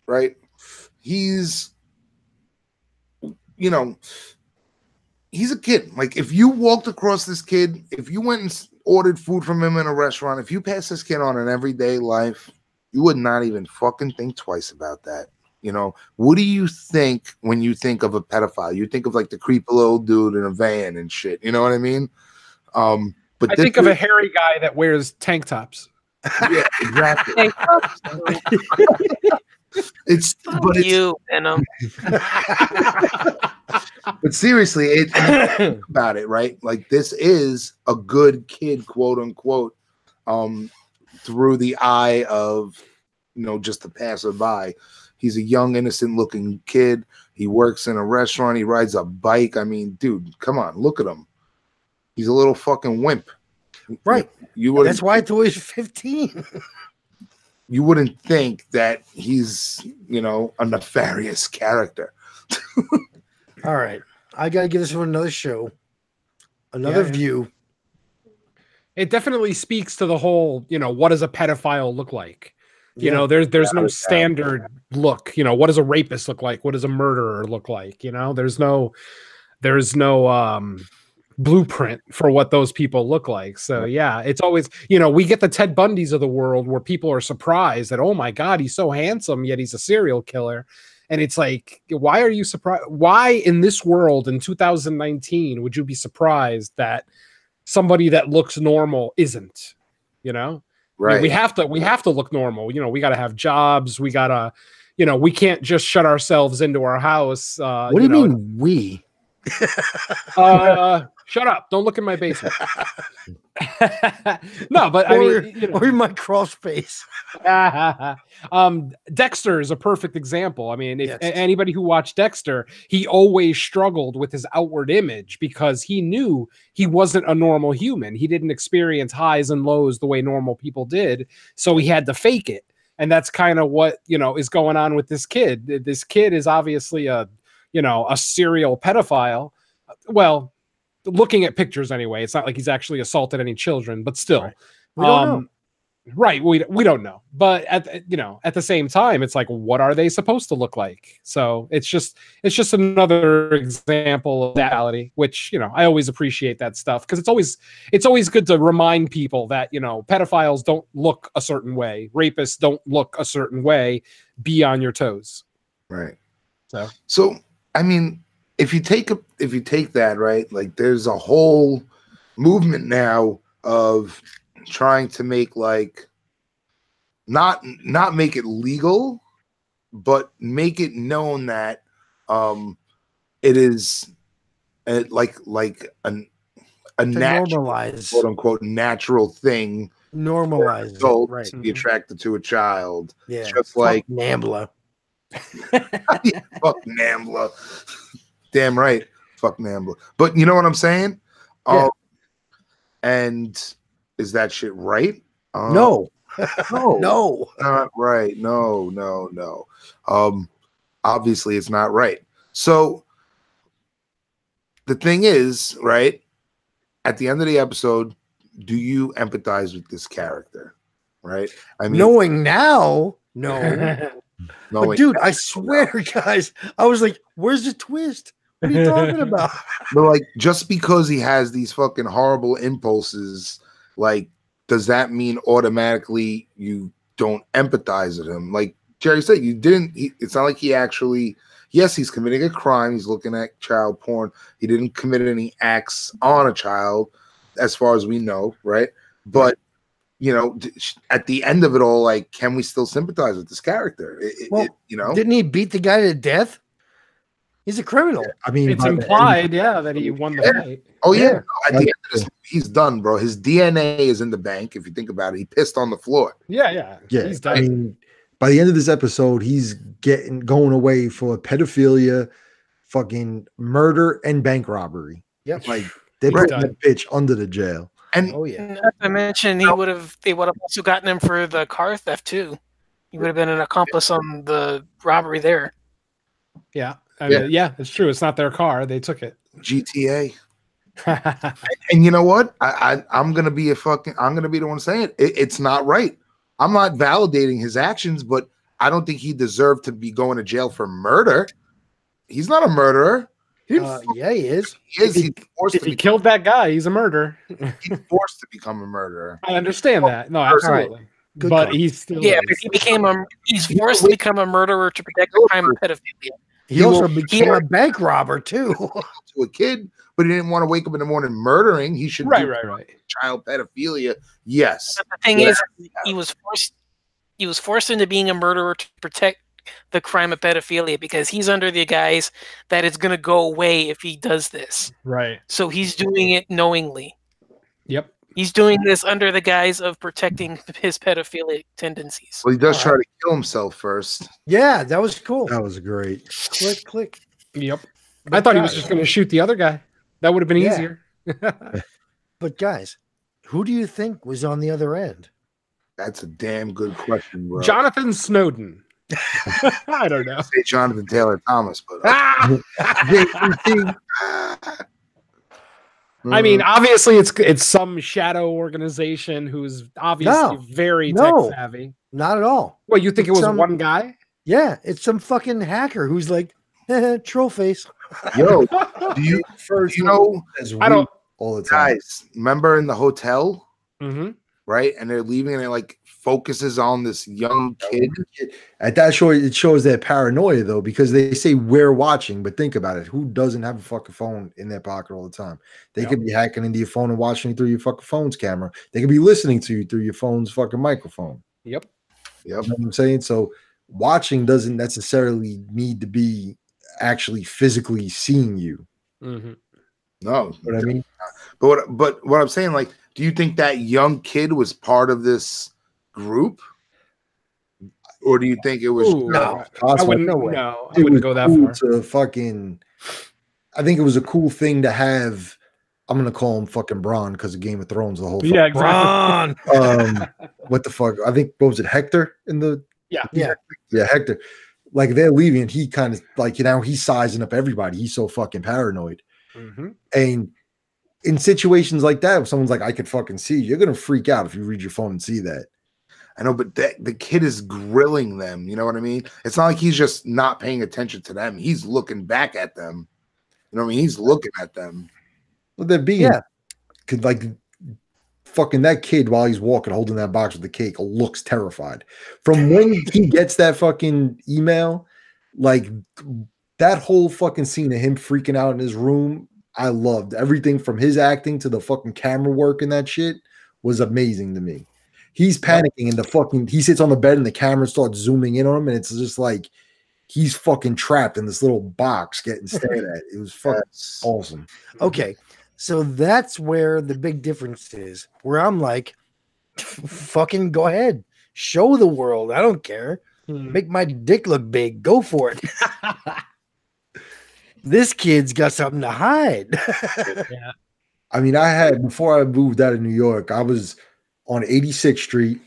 right? He's, he's a kid. Like if you walked across this kid, if you went and ordered food from him in a restaurant, if you passed this kid on an everyday life, you would not even fucking think twice about that. What do you think when you think of a pedophile? You think of like the creepy little dude in a van and shit. You know what I mean? But I think of a hairy guy that wears tank tops. Yeah, exactly. It's you, Venom. But seriously, think about it, right? Like this is a good kid, quote unquote, through the eye of just the passerby. He's a young, innocent-looking kid. He works in a restaurant. He rides a bike. I mean, dude, come on, look at him. He's a little fucking wimp. Right. That's why I thought he was 15. You wouldn't think that he's, a nefarious character. All right. I got to give this one another show, another view. It definitely speaks to the whole, what does a pedophile look like? There's no standard look. What does a rapist look like? What does a murderer look like? There's no blueprint for what those people look like. So yeah, it's always, we get the Ted Bundys of the world where people are surprised that, oh my God, he's so handsome, yet he's a serial killer. And it's like, why are you surprised? Why in this world in 2019 would you be surprised that somebody that looks normal isn't? Right. I mean, we have to look normal. We got to have jobs. We got to, we can't just shut ourselves into our house. What do you mean we? Shut up. Don't look in my basement. No, but or in my crawl space. Dexter is a perfect example. I mean, if anybody who watched Dexter, he always struggled with his outward image because he knew he wasn't a normal human. He didn't experience highs and lows the way normal people did. So he had to fake it. And that's kind of what, is going on with this kid. This kid is obviously a serial pedophile. Well, looking at pictures anyway, it's not like he's actually assaulted any children, but still, right. We don't know. Right, we don't know. But at the same time, it's like, what are they supposed to look like? So it's just another example of reality, which I always appreciate that stuff because it's always good to remind people that pedophiles don't look a certain way, rapists don't look a certain way. Be on your toes. Right. So I mean, if you take that, right, like there's a whole movement now of trying to make like not make it legal, but make it known that it is like a natural, normalize, quote unquote, natural thing. Normalize adult right. to be attracted to a child. Yeah, just like NAMBLA. Fuck NAMBLA. Damn right. Fuck NAMBLA. But you know what I'm saying? Yeah. And is that shit right? No. No. Not right. No. Obviously it's not right. So the thing is, right? At the end of the episode, do you empathize with this character? Right? I mean, knowing now, no. But dude, I swear, guys, I was like, where's the twist? What are you talking about? But like, just because he has these fucking horrible impulses, like, does that mean automatically you don't empathize with him? Like Jerry said, you didn't. It's not like he actually. Yes, he's committing a crime. He's looking at child porn. He didn't commit any acts on a child, as far as we know, right? But at the end of it all, like, can we still sympathize with this character? Didn't he beat the guy to death? He's a criminal. I mean, it's implied, that he won the fight. Oh yeah. At the end of this, he's done, bro. His DNA is in the bank. If you think about it, he pissed on the floor. Yeah. He's done. I mean, by the end of this episode, he's going away for pedophilia, fucking murder, and bank robbery. Yep. Like they put that bitch under the jail. And not to mention, they would have also gotten him for the car theft too. He would have been an accomplice on the robbery there. Yeah. I mean, yeah, it's true. It's not their car. They took it. GTA. And you know what? I'm gonna be the one saying it. It's not right. I'm not validating his actions, but I don't think he deserved to be going to jail for murder. He's not a murderer. Yeah, he is. He's forced If to he killed that guy, he's a murderer. he's forced to become a murderer. I understand that. No, absolutely. Good But call. he's still Yeah, but he's forced to become a murderer to protect the crime of pedophilia. He also will- became a bank robber too. To a kid, but he didn't want to wake up in the morning murdering. He should right. do child pedophilia. Yes. But the thing is, he was forced into being a murderer to protect the crime of pedophilia because he's under the guise that it's going to go away if he does this. Right. So he's doing it knowingly. Yep. He's doing this under the guise of protecting his pedophilic tendencies. Well, he does try to kill himself first. Yeah, that was cool. That was great. Click. Yep. I thought he was just going to shoot the other guy. That would have been Yeah. easier. But guys, who do you think was on the other end? That's a damn good question, bro. Jonathan Snowden. I don't know. Say Jonathan Taylor Thomas, but I mean, obviously, it's some shadow organization who's obviously very tech savy. Not at all. Well, you think It's it was some- one guy? Yeah, it's some fucking hacker who's like, troll face. yo, do you know, I don't. all the time. guys? Remember in the hotel, Mhm. right? And they're leaving, and it like focuses on this young kid. At that show, it shows their paranoia though, because they say we're watching, but think about it: who doesn't have a fucking phone in their pocket all the time? They could be hacking into your phone and watching you through your fucking phone's camera. They could be listening to you through your phone's fucking microphone. Yep. You know what I'm saying? So watching doesn't necessarily need to be actually physically seeing you. Mhm. No, You know what I mean? but what I'm saying, like, do you think that young kid was part of this group, or do you think it was? Ooh, No. I Possible. wouldn't. No way. No, I It wouldn't was go that cool far. to fucking. I think it was a cool thing to have. I'm gonna call him fucking Braun because of Game of Thrones. The whole Yeah, exactly. Ron. what the fuck? I think what was it, Hector in the Yeah. yeah, Hector. Like they're leaving, and he kind of like, you know, he's sizing up everybody. He's so fucking paranoid. Mhm. And in situations like that, if someone's like, I could fucking see, you're gonna freak out if you read your phone and see that. I know, but the kid is grilling them. You know what I mean? It's not like he's just not paying attention to them. He's looking back at them. You know what I mean? He's looking at them. Well, they're being could like fucking that kid while he's walking holding that box with the cake looks terrified. From when he gets that fucking email, like that whole fucking scene of him freaking out in his room, I loved everything from his acting to the fucking camera work and that shit was amazing to me. He's panicking and the fucking he sits on the bed and the camera starts zooming in on him, and it's just like he's fucking trapped in this little box getting stared at. It was fucking awesome. Okay, so that's where the big difference is. Where I'm like, fucking go ahead, show the world. I don't care. Make my dick look big. Go for it. This kid's got something to hide. Yeah. I mean, I had before I moved out of New York, I was on 86th Street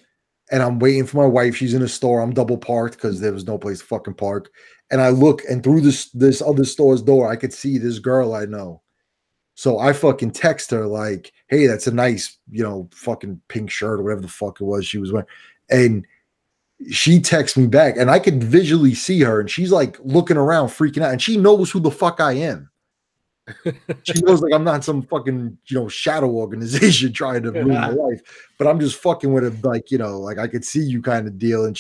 and I'm waiting for my wife. She's in a store. I'm double parked because there was no place to fucking park. And I look, and through this other store's door, I could see this girl I know. So I fucking text her like, hey, that's a nice, you know, fucking pink shirt or whatever the fuck it was she was wearing. And she texts me back and I could visually see her and she's like looking around, freaking out. And she knows who the fuck I am. She knows like I'm not some fucking, you know, shadow organization trying to ruin my life, but I'm just fucking with it, like, you know, like I could see you kind of deal. And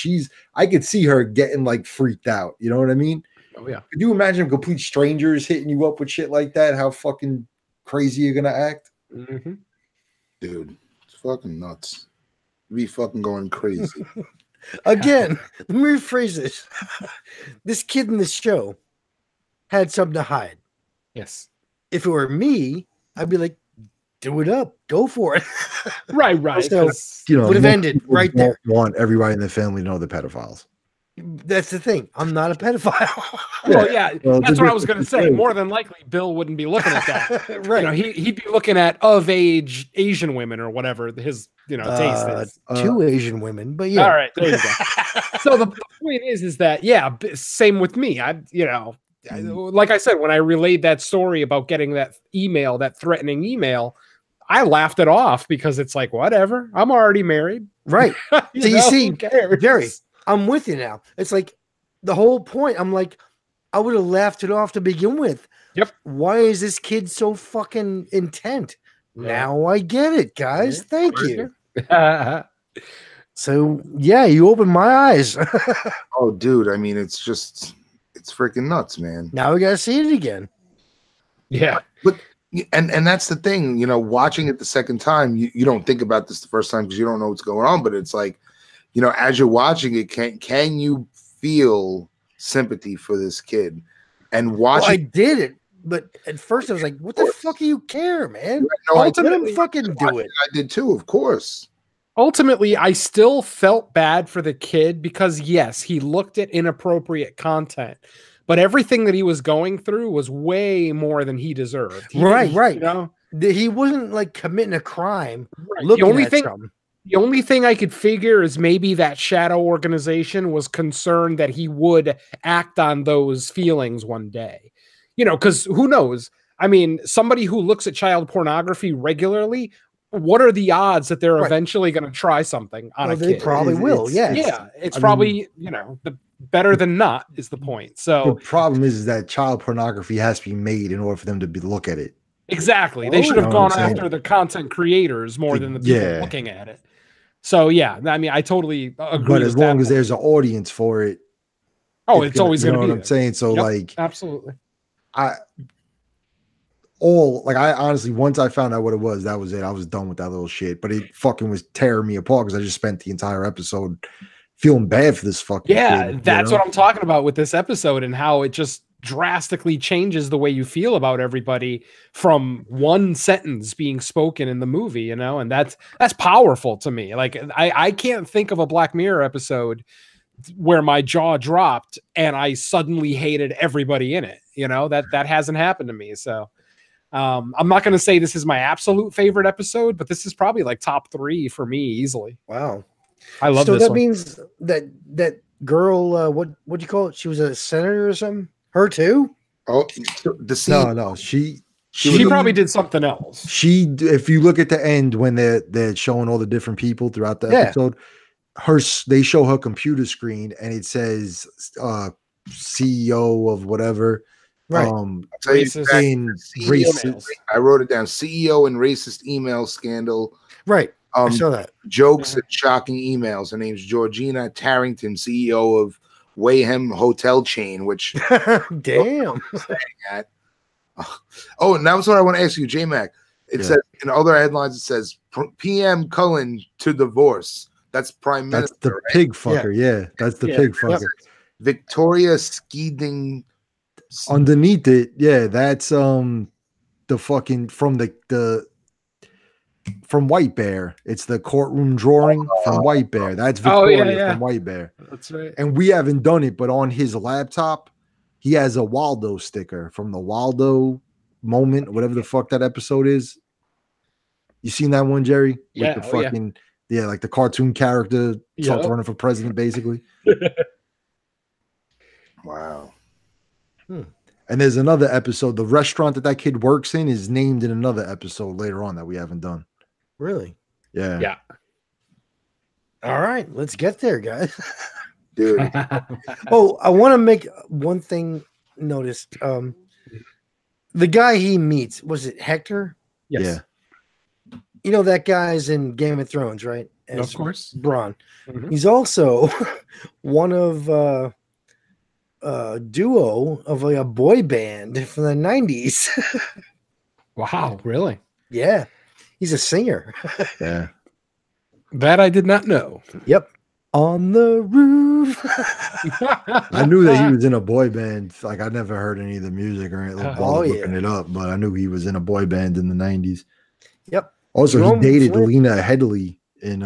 I could see her getting like freaked out. You know what I mean? Oh yeah. Could you imagine complete strangers hitting you up with shit like that? How fucking crazy you're gonna act? Mm-hmm. Dude, it's fucking nuts. You be fucking going crazy. Again, let me rephrase this. This kid in this show had something to hide. Yes. If it were me, I'd be like, do it up, go for it. Right. So, 'cause- You know, would have most ended people right don't there. Want everybody in their family to know they're pedophiles. That's the thing. I'm not a pedophile. Well, yeah, Well, that's the what I was going to difference say. is- More than likely, Bill wouldn't be looking at that. Right. You know, he'd be looking at of age Asian women or whatever his taste is. Two Asian women, but yeah. All right, there you go. So the point is that yeah, same with me. like I said, when I relayed that story about getting that email, that threatening email, I laughed it off because it's like, whatever, I'm already married. Right. You So you know, see, who cares? Jerry, I'm with you now. It's like the whole point. I'm like, I would have laughed it off to begin with. Yep. Why is this kid so fucking intent? Yeah. Now I get it, guys. Yeah. Thank you. Yeah. So yeah, you opened my eyes. Oh, dude. I mean, it's freaking nuts, man. Now we gotta see it again. Yeah. And that's the thing, you know, watching it the second time, you don't think about this the first time because you don't know what's going on. But it's like, you know, as you're watching it, can you feel sympathy for this kid? And Well, I watching, did it, but at first I was like, "What the fuck do you care, man? no, I Let him ultimately- fucking do it." I did too, of course. Ultimately, I still felt bad for the kid because, yes, he looked at inappropriate content, but everything that he was going through was way more than he deserved. He Right, didn't, right. You know? He wasn't like committing a crime. Right. Looking The only at thing something. The only thing I could figure is maybe that shadow organization was concerned that he would act on those feelings one day. You know, because who knows? I mean, somebody who looks at child pornography regularly, what are the odds that they're Right. eventually going to try something on Well, a they kid? probably will. it's- Yeah. Yeah, it's I probably, you know, the better than not is the point. The So problem is that child pornography has to be made in order for them to look at it. exactly, they Oh, should you have know what gone I'm saying? after the content creators more than the people Yeah. looking at it. So yeah, I mean, I totally agree. But as with that long as point. there's an audience for it, oh, it's always you going know to be what I'm there. saying. So Yep. like, Absolutely. I honestly, once I found out what it was, that was it. I was done with that little shit. But it fucking was tearing me apart because I just spent the entire episode feeling bad for this fucking Yeah, kid, that's you know? what I'm talking about with this episode and how it just drastically changes the way you feel about everybody from one sentence being spoken in the movie, you know, and that's powerful to me. Like I can't think of a Black Mirror episode where my jaw dropped and I suddenly hated everybody in it. You know, that hasn't happened to me. So I'm not going to say this is my absolute favorite episode, but this is probably like top 3 for me easily. Wow. I love so this that one. means that girl, what do you call it? She was a senator or something? Her too? Oh, the scene. No, she She probably did something else. if you look at the end when they're showing all the different people throughout the Yeah. episode, they show her computer screen and it says CEO of whatever. Right. I'll tell you Racist. exactly, In CEO racist. I wrote it down. CEO and racist email scandal. Right. I saw that. Jokes and shocking emails. Her name's Georgina Tarrington, CEO of Wayham Hotel Chain, which Damn. at. Oh, and that was what I want to ask you, J-Mac. It Yeah. says in other headlines, it says PM Cullen to divorce. That's Prime That's Minister. the right? pig fucker. Yeah, that's the Yeah. pig fucker. Victoria Skeeding. Underneath it, yeah, that's the fucking from from White Bear. It's the courtroom drawing from White Bear. That's Oh, yeah, Victoria yeah. from White Bear. That's right. And we haven't done it, but on his laptop, he has a Waldo sticker from the Waldo moment, whatever the fuck that episode is. You seen that one, Jerry? Yeah, With the oh, yeah. fucking like the cartoon character starts Yep. running for president, basically. Wow. And there's another episode. The restaurant that kid works in is named in another episode later on that we haven't done. Really? Yeah. Yeah. All right. Let's get there, guys. Dude. Oh, I want to make one thing noticed. The guy he meets, was it Hector? Yes. Yeah. You know, that guy's in Game of Thrones, right? Of As course. Bronn. Mhm. He's also one of a duo of a boy band from the 90s. Wow, really? Yeah. He's a singer. Yeah. That I did not know. Yep. On the roof. I knew that he was in a boy band. Like I never heard any of the music or anything. Oh, yeah. Looking it up, but I knew he was in a boy band in the 90s. Yep. Also, Jerome he dated Flynn. Lena Headley in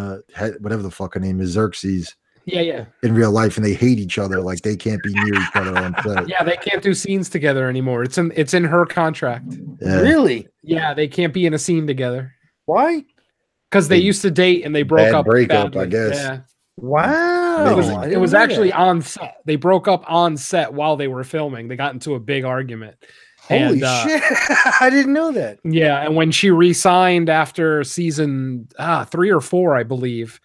whatever the fuck her name is, Xerxes, Yeah. in real life, and they hate each other. Like they can't be near each other on set. Yeah, they can't do scenes together anymore. It's in her contract. Yeah. Really? Yeah, they can't be in a scene together. Why? Because they Big used to date and they broke bad up. breakup, badly. I guess. Yeah. Wow. It was, I it didn't was know actually that. on set. They broke up on set while they were filming. They got into a big argument. Holy And, shit. I didn't know that. Yeah, and when she re-signed after season 3 or 4, I believe,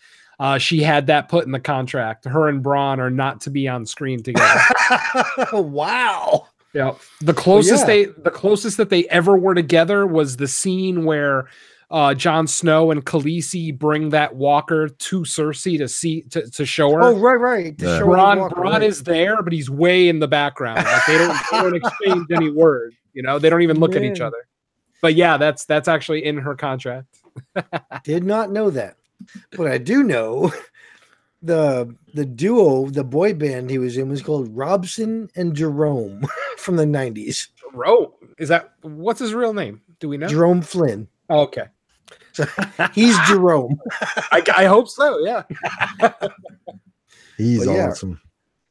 she had that put in the contract. Her and Braun are not to be on screen together. Wow. Yeah, the closest yeah. the closest that they ever were together was the scene where Jon Snow and Khaleesi bring that walker to Cersei to show her. Oh, right. To Yeah. show her Braun walker, right. is there, but he's way in the background. Like they don't exchange any word. You know, they don't even look at each Man. other. But yeah, that's actually in her contract. Did not know that. But I do know the duo, the boy band he was in was called Robson and Jerome from the 90s. Jerome, what's his real name? Do we know? Jerome Flynn. Oh, okay. He's Jerome. I hope so. Yeah. He's But yeah. awesome.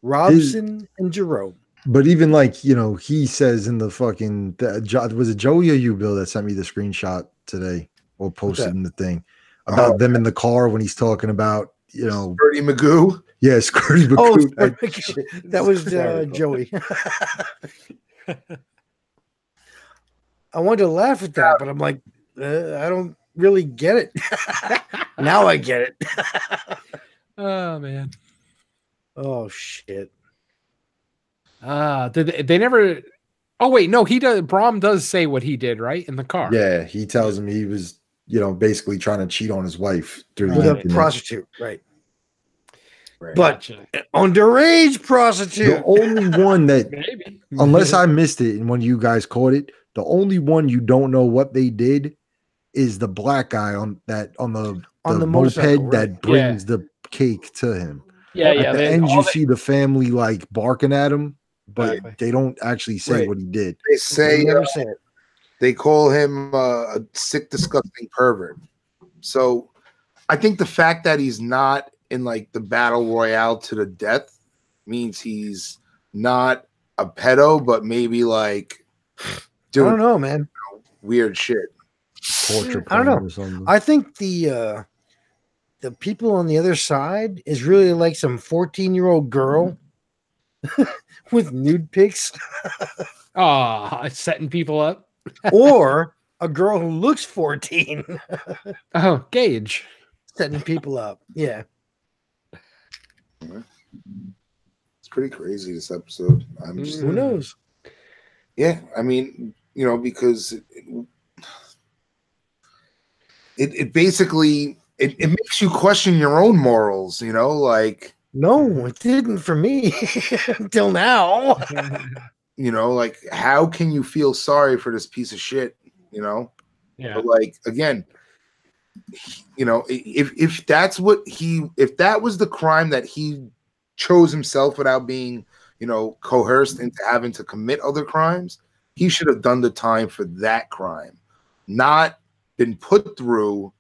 Robson and Jerome. But even like, you know, he says in the fucking, was it Joey or you, Bill, that sent me the screenshot today or posted that? in the thing about them in the car when he's talking about, you know, Bertie Magoo. yeah, Skirty Oh, McCoot. that was Joey. I wanted to laugh at that, but I'm like, I don't really get it. Now I get it. Oh man. Oh shit. Did they never? Oh wait, no. He does. Braum does say what he did, right, in the car. Yeah, he tells him he was, you know, basically trying to cheat on his wife through With the a internet. prostitute, right? Right. But Gotcha. underage prostitute. The only one that, Maybe. unless I missed it and when you guys caught it, the only one you don't know what they did is the black guy on the On the moped motorcycle, right. that brings the cake to him. Yeah, At the end, you see the family like barking at him, but Exactly. they don't actually say Right. what he did. They say They never say it. they call him a sick, disgusting pervert. So I think the fact that he's not in like the battle royale to the death means he's not a pedo, but maybe like I doing don't know, man. weird shit. Torture I don't know. porn or something. I think the people on the other side is really like some 14-year-old girl with nude pics, setting people up. or a girl who looks 14 Oh, Gage. setting people up. Yeah. It's pretty crazy this episode. I'm just, Who knows? yeah. I mean, you know, because it basically it makes you question your own morals. You know, like No, it didn't for me until now. you know, like how can you feel sorry for this piece of shit? You know. Yeah. But like again, you know, if that's what if that was the crime that he chose himself without being, you know, coerced into having to commit other crimes, he should have done the time for that crime, not been put through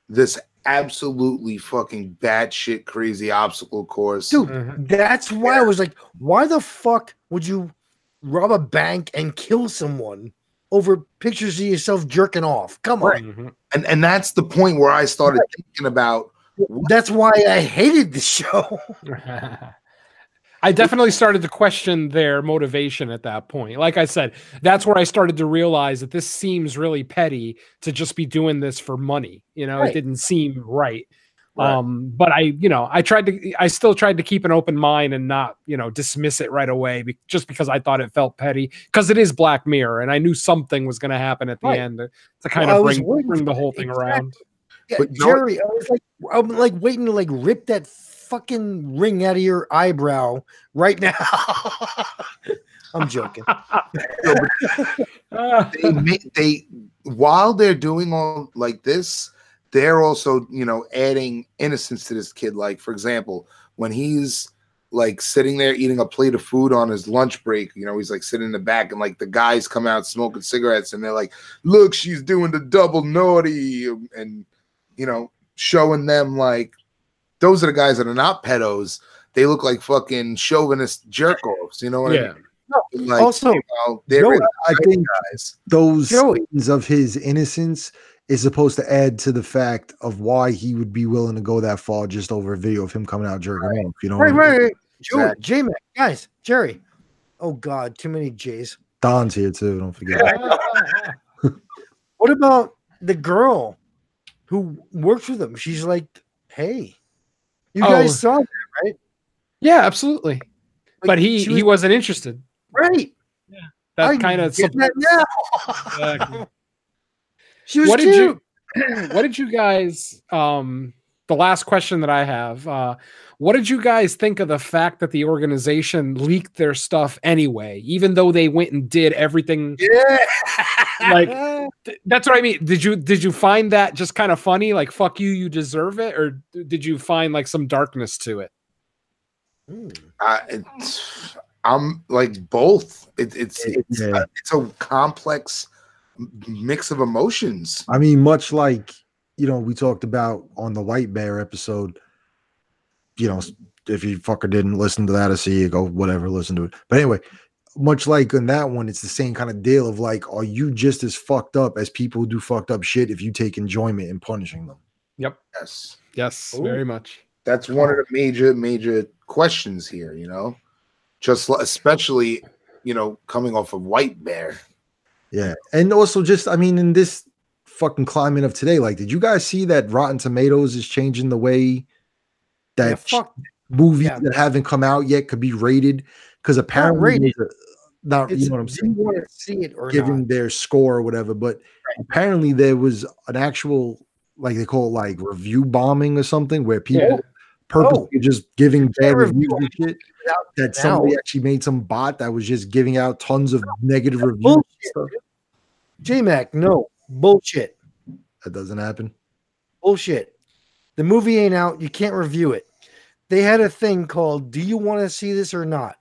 this absolutely fucking batshit crazy obstacle course. Dude, Mhm. that's why I was like, why the fuck would you rob a bank and kill someone over pictures of yourself jerking off? Come on. Mhm. And that's the point where I started thinking about That's why I hated the show. I definitely started to question their motivation at that point. Like I said, that's where I started to realize that this seems really petty to just be doing this for money. You know, Right. it didn't seem right. Right. But I still tried to keep an open mind and not, you know, dismiss it right away just because I thought it felt petty, because it is Black Mirror and I knew something was going to happen at the Right. end to kind Well, I of was bring waiting the for whole it. thing Exactly. around. Yeah, But Jerry, I'm like waiting to like rip that fucking ring out of your eyebrow right now. I'm joking. they while they're doing all like this, they're also, you know, adding innocence to this kid. Like, for example, when he's like sitting there eating a plate of food on his lunch break, you know, he's like sitting in the back and like the guys come out smoking cigarettes and they're like, look, she's doing the double naughty, and you know, showing them like those are the guys that are not pedos. They look like fucking chauvinist jerk offs, you know what I mean? Like, Also, you know, they're Joey, really I think guys. those Joey. scenes of his innocence is supposed to add to the fact of why he would be willing to go that far just over a video of him coming out jerking off. You know, Right. Joey, Exactly. J-Mac, guys, Jerry. Oh God, too many J's. Don's here too. Don't forget. What about the girl who works with him? She's like, hey, you guys saw that, right? Yeah, absolutely. Like, But he wasn't interested. right. That kind of get that now. Exactly. She was What cute. did you guys the last question that I have, what did you guys think of the fact that the organization leaked their stuff anyway, even though they went and did everything? Yeah. Like that's what I mean. Did you find that just kind of funny? Like, fuck you, you deserve it, or did you find like some darkness to it? I'm like both. It's a complex mix of emotions. I mean, much like, you know, we talked about on the White Bear episode, you know, if you fucker didn't listen to that or see it, go whatever, listen to it. But anyway, much like in that one, it's the same kind of deal of like, are you just as fucked up as people who do fucked up shit if you take enjoyment in punishing them? Yep. Yes, Ooh. very much. That's one of the major questions here, you know, just especially, you know, coming off of White Bear. Yeah. And also just, I mean, in this fucking climate of today, like, did you guys see that Rotten Tomatoes is changing the way that movies that haven't come out yet could be rated? Because apparently, you know what I'm saying? Do you want to see it or giving not? their score or whatever, but apparently there was an actual, like they call it, like review bombing or something, where people purposely just giving bad reviews and shit. That somebody actually made some bot that was just giving out tons of negative reviews. J-Mac, no bullshit. That doesn't happen. Bullshit. The movie ain't out. You can't review it. They had a thing called, do you want to see this or not?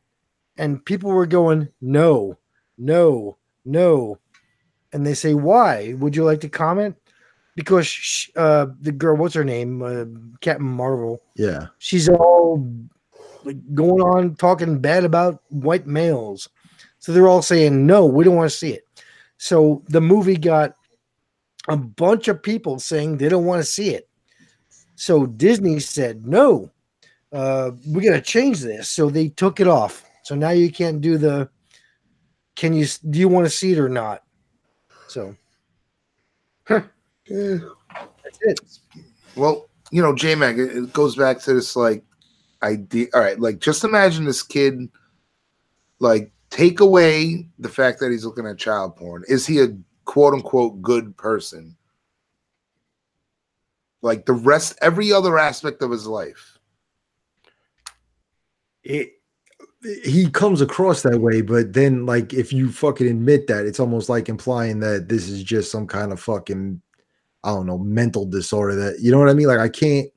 And people were going, no. And they say, why? Would you like to comment? Because the girl, what's her name? Captain Marvel. Yeah. She's all like going on talking bad about white males. So they're all saying, no, we don't want to see it. So the movie got a bunch of people saying they don't want to see it. So Disney said, no, we got to change this. So they took it off. So now you can't do do you want to see it or not? So that's it. Well, you know, J-Mac, it goes back to this like idea. All right, like just imagine this kid, like take away the fact that he's looking at child porn. Is he a quote unquote good person? Like the rest, every other aspect of his life. He comes across that way, but then like if you fucking admit that, it's almost like implying that this is just some kind of fucking, I don't know, mental disorder that, you know what I mean? Like I can't.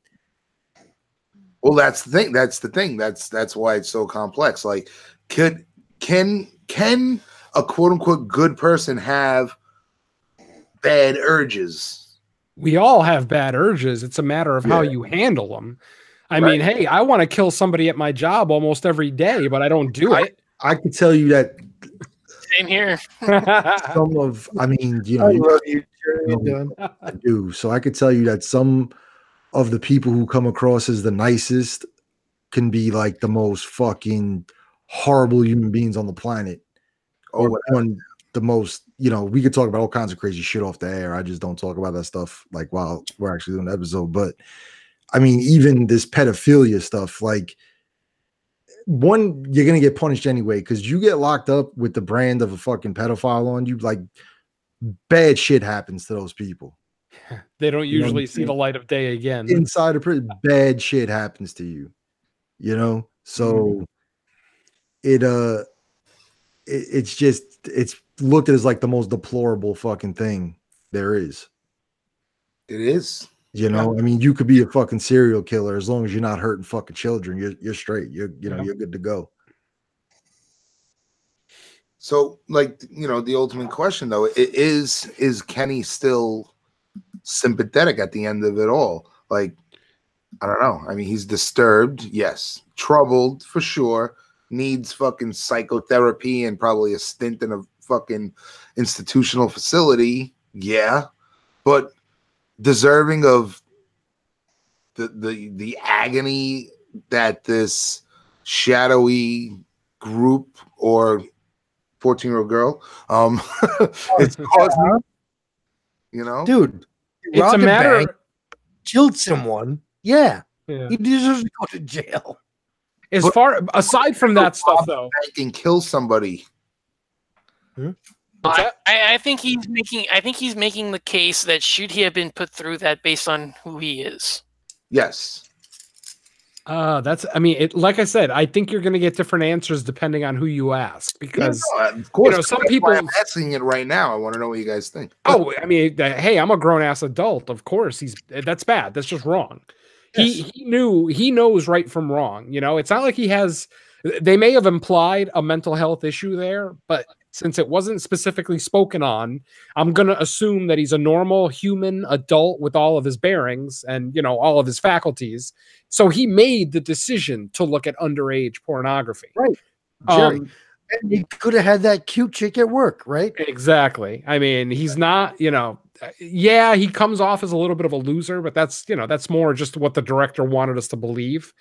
Well, that's the thing. That's why it's so complex. Like, can a quote unquote good person have bad urges? We all have bad urges. It's a matter of how you handle them. I mean, hey, I want to kill somebody at my job almost every day, but I don't do it. I can tell you that. Same here. Some of, I mean, you know, I love you, Jerry. I do. So I could tell you that some of the people who come across as the nicest can be like the most fucking horrible human beings on the planet. Or the most, you know, we could talk about all kinds of crazy shit off the air. I just don't talk about that stuff like while we're actually doing the episode. But I mean, even this pedophilia stuff, like one, you're gonna get punished anyway because you get locked up with the brand of a fucking pedophile on you. Like bad shit happens to those people. They don't usually see the light of day again. Inside a prison, bad shit happens to you. You know, so it's just, it's looked at as like the most deplorable fucking thing there is. It is. You know, I mean, you could be a fucking serial killer as long as you're not hurting fucking children. You're straight. You're good to go. So, like, you know, the ultimate question though is Kenny still sympathetic at the end of it all? Like, I don't know. I mean, he's disturbed, yes, troubled for sure, needs fucking psychotherapy and probably a stint in a fucking institutional facility, yeah. But deserving of the agony that this shadowy group or 14-year-old girl it's causing, you know? Dude, It's a robbed matter. bank, killed someone. Yeah, Yeah. he deserves to go to jail. As far aside from that stuff, though, And kill somebody. what's that? I think he's making the case that should he have been put through that based on who he is. Yes. That's. I mean, like I said, I think you're going to get different answers depending on who you ask. Because Of course, some that's people- why I'm asking it right now. I want to know what you guys think. oh, I mean, hey, I'm a grown ass adult. Of course, that's bad. That's just wrong. Yes. He knows right from wrong. You know, it's not like he has. They may have implied a mental health issue there, but since it wasn't specifically spoken on, I'm going to assume that he's a normal human adult with all of his bearings and, you know, all of his faculties. So he made the decision to look at underage pornography. Right. Jerry. Um, And he could have had that cute chick at work, right? exactly. I mean, he's not, you know, yeah, he comes off as a little bit of a loser, but that's, you know, that's more just what the director wanted us to believe.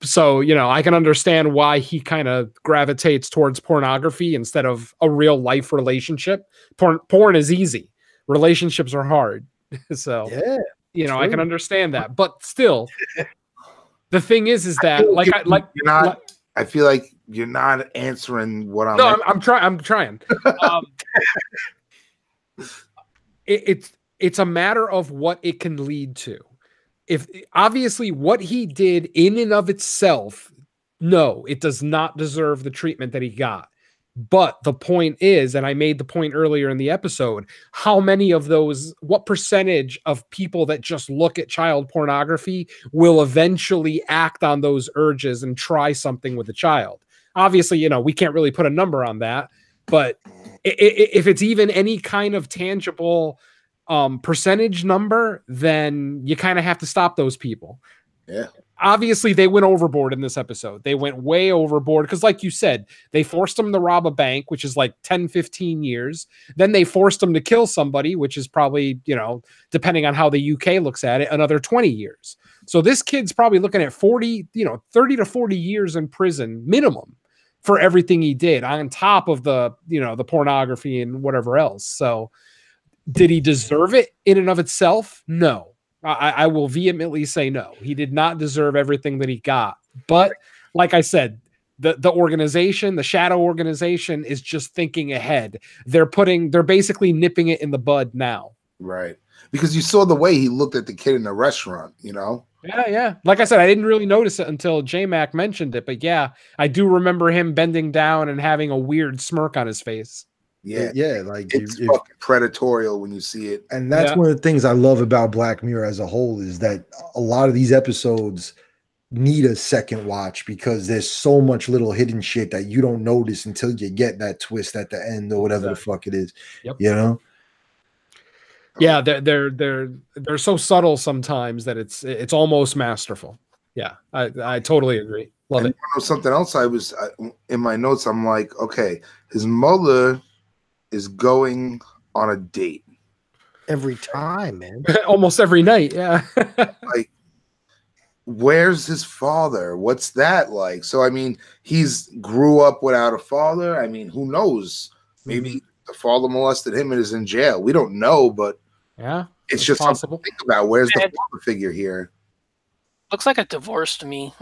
So, you know, I can understand why he kind of gravitates towards pornography instead of a real life relationship. Porn is easy. Relationships are hard. So, Yeah. you know, I can true. understand that. But still, the thing is that You're not. I feel like you're not answering what I'm. no, I'm trying. I'm trying. It's a matter of what it can lead to. If obviously what he did in and of itself, no, it does not deserve the treatment that he got. But the point is, and I made the point earlier in the episode, how many of those, what percentage of people that just look at child pornography will eventually act on those urges and try something with a child? Obviously, you know, we can't really put a number on that, but if it's even any kind of tangible percentage number, then you kind of have to stop those people. Yeah. Obviously, they went overboard in this episode. They went way overboard because, like you said, they forced him to rob a bank, which is like 10, 15 years. Then they forced him to kill somebody, which is probably, you know, depending on how the UK looks at it, another 20 years. So this kid's probably looking at 40, you know, 30 to 40 years in prison minimum for everything he did on top of the, you know, the pornography and whatever else. So did he deserve it in and of itself? No. I will vehemently say no. He did not deserve everything that he got. But like I said, the organization, the shadow organization, is just thinking ahead. They're basically nipping it in the bud now. Right. Because you saw the way he looked at the kid in the restaurant, you know? Yeah. Like I said, I didn't really notice it until J-Mac mentioned it. But yeah, I do remember him bending down and having a weird smirk on his face. Yeah. Yeah, like It's fucking predatorial when you see it. and that's Yeah. one of the things I love about Black Mirror as a whole is that a lot of these episodes need a second watch because there's so much little hidden shit that you don't notice until you get that twist at the end or whatever the fuck it is. Yep. You know? Yeah, they're so subtle sometimes that it's almost masterful. Yeah, I totally agree. Love And it. you know something else in my notes, I'm like, okay, his mother is going on a date. Every time, man. Almost every night. Yeah. Like, where's his father? What's that like? So I mean, he's grew up without a father. I mean, who knows? Maybe the father molested him and is in jail. We don't know, but Yeah. it's It's just possible. something to think about. Where's the Yeah. father figure here? Looks like a divorce to me.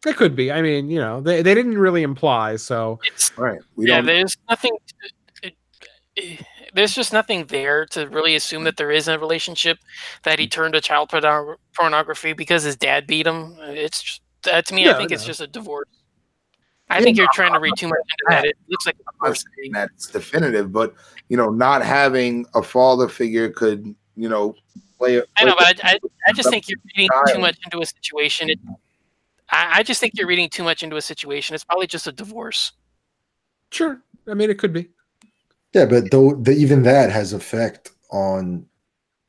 It could be. I mean, you know, they didn't really imply, so It's Right. We yeah. don't. There's nothing. There's just nothing there to really assume that there is a relationship, that he turned to child pornography because his dad beat him. It's just, to me, I Yeah, think it's no. just a divorce. I think you're trying to read too much into that. It looks like a I'm not divorce. saying that's definitive, but you know, not having a father figure could, you know, play. I know, but I just think you're reading too much into a situation. I just think you're reading too much into a situation. It's probably just a divorce. sure. I mean, it could be. Yeah, but even that has effect on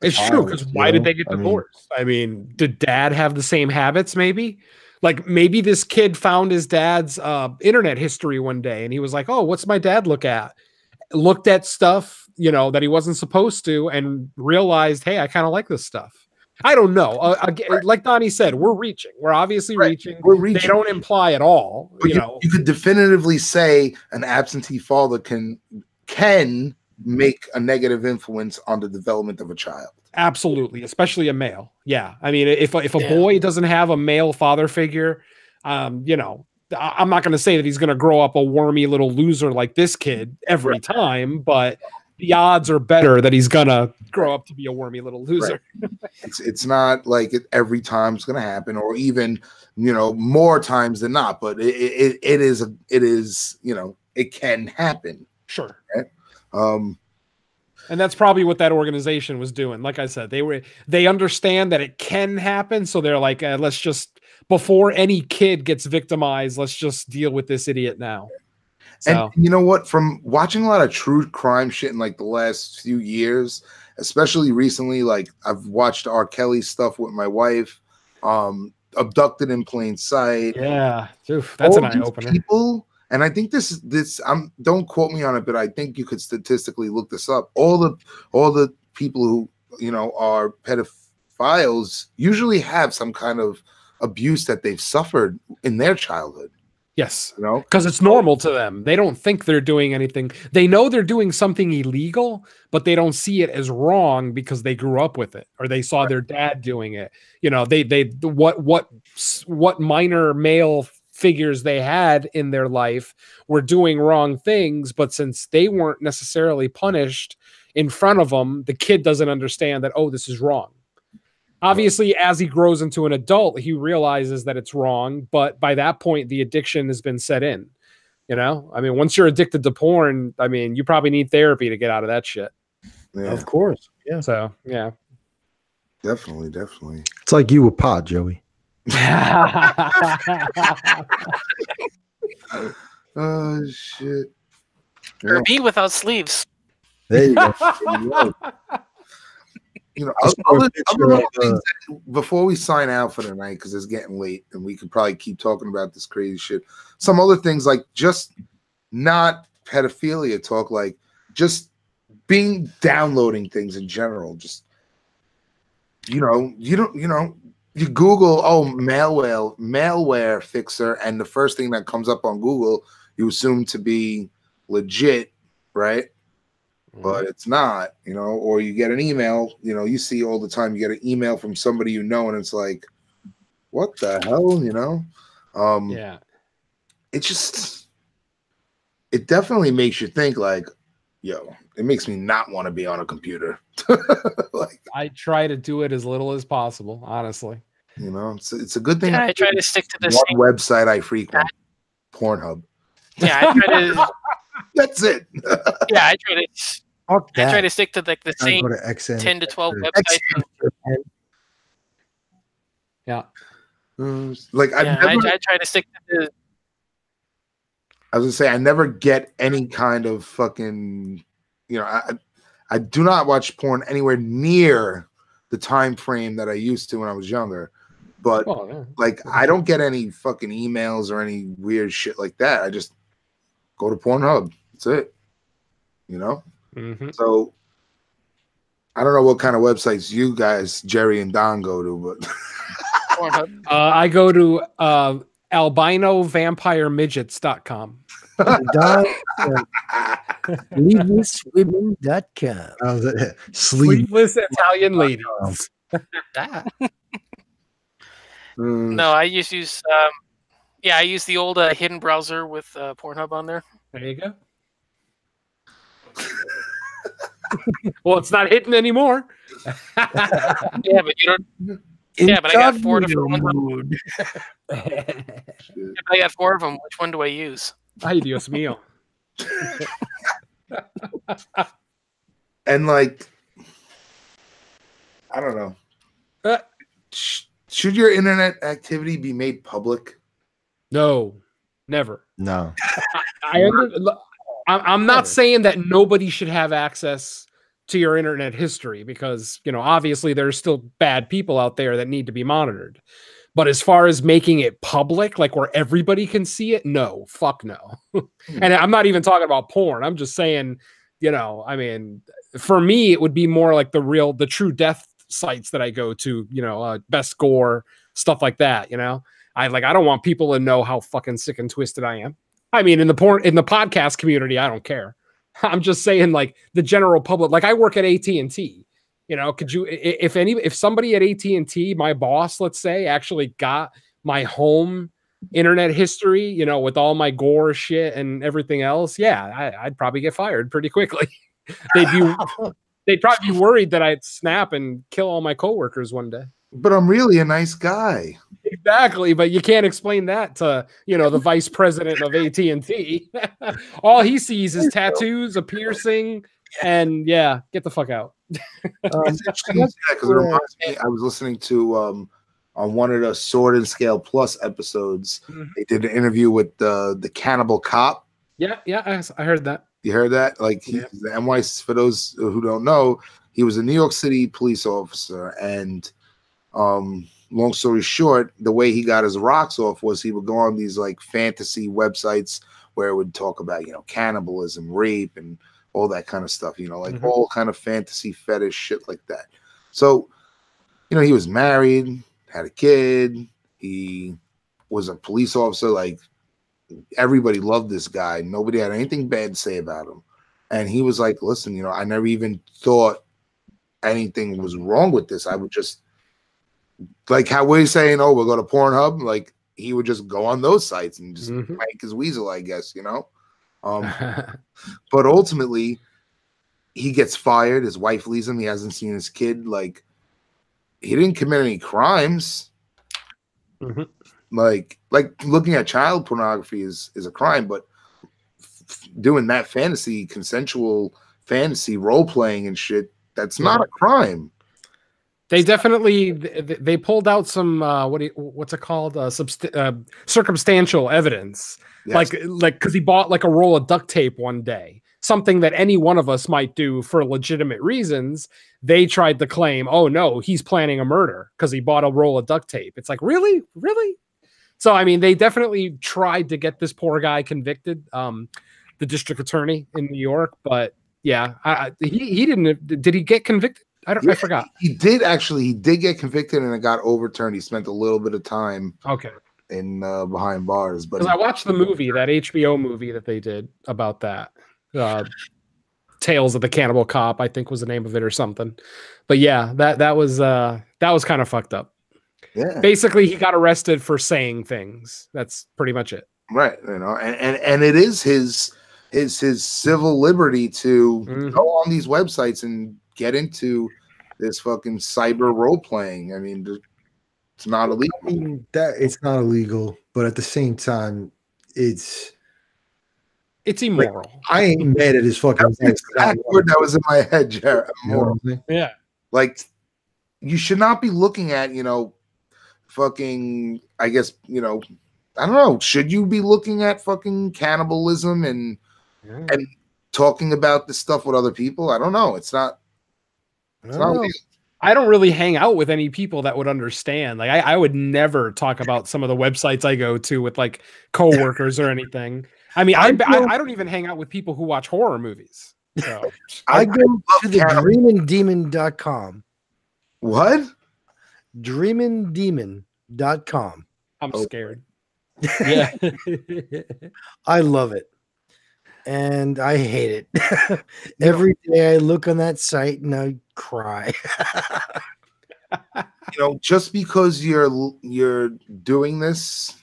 It's true, child, because you why did know? they get I mean- divorced? I mean, did dad have the same habits? Maybe, like maybe this kid found his dad's internet history one day, and he was like, "Oh, what's my dad look at?" looked at stuff, you know, that he wasn't supposed to, and realized, hey, I kind of like this stuff. I don't know. Again, like Donnie said, we're reaching. We're obviously reaching. We're reaching. They don't imply at all. But You know, you could definitively say an absentee father can make a negative influence on the development of a child. absolutely, especially a male. Yeah, I mean, if a boy doesn't have a male father figure, you know, I'm not going to say that he's going to grow up a wormy little loser like this kid every time, but the odds are better that he's going to grow up to be a wormy little loser. Right. It's not like every time it's going to happen, or even, you know, more times than not. But it is you know, it can happen. Sure. Right? And that's probably what that organization was doing. Like I said, they understand that it can happen, so they're like, let's just, before any kid gets victimized, let's just deal with this idiot now. So. And you know what? From watching a lot of true crime shit in like the last few years, especially recently, like I've watched R. Kelly stuff with my wife, Abducted in Plain Sight. Yeah, oof, that's an eye opener. People, and I think this don't quote me on it, but I think you could statistically look this up. All the people who, you know, are pedophiles usually have some kind of abuse that they've suffered in their childhood. Yes, you know, because it's normal to them. They don't think they're doing anything. They know they're doing something illegal, but they don't see it as wrong because they grew up with it, or they saw their dad doing it. You know, what minor male figures they had in their life were doing wrong things, but since they weren't necessarily punished in front of them, the kid doesn't understand that, oh, this is wrong. Obviously, as he grows into an adult, he realizes that it's wrong. But by that point, the addiction has been set in. You know, I mean, once you're addicted to porn, I mean, you probably need therapy to get out of that shit. Yeah. Of course. Yeah. So, yeah. Definitely. It's like you with pot, Joey. Oh shit. Or me without sleeves. There you go. You know, Just other picture things before we sign out for the night, because it's getting late and we could probably keep talking about this crazy shit. Some other things, like just not pedophilia talk, like just downloading things in general. Just, you know, you Google, malware fixer, and the first thing that comes up on Google, you assume to be legit, right? But it's not, you know, or you get an email, you know, you see all the time, you get an email from somebody you know, and it's like, what the hell, you know? Yeah. It definitely makes you think, like, yo, it makes me not want to be on a computer. Like, I try to do it as little as possible, honestly. You know, it's a good thing. Yeah, I try to stick to the one same website I frequent, Pornhub. Yeah, I try to. That's it. Yeah, I try to stick to like the same Go to XN. 10 to 12 websites. Yeah. Like Yeah, I try to stick to the. I was gonna say, I never get any kind of fucking, you know, I do not watch porn anywhere near the time frame that I used to when I was younger. But like, I don't get any fucking emails or any weird shit like that. I just go to Pornhub. That's it. You know? Mm-hmm. So I don't know what kind of websites you guys, Jerry and Don, go to, but I go to albinovampiремidgets.com. Sleevelesswomen.com. Sleeveless Italian ladies. No, I just use I use the old hidden browser with Pornhub on there. There you go. Well, it's not hidden anymore. Yeah, but you don't. Yeah, but I got 4 different ones. Yeah, but I got 4 of them. Which one do I use? Ay, Dios mío. And like, I don't know. Should your internet activity be made public? No, never. No. I'm not saying that nobody should have access to your internet history, because, you know, obviously there's still bad people out there that need to be monitored. But as far as making it public, like where everybody can see it, no, fuck no. And I'm not even talking about porn. I'm just saying you know, I mean, for me, it would be more like the true death sites that I go to, you know, Best Gore, stuff like that, you know. I don't want people to know how fucking sick and twisted I am. I mean, in the podcast community, I don't care. I'm just saying, like, the general public, like, I work at AT&T, you know, if somebody at AT&T, my boss, let's say, actually got my home internet history, you know, with all my Gore shit and everything else, yeah, I'd probably get fired pretty quickly. They'd probably be worried that I'd snap and kill all my coworkers one day. But I'm really a nice guy. Exactly, but you can't explain that to, you know, the vice president of AT&T. All he sees is tattoos, a piercing, and yeah, get the fuck out. It's interesting because it reminds me, I was listening to on one of the Sword and Scale Plus episodes, they did an interview with the Cannibal Cop. Yeah, I heard that. You heard that? Like, the NYC, for those who don't know, he was a New York City police officer, and long story short, the way he got his rocks off was he would go on these like fantasy websites where it would talk about, you know, cannibalism, rape, and all that kind of stuff, you know, like all kind of fantasy fetish shit like that. So, you know, he was married, had a kid, he was a police officer, like everybody loved this guy. Nobody had anything bad to say about him. And he was like, listen, you know, I never even thought anything was wrong with this. I would just, like how we're saying, oh, we'll go to Pornhub. Like, he would just go on those sites and just make his weasel, I guess, you know? But ultimately, he gets fired. His wife leaves him. He hasn't seen his kid. Like, he didn't commit any crimes. Like looking at child pornography is a crime, but doing that fantasy, consensual fantasy role playing and shit, that's not a crime. They definitely they pulled out some what's it called, circumstantial evidence, yes. like because he bought like a roll of duct tape one day, something that any one of us might do for legitimate reasons. They tried to claim, oh no, he's planning a murder because he bought a roll of duct tape. It's like, really? So I mean, they definitely tried to get this poor guy convicted, the district attorney in New York, but yeah, he didn't. Did he get convicted? I forgot. He did actually. He did get convicted, and it got overturned. He spent a little bit of time, in behind bars. But I watched the movie, that HBO movie that they did about that. Tales of the Cannibal Cop, I think was the name of it or something. But yeah, that was kind of fucked up. Yeah. Basically, he got arrested for saying things. That's pretty much it. Right. You know, and it is his civil liberty to go on these websites and get into this fucking cyber role playing. I mean, it's not illegal. I mean, that it's not illegal, but at the same time, it's immoral. Like, I ain't mad at his fucking. That's exactly what that was in my head, Jared. Immoral. Yeah. Like, you should not be looking at, you know, fucking, I guess, you know, I don't know. Should you be looking at fucking cannibalism and talking about this stuff with other people? I don't know. It's not. I don't really hang out with any people that would understand. Like, I would never talk about some of the websites I go to with like coworkers or anything. I mean, I don't even hang out with people who watch horror movies. So I go to the dreaminddemon.com. What? Dreaminddemon.com. I'm scared. Yeah. I love it. And I hate it. Every day I look on that site and I cry. You know, just because you're doing this,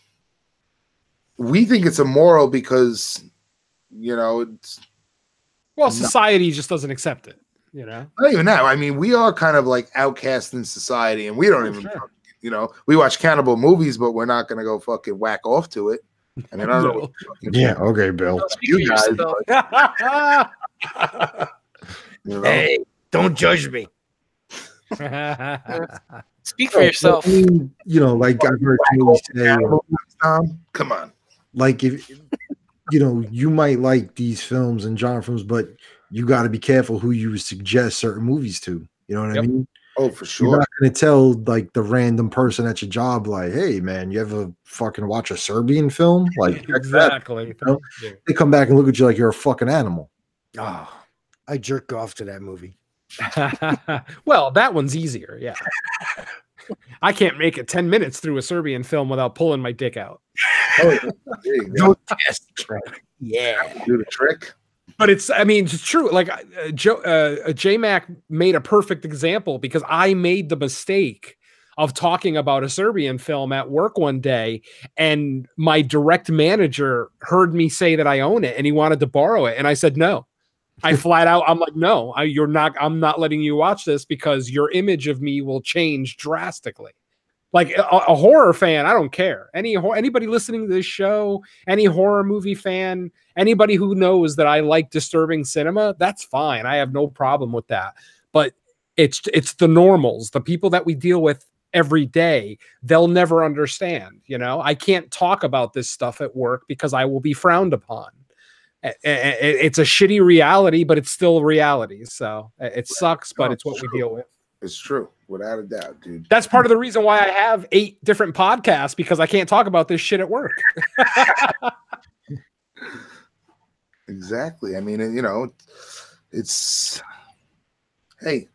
we think it's immoral because, you know, it's society just doesn't accept it. You know, not even that. I mean, we are kind of like outcasts in society, and we don't even, you know, we watch cannibal movies, but we're not going to go fucking whack off to it. I mean, I don't know. Yeah, okay, Bill. You guys, you know? Hey, don't judge me. Speak for yourself. I mean, you know, like I've heard Tony say, come on. Like, if you know, you might like these films and genre films, but you got to be careful who you suggest certain movies to. You know what I mean? Oh, for sure. You're not going to tell like the random person at your job, like, "Hey, man, you ever fucking watch a Serbian film?" Like, exactly. You know? They come back and look at you like you're a fucking animal. Oh, I jerk off to that movie. Well, that one's easier. Yeah. I can't make it 10 minutes through a Serbian film without pulling my dick out. Oh, there you go. No test. Yeah. Do the trick. But it's true. Like J-Mac made a perfect example because I made the mistake of talking about a Serbian film at work one day, and my direct manager heard me say that I own it and he wanted to borrow it. And I said, no. I flat out, I'm like, no, I'm not letting you watch this because your image of me will change drastically. Like a horror fan, I don't care. Anybody listening to this show, any horror movie fan, anybody who knows that I like disturbing cinema, that's fine. I have no problem with that. But it's the normals, the people that we deal with every day, they'll never understand. I can't talk about this stuff at work because I will be frowned upon. It's a shitty reality, but it's still reality. So it sucks, but it's what we deal with. It's true, without a doubt, dude. That's part of the reason why I have 8 different podcasts, because I can't talk about this shit at work. Exactly. I mean, it's hey,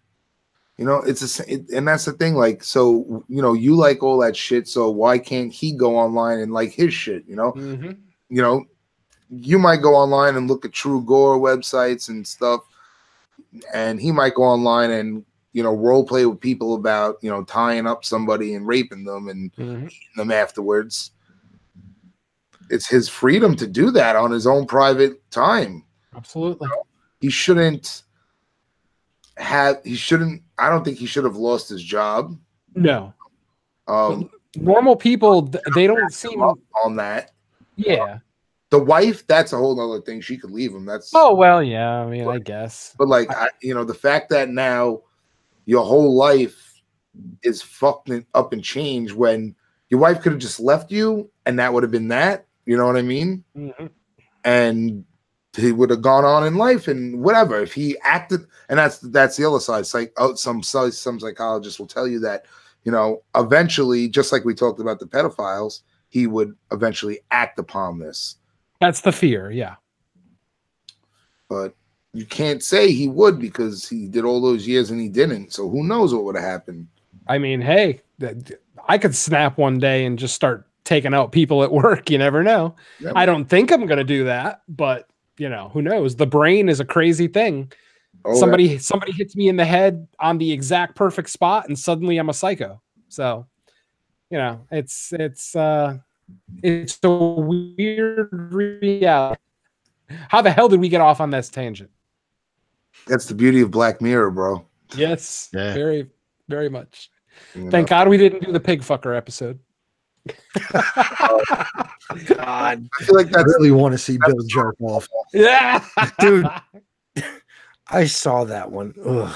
and that's the thing. Like, so you like all that shit. So why can't he go online and like his shit? Mm-hmm. You might go online and look at True Gore websites and stuff, and he might go online and role play with people about tying up somebody and raping them and eating them afterwards. It's his freedom to do that on his own private time. Absolutely. He shouldn't. I don't think he should have lost his job. No. Normal people, they don't seem on that. Yeah. The wife, that's a whole other thing. She could leave him. That's well, yeah. I mean, I guess. But like, the fact that now your whole life is fucked up and changed when your wife could have just left you, and that would have been that. You know what I mean? Mm-hmm. And he would have gone on in life and whatever. If he acted, and that's the other side. It's like some psychologists will tell you that eventually, just like we talked about the pedophiles, he would eventually act upon this. That's the fear, yeah. But you can't say he would because he did all those years and he didn't. So who knows what would have happened? I mean, hey, I could snap one day and just start taking out people at work. You never know. Yeah, I don't think I'm going to do that, but who knows? The brain is a crazy thing. Oh, somebody hits me in the head on the exact perfect spot, and suddenly I'm a psycho. So, it's a weird reality. How the hell did we get off on this tangent? That's the beauty of Black Mirror, bro. Yes, yeah. Very, very much. Thank God we didn't do the pig fucker episode. God, I feel like I really want to see Bill jerk off. Yeah, dude. I saw that one. Ugh.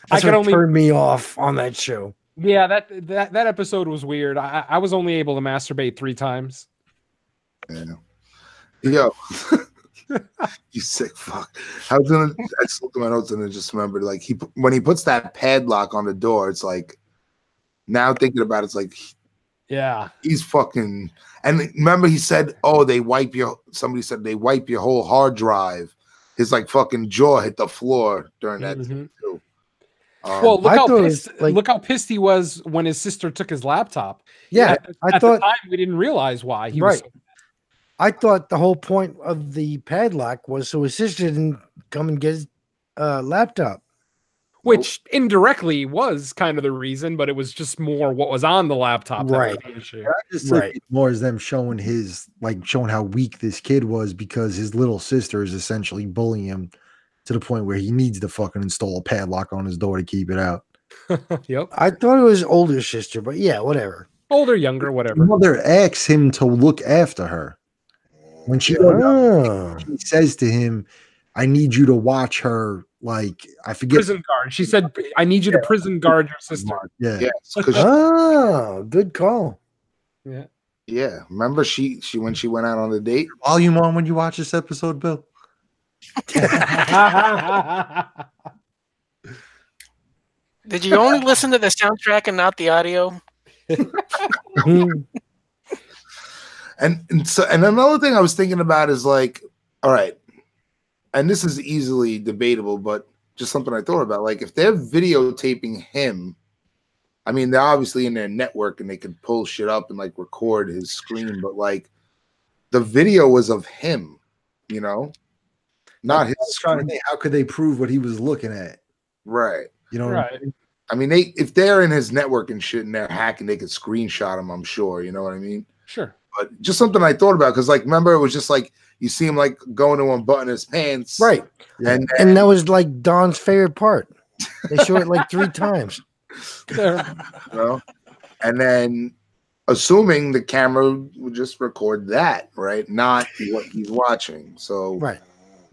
That's what turned me off on that show. Yeah, that episode was weird. I was only able to masturbate 3 times. Yeah. Yo. You sick fuck. I just looked at my notes and I just remembered, like, when he puts that padlock on the door, it's like, now thinking about it, it's like, yeah, he's fucking. And remember, he said, somebody said they wipe your whole hard drive. His like fucking jaw hit the floor during that too. Well, look how pissed he was when his sister took his laptop. Yeah, at the time we didn't realize why he was. I thought the whole point of the padlock was so his sister didn't come and get his laptop. Which indirectly was kind of the reason, but it was just more what was on the laptop. Right. I just took it more as them showing showing how weak this kid was, because his little sister is essentially bullying him to the point where he needs to fucking install a padlock on his door to keep it out. Yep. I thought it was older sister, but yeah, whatever. Older, younger, whatever. His mother asks him to look after her. When she says to him, I need you to watch her. Like, I forget. Prison guard. She said, I need you to prison guard your sister. Yeah. Oh, good call. Yeah. Yeah. Remember when she went out on the date? Volume on when you watch this episode, Bill. Did you only listen to the soundtrack and not the audio? And another thing I was thinking about is like, all right, and this is easily debatable, but just something I thought about. Like, if they're videotaping him, I mean, they're obviously in their network and they can pull shit up and like record his screen, but like the video was of him, you know, not his Trying to screen. think, how could they prove what he was looking at? Right. You know, Right. I mean, if they're in his network and shit and they're hacking, they could screenshot him, I'm sure. You know what I mean? Sure. But just something I thought about, because like, remember, it was just like you see him like going to unbutton his pants, Right. And And that was like Don's favorite part. They show it like 3 times. There. you know, and then assuming the camera would just record that, right? Not what he's watching. So Right.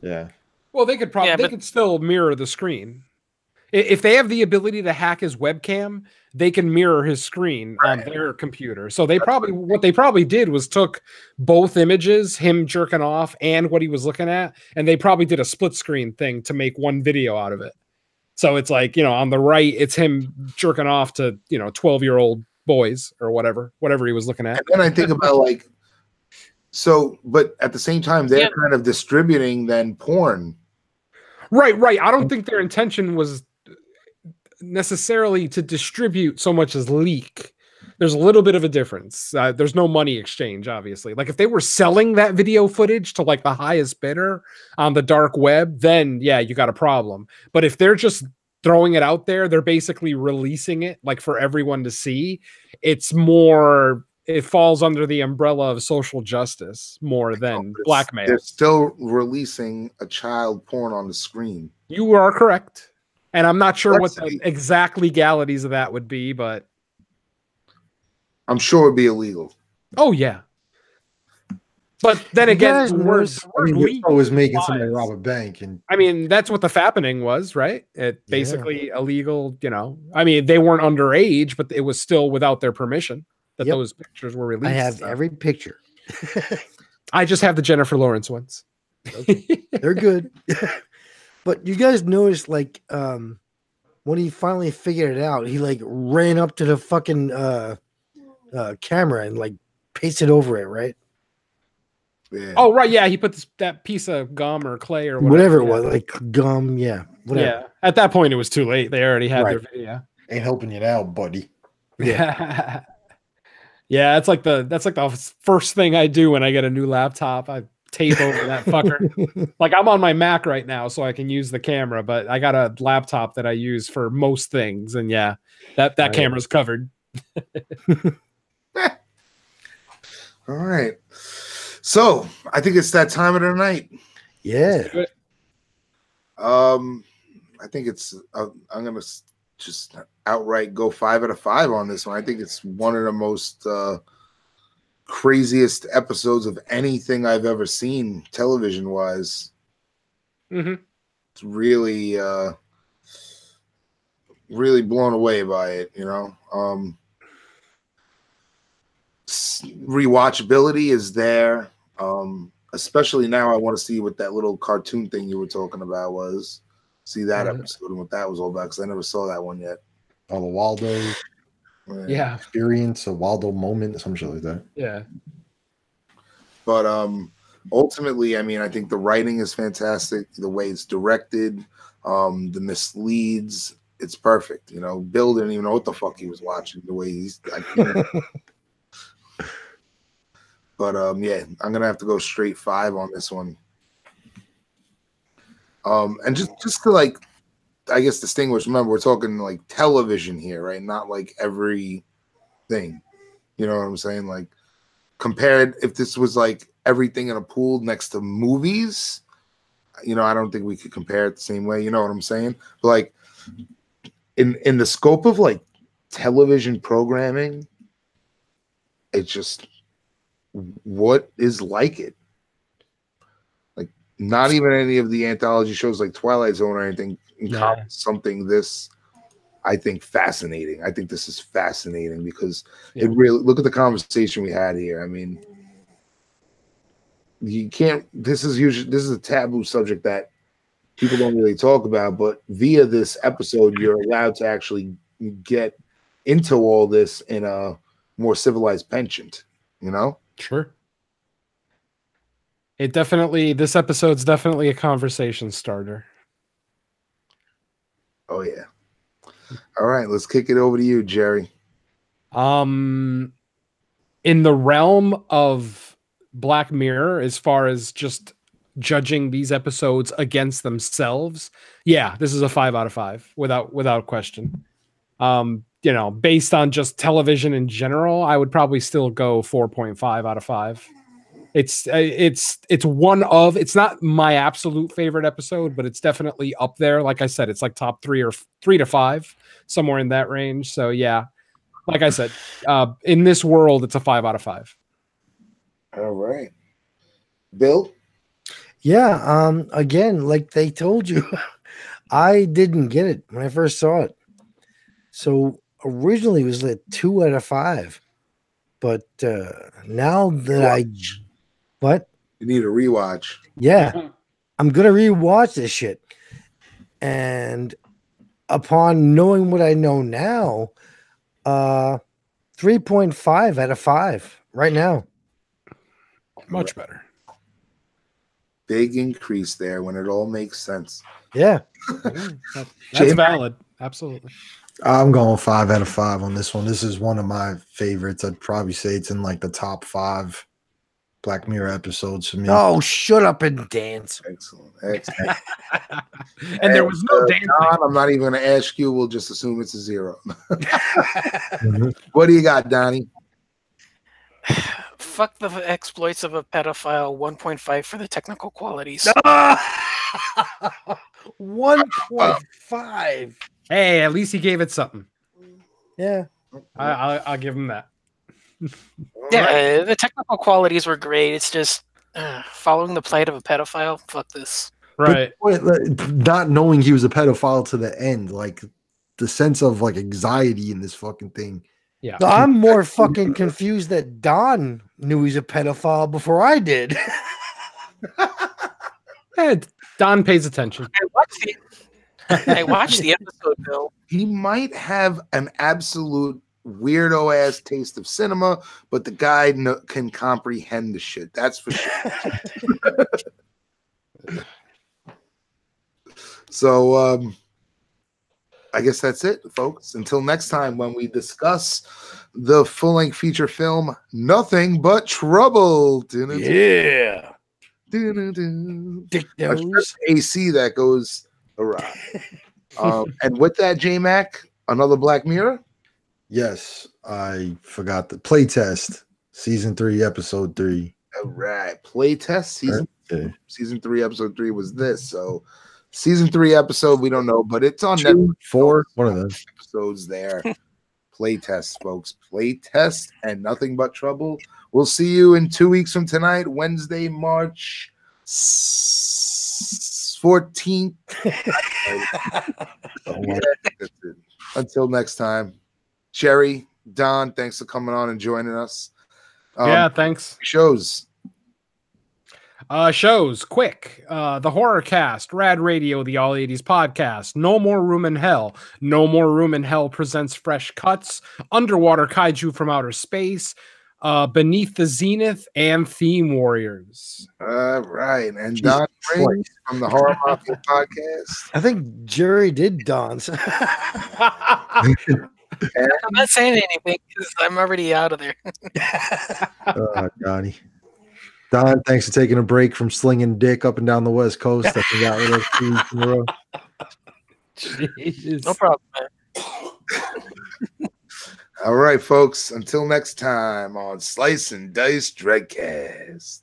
yeah. Well, they could probably Yeah, they but- could still mirror the screen. If they have the ability to hack his webcam, they can mirror his screen on their computer. So they probably what they probably did was took both images, him jerking off and what he was looking at, and they probably did a split screen thing to make one video out of it. So it's like, you know, on the right, it's him jerking off to, you know, 12-year-old boys or whatever he was looking at. And then I think about like, so, but at the same time, they're Yeah. kind of distributing then porn. Right. I don't think their intention was necessarily to distribute so much as leak. There's a little bit of a difference. There's no money exchange, obviously. Like if they were selling that video footage to like the highest bidder on the dark web, then yeah, you got a problem. But if they're just throwing it out there, they're basically releasing it like for everyone to see. It's more, it falls under the umbrella of social justice more than But blackmail. They're still releasing a child porn on the screen. You are correct. And I'm not sure what the Complexity. exact legalities of that would be, but I'm sure it'd be illegal. oh yeah. But then You again, guys the notice- word I mean, legal Rizzo was making somebody applies. rob a bank, and I mean, that's what the fappening was, right? It Yeah. basically illegal, you know. I mean, they weren't underage, but it was still without their permission that Yep. those pictures were released. I have So every picture. I just have the Jennifer Lawrence ones. They're good. But you guys noticed like when he finally figured it out, he like ran up to the fucking camera and like pasted over it, right? Yeah. Oh, right, yeah, he put that piece of gum or clay or Whatever it yeah. was, like gum, yeah. Whatever. Yeah. At that point it was too late. They already had their Right. video. ain't helping you now, buddy. Yeah. Yeah, that's like the first thing I do when I get a new laptop. I tape over that fucker. Like I'm on my Mac right now, so I can use the camera, but I got a laptop that I use for most things, and yeah, that Right. camera's covered. All right. So I think it's that time of the night. Yeah. I think it's. I'm gonna just outright go 5 out of 5 on this one. I think it's one of the most craziest episodes of anything I've ever seen television wise. Mm-hmm. It's really, really blown away by it. You know, rewatchability is there. Especially now, I want to see what that little cartoon thing you were talking about was. See that episode and what that was all about, because I never saw that one yet. Oh, the Waldo Yeah, experience, a Waldo moment, some shit like that. yeah. But ultimately, I mean, I think the writing is fantastic. The way it's directed, the misleads, it's perfect. You know, Bill didn't even know what the fuck he was watching. The way he's, but yeah, I'm gonna have to go straight 5 on this one. And just to like, I guess distinguish. Remember, we're talking like television here, right? Not like every thing. You know what I'm saying? Like, compared, if this was like everything in a pool next to movies, you know, I don't think we could compare it the same way. You know what I'm saying? But like, in the scope of like television programming, it's just what is like it. Like, not even any of the anthology shows like Twilight Zone or anything encompass something this, I think, fascinating. I think this is fascinating because it really, look at the conversation we had here. I mean, you can't, this is a taboo subject that people don't really talk about, but via this episode, you're allowed to actually get into all this in a more civilized penchant, you know? Sure. This episode's definitely a conversation starter. Oh yeah. All right, let's kick it over to you, Jerry. In the realm of Black Mirror, as far as just judging these episodes against themselves, yeah, this is a 5 out of 5 without question. Based on just television in general, I would probably still go 4.5 out of 5. It's not my absolute favorite episode, but it's definitely up there. Like I said, it's like top 3 or 3 to 5, somewhere in that range. So yeah, like I said, in this world, it's a 5 out of 5. All right, Bill. Yeah. Again, like they told you, I didn't get it when I first saw it. So originally it was like 2 out of 5, but now that what? You need a rewatch. Yeah, I'm gonna rewatch this shit, and upon knowing what I know now, 3.5 out of 5 right now. Much better. Big increase there when it all makes sense. Yeah, That's valid. Absolutely. I'm going 5 out of 5 on this one. This is one of my favorites. I'd probably say it's in like the top 5 Black Mirror episodes for me. Oh, shut up and dance. Excellent. And there was no dancing. Don, I'm not even going to ask you. We'll just assume it's a 0. What do you got, Donnie? Fuck the exploits of a pedophile. 1.5 for the technical qualities. 1.5. Hey, at least he gave it something. Yeah. I'll give him that. Yeah, the technical qualities were great. It's just following the plight of a pedophile. Fuck this. Right. But not knowing he was a pedophile to the end, like the sense of like anxiety in this fucking thing. Yeah. So I'm more fucking confused that Don knew he's a pedophile before I did. Don pays attention. I watched the episode, Bill. He might have an absolute weirdo ass taste of cinema, but the guy can comprehend the shit. That's for sure. So I guess that's it, folks. Until next time, when we discuss the full-length feature film Nothing But Trouble. Yeah. Dick A nose. AC that goes around. And with that, J-Mac, another Black Mirror. Yes, I forgot the playtest, season 3, episode 3. All right, playtest season 3, episode 3 was this. So season 3 episode, we don't know, but it's on 2, Netflix. 4, one of those episodes there. Playtest, folks. Playtest and Nothing But Trouble. We'll see you in 2 weeks from tonight, Wednesday, March 14th. That's it. Until next time, Jerry, Don, thanks for coming on and joining us. Yeah, thanks. Shows. Shows, quick. The Horror Cast, Rad Radio, the All 80s Podcast, No More Room in Hell. No More Room in Hell presents Fresh Cuts, Underwater Kaiju from Outer Space, Beneath the Zenith, and Theme Warriors. All right. And Don Rings from the Horror Mafia Podcast. I think Jerry did Don's. I'm not saying anything because I'm already out of there. Donnie. Don, thanks for taking a break from slinging dick up and down the West Coast. I think that was 2 weeks in a row. Jeez. No problem, man. All right, folks. Until next time on Slice and Dice Dreadcast.